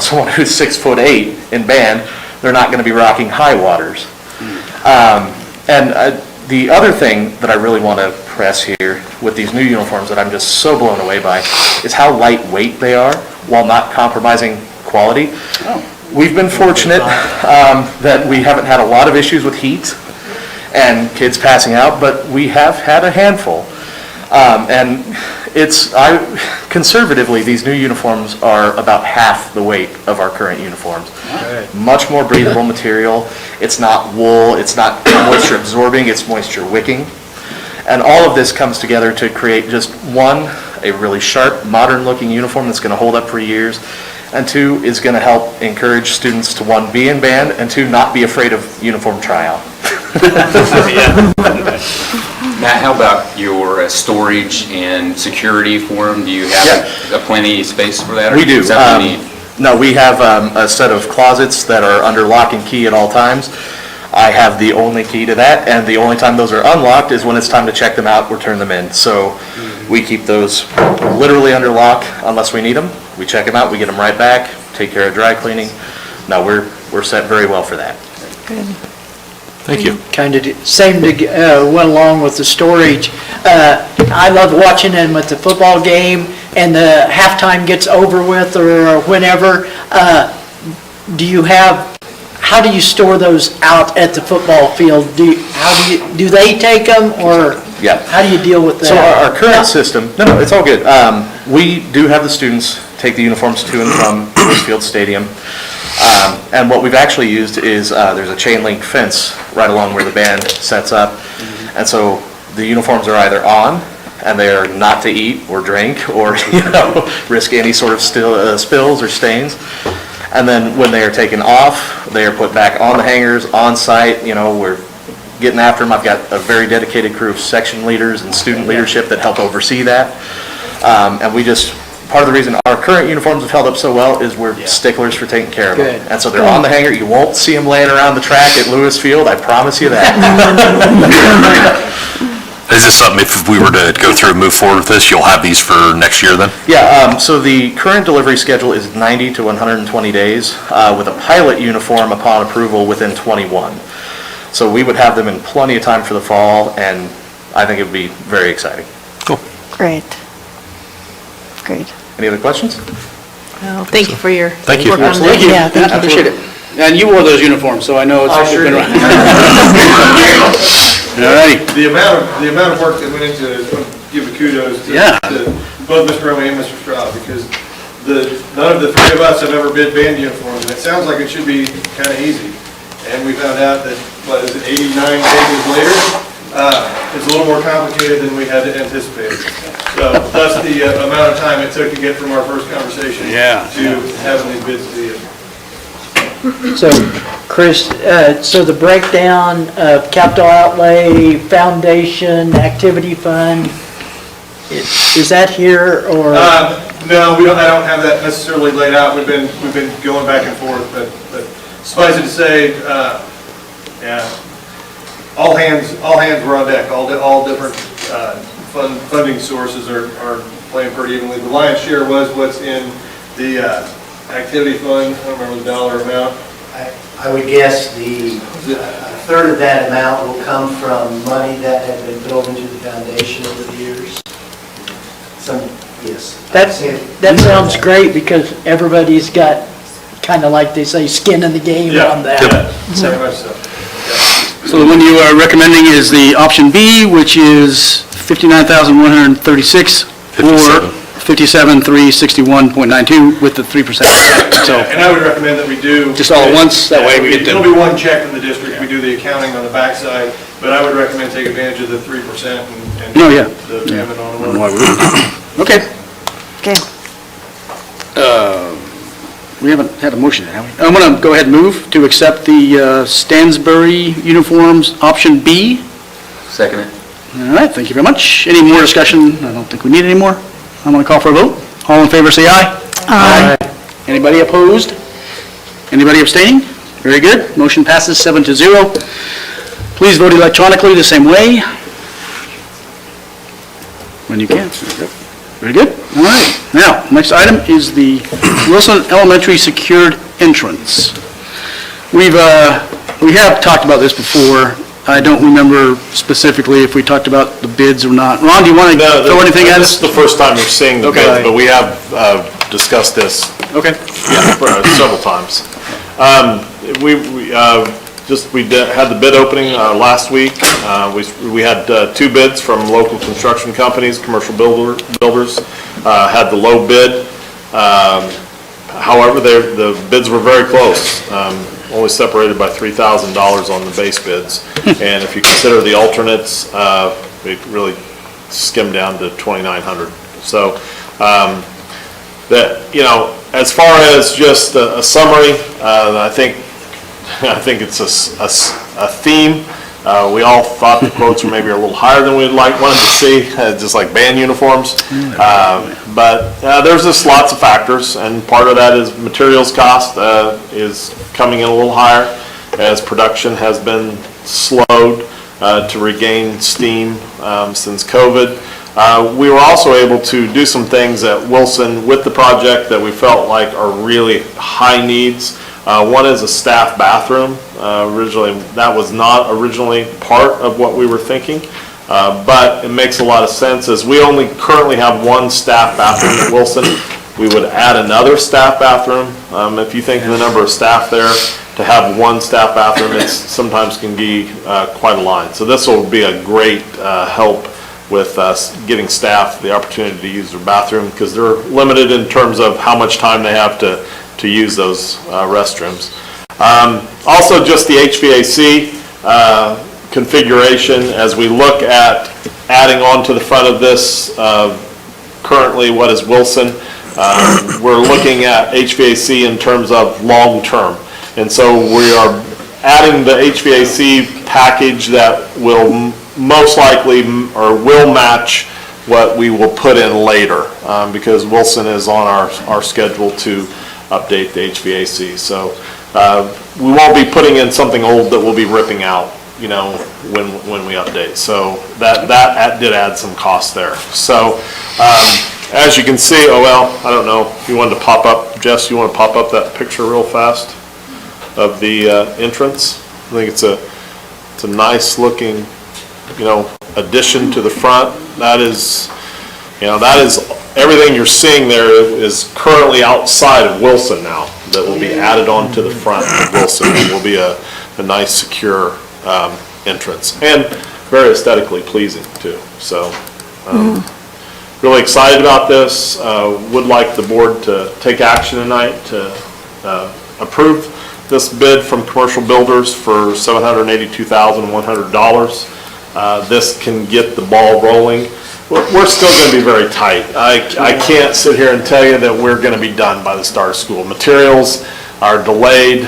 someone who's 6'8" in band, they're not going to be rocking high waters. The other thing that I really want to press here with these new uniforms that I'm just so blown away by is how lightweight they are while not compromising quality. We've been fortunate that we haven't had a lot of issues with heat and kids passing out, but we have had a handful. And conservatively, these new uniforms are about half the weight of our current uniforms. Much more breathable material. It's not wool, it's not moisture absorbing, it's moisture wicking. And all of this comes together to create just one, a really sharp, modern looking uniform that's going to hold up for years, and two, is going to help encourage students to, one, be in band, and two, not be afraid of uniform tryout. Matt, how about your storage and security for them? Do you have a plenty of space for that? Or We do. is that what you need? No, we have a set of closets that are under lock and key at all times. I have the only key to that, and the only time those are unlocked is when it's time to check them out or turn them in. So we keep those literally under lock unless we need them. We check them out, we get them right back, take care of dry cleaning. No, we're set very well for that. Good. Thank you. Kind of went along with the storage. I love watching them at the football game and the halftime gets over with or whenever. How do you store those out at the football field? Do they take them, or how do you deal with that? So our current system, no, it's all good. We do have the students take the uniforms to and from Field Stadium. And what we've actually used is there's a chain link fence right along where the band sets up. And so the uniforms are either on and they are not to eat or drink or risk any sort of spills or stains. And then when they are taken off, they are put back on the hangers, on site. We're getting after them. I've got a very dedicated crew of section leaders and student leadership that help oversee that. And part of the reason our current uniforms have held up so well is we're sticklers for taking care of them. And so they're on the hanger. You won't see them laying around the track at Lewis Field, I promise you that. Is this something, if we were to go through and move forward with this, you'll have these for next year then? Yeah, so the current delivery schedule is 90 to 120 days with a pilot uniform upon approval within 21. So we would have them in plenty of time for the fall, and I think it would be very exciting. Cool. Great. Great. Any other questions? Well, thank you for your Thank you. work on Thank this. you. Yeah, thank I you. appreciate it. And you wore those uniforms, so I know it's been around. All righty. The amount of work that went into it, I want to give a kudos to both Mr. Romy and Mr. Straub, because none of the three of us have ever bid band uniforms, and it sounds like it should be kind of easy. And we found out that, 89 pages later, it's a little more complicated than we had anticipated. So thus the amount of time it took to get from our first conversation to having these bids to the end. So, Chris, so the breakdown of capital outlay, foundation, activity fund, is that here, or? No, I don't have that necessarily laid out. We've been going back and forth, but suffice it to say, all hands were on deck. All different funding sources are playing pretty evenly. The lion's share was what's in the activity fund. I don't remember the dollar amount. I would guess a third of that amount will come from money that had been built into the foundation over the years. Yes. That sounds great, because everybody's got, kind of like they say, skin in the game on that. Very much so. So the one you are recommending is the option B, which is $59,136 or $57,361.92 with the 3%. So, and I would recommend that we do just all at once, that way we get It'll be one check from the district. We do the accounting on the backside, but I would recommend take advantage of the 3% and the payment on the loan. Okay. Okay. We haven't had a motion, have we? I'm going to go ahead and move to accept the Stansbury uniforms, option B. Second it. All right, thank you very much. Any more discussion? I don't think we need any more. I'm going to call for a vote. All in favor, say aye. Aye. Anybody opposed? Anybody abstaining? Very good. Motion passes 7-0. Please vote electronically the same way. When you can. Very good. All right. Now, next item is the Wilson Elementary secured entrance. We have talked about this before. I don't remember specifically if we talked about the bids or not. Ron, do you want to throw anything at us? This is the first time you're seeing the Okay. bids, but we have discussed this Okay. several times. We had the bid opening last week. We had 2 bids from local construction companies, commercial builders, had the low bid. However, the bids were very close, only separated by $3,000 on the base bids. And if you consider the alternates, it really skimmed down to $2,900. So, as far as just a summary, I think it's a theme. We all thought the quotes were maybe a little higher than we'd wanted to see, just like band uniforms. But there's just lots of factors, and part of that is materials cost is coming in a little higher as production has been slowed to regain steam since COVID. We were also able to do some things at Wilson with the project that we felt like are really high needs. One is a staff bathroom. Originally, that was not originally part of what we were thinking, but it makes a lot of sense as we only currently have 1 staff bathroom at Wilson. We would add another staff bathroom. If you think of the number of staff there, to have 1 staff bathroom, it sometimes can be quite a line. So this will be a great help with getting staff the opportunity to use their bathroom, because they're limited in terms of how much time they have to use those restrooms. Also, just the HVAC configuration, as we look at adding on to the front of this, currently what is Wilson, we're looking at HVAC in terms of long-term. And so we are adding the HVAC package that will most likely or will match what we will put in later, because Wilson is on our schedule to update the HVAC. So we won't be putting in something old that we'll be ripping out, when we update. So that did add some cost there. So as you can see, I don't know if you wanted to pop up, Jess, you want to pop up that picture real fast of the entrance? I think it's a nice looking, addition to the front. That is everything you're seeing there is currently outside of Wilson now, that will be added on to the front of Wilson. It will be a nice, secure entrance, and very aesthetically pleasing too. So really excited about this. Would like the board to take action tonight to approve this bid from commercial builders for $782,100. This can get the ball rolling. We're still going to be very tight. I can't sit here and tell you that we're going to be done by the start of school. Materials are delayed.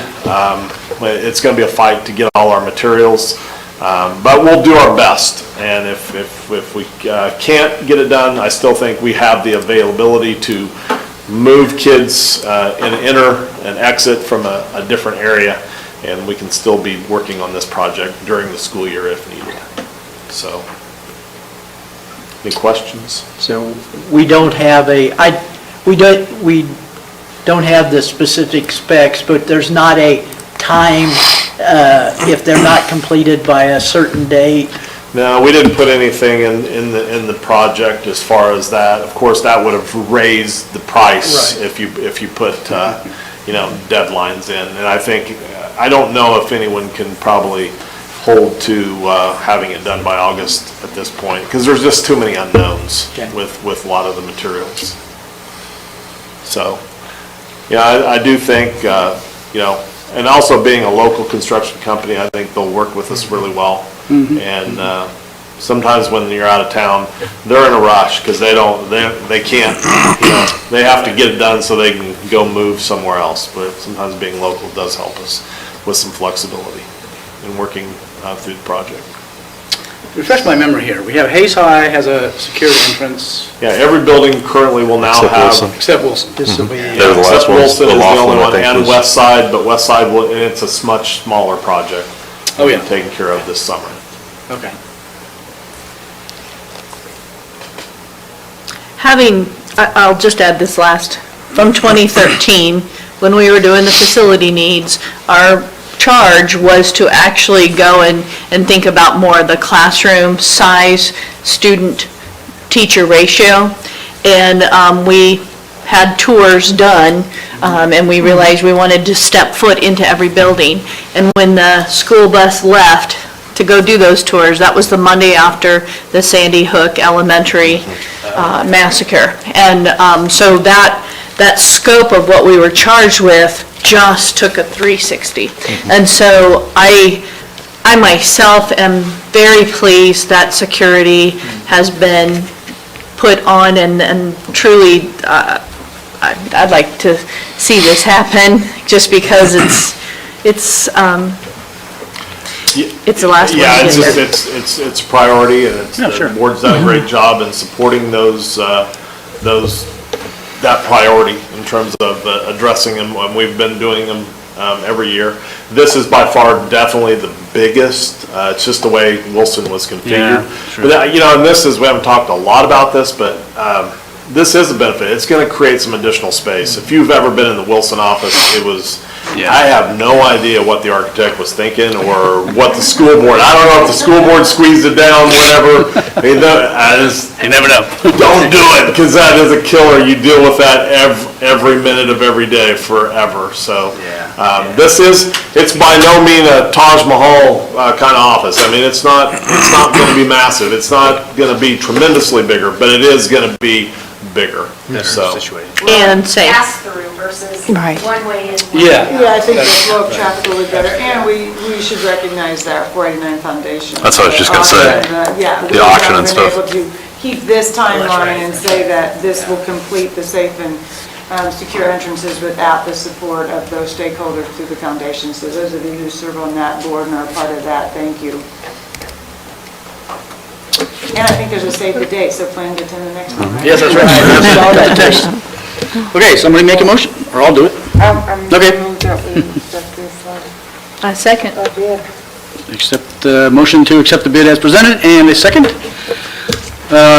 It's going to be a fight to get all our materials, but we'll do our best. And if we can't get it done, I still think we have the availability to move kids and enter and exit from a different area, and we can still be working on this project during the school year if needed. So, any questions? So we don't have we don't have the specific specs, but there's not a time if they're not completed by a certain date. No, we didn't put anything in the project as far as that. Of course, that would have raised the price if you put deadlines in. And I don't know if anyone can probably hold to having it done by August at this point, because there's just too many unknowns with a lot of the materials. So, I do think and also being a local construction company, I think they'll work with us really well. And sometimes when you're out of town, they're in a rush because they can't, they have to get it done so they can go move somewhere else. But sometimes being local does help us with some flexibility in working through the project. Refresh my memory here. We have Hayes High has a secured entrance. Yeah, every building currently will now Except have. Wilson. Except Wilson. This will be, They're the last Except ones. Wilson The is the Laughlin, only I one, think, and was- West Side, but West Side, it's a much smaller project. Oh, yeah. Taken care of this summer. Okay. I'll just add this last, from 2013, when we were doing the facility needs, our charge was to actually go and think about more of the classroom size, student-teacher ratio. And we had tours done, and we realized we wanted to step foot into every building. And when the school bus left to go do those tours, that was the Monday after the Sandy Hook Elementary massacre. And so that scope of what we were charged with just took a 360. And so I myself am very pleased that security has been put on, and truly, I'd like to see this happen, just because it's the last one. Yeah, it's just, it's a priority, and Yeah, sure. the board's done a great job in supporting that priority in terms of addressing them, and we've been doing them every year. This is by far definitely the biggest. It's just the way Wilson was configured. Yeah, sure. But, and this is, we haven't talked a lot about this, but this is a benefit. It's going to create some additional space. If you've ever been in the Wilson office, I have no idea what the architect was thinking or what the school board, I don't know if the school board squeezed it down, whatever. You never know. Don't do it, because that is a killer. You deal with that every minute of every day forever. So it's by no means a Taj Mahal kind of office. I mean, it's not going to be massive. It's not going to be tremendously bigger, but it is going to be bigger. So. And safe. Pass-through versus Right. one way in. one Yeah. way out. Yeah, I think the flow of traffic will be better, and we should recognize that 489 Foundation. That's what I was just gonna say. Yeah. The auction and stuff. We've been able to keep this timeline and say that this will complete the safe and secure entrances without the support of those stakeholders through the foundation. So those of you who serve on that board and are part of that, thank you. And I think there's a save the date, so plan to attend the next one, right? Yes, that's right. Got the text. Okay, somebody make a motion, or I'll do it. Okay. A second. Accept the motion to accept the bid as presented, and a second.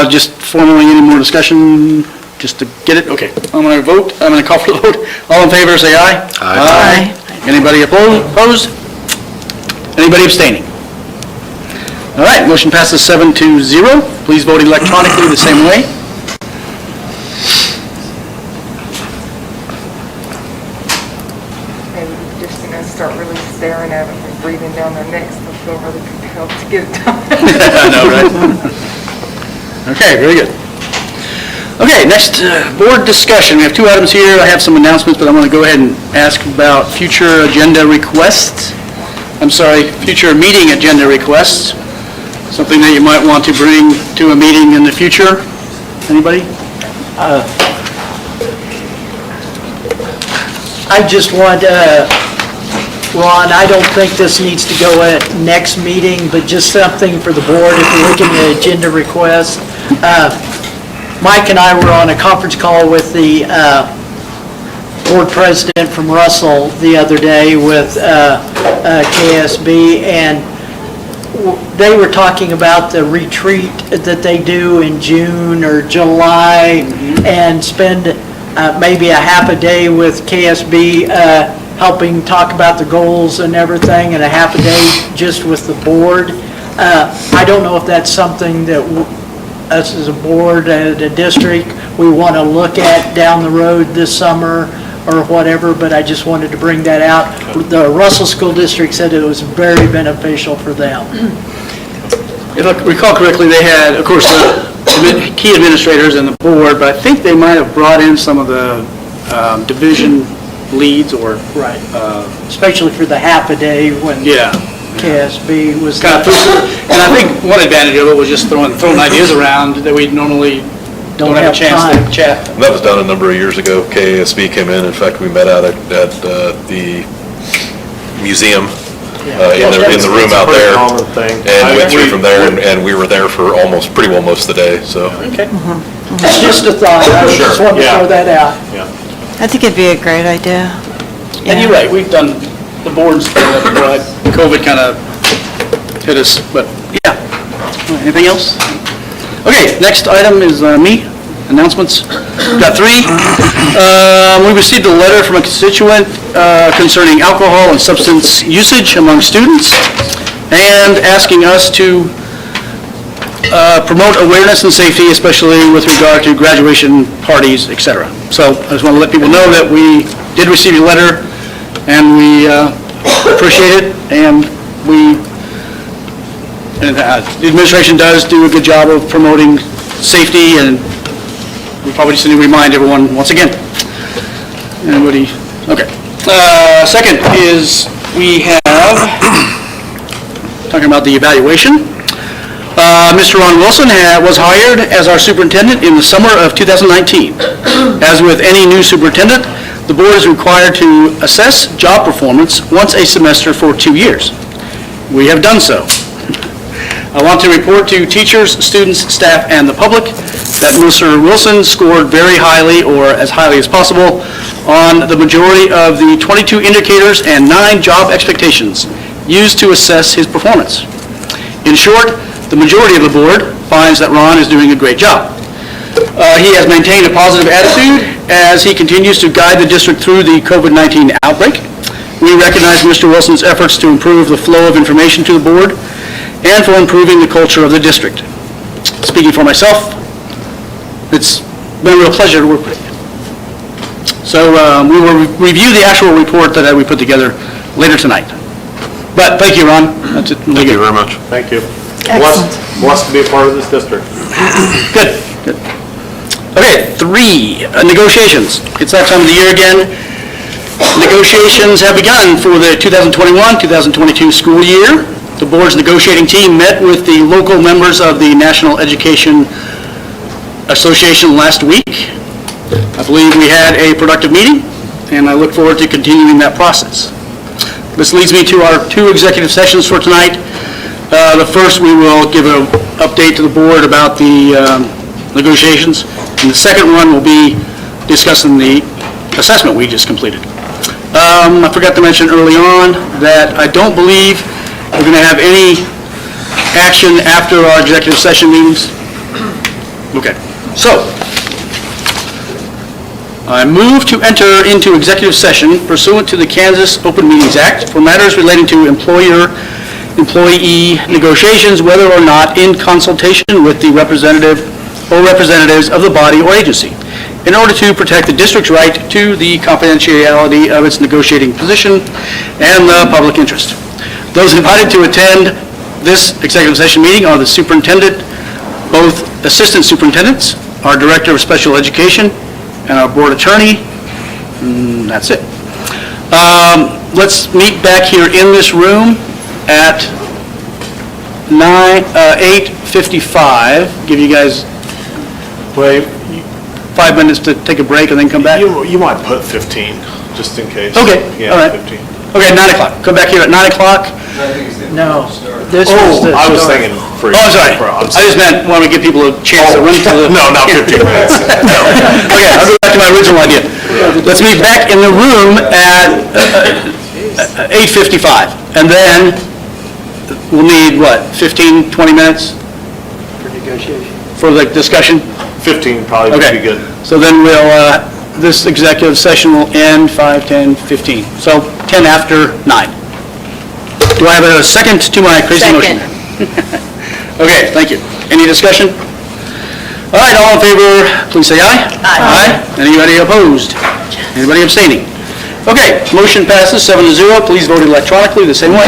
Just formally, any more discussion, just to get it? Okay, I'm going to call for the vote. All in favor, say aye. Aye. Anybody opposed? Anybody abstaining? All right, motion passes 7-0. Please vote electronically the same way. And just going to start really staring at them and breathing down their necks, they'll feel really compelled to get it done. I know, right? Okay, very good. Okay, next, board discussion. We have two items here. I have some announcements, but I'm going to go ahead and ask about future agenda requests. Future meeting agenda requests. Something that you might want to bring to a meeting in the future. Anybody? I just want, Ron, I don't think this needs to go at next meeting, but just something for the board if you're looking at agenda requests. Mike and I were on a conference call with the board president from Russell the other day with KSB, and they were talking about the retreat that they do in June or July, and spend maybe a half a day with KSB helping talk about the goals and everything, and a half a day just with the board. I don't know if that's something that us as a board and a district, we want to look at down the road this summer or whatever, but I just wanted to bring that out. The Russell School District said it was very beneficial for them. If I recall correctly, they had, of course, the key administrators and the board, but I think they might have brought in some of the division leads or... Right. Especially for the half a day when... Yeah. KSB was. Kind of, and I think one advantage of it was just throwing ideas around that we normally don't have a chance to chat. That was done a number of years ago. KASB came in. In fact, we met out at the museum in the room out there. Common thing. And went through from there, and we were there for pretty well most of the day, so. Okay. It's just a thought, I just wanted to Yeah. throw that out. Yeah. I think it'd be a great idea. And you're right, we've done the boards, COVID kind of hit us, but yeah. Anything else? Okay, next item is me, announcements. Got three. We received a letter from a constituent concerning alcohol and substance usage among students and asking us to promote awareness and safety, especially with regard to graduation parties, etc. So I just want to let people know that we did receive a letter and we appreciate it, and the administration does do a good job of promoting safety, and we probably just need to remind everyone once again. Anybody? Okay. Second is we have, talking about the evaluation. Mr. Ron Wilson was hired as our superintendent in the summer of 2019. As with any new superintendent, the board is required to assess job performance once a semester for 2 years. We have done so. I want to report to teachers, students, staff, and the public that Mr. Wilson scored very highly, or as highly as possible, on the majority of the 22 indicators and 9 job expectations used to assess his performance. In short, the majority of the board finds that Ron is doing a great job. He has maintained a positive attitude as he continues to guide the district through the COVID-19 outbreak. We recognize Mr. Wilson's efforts to improve the flow of information to the board and for improving the culture of the district. Speaking for myself, it's been a real pleasure to work with you. So we will review the actual report that we put together later tonight. But thank you, Ron. That's it. Thank you very much. Thank you. Excellent. Blessed to be a part of this district. Good. Okay, 3, negotiations. It's that time of the year again. Negotiations have begun for the 2021-2022 school year. The board's negotiating team met with the local members of the National Education Association last week. I believe we had a productive meeting, and I look forward to continuing that process. This leads me to our 2 executive sessions for tonight. The first, we will give an update to the board about the negotiations, and the second one will be discussing the assessment we just completed. I forgot to mention early on that I don't believe we're going to have any action after our executive session meetings. Okay, so I move to enter into executive session pursuant to the Kansas Open Meetings Act for matters relating to employee negotiations, whether or not in consultation with the representative or representatives of the body or agency, in order to protect the district's right to the confidentiality of its negotiating position and the public interest. Those invited to attend this executive session meeting are the superintendent, both assistant superintendents, our director of special education, and our board attorney. That's it. Let's meet back here in this room at 8:55. Give you guys 5 minutes to take a break and then come back? You might put 15, just in case. Okay, Yeah, all right. 15. Okay, 9 o'clock. Come back here at 9 o'clock. No, this was the I was start. thinking for. Oh, I'm sorry. I just meant want to give people a chance to run to the... No, not 15 minutes. No. Okay, I'll go back to my original idea. Let's meet back in the room at 8:55. And then we'll need, what, 15, 20 minutes For negotiation. for the discussion? 15 probably would be good. So then this executive session will end 5, 10, 15. So 10 after 9. Do I have a second to my crazy motion? Okay, thank you. Any discussion? All right, all in favor, please say aye. Aye. Anybody opposed? Anybody abstaining? Okay, motion passes 7-0. Please vote electronically the same way.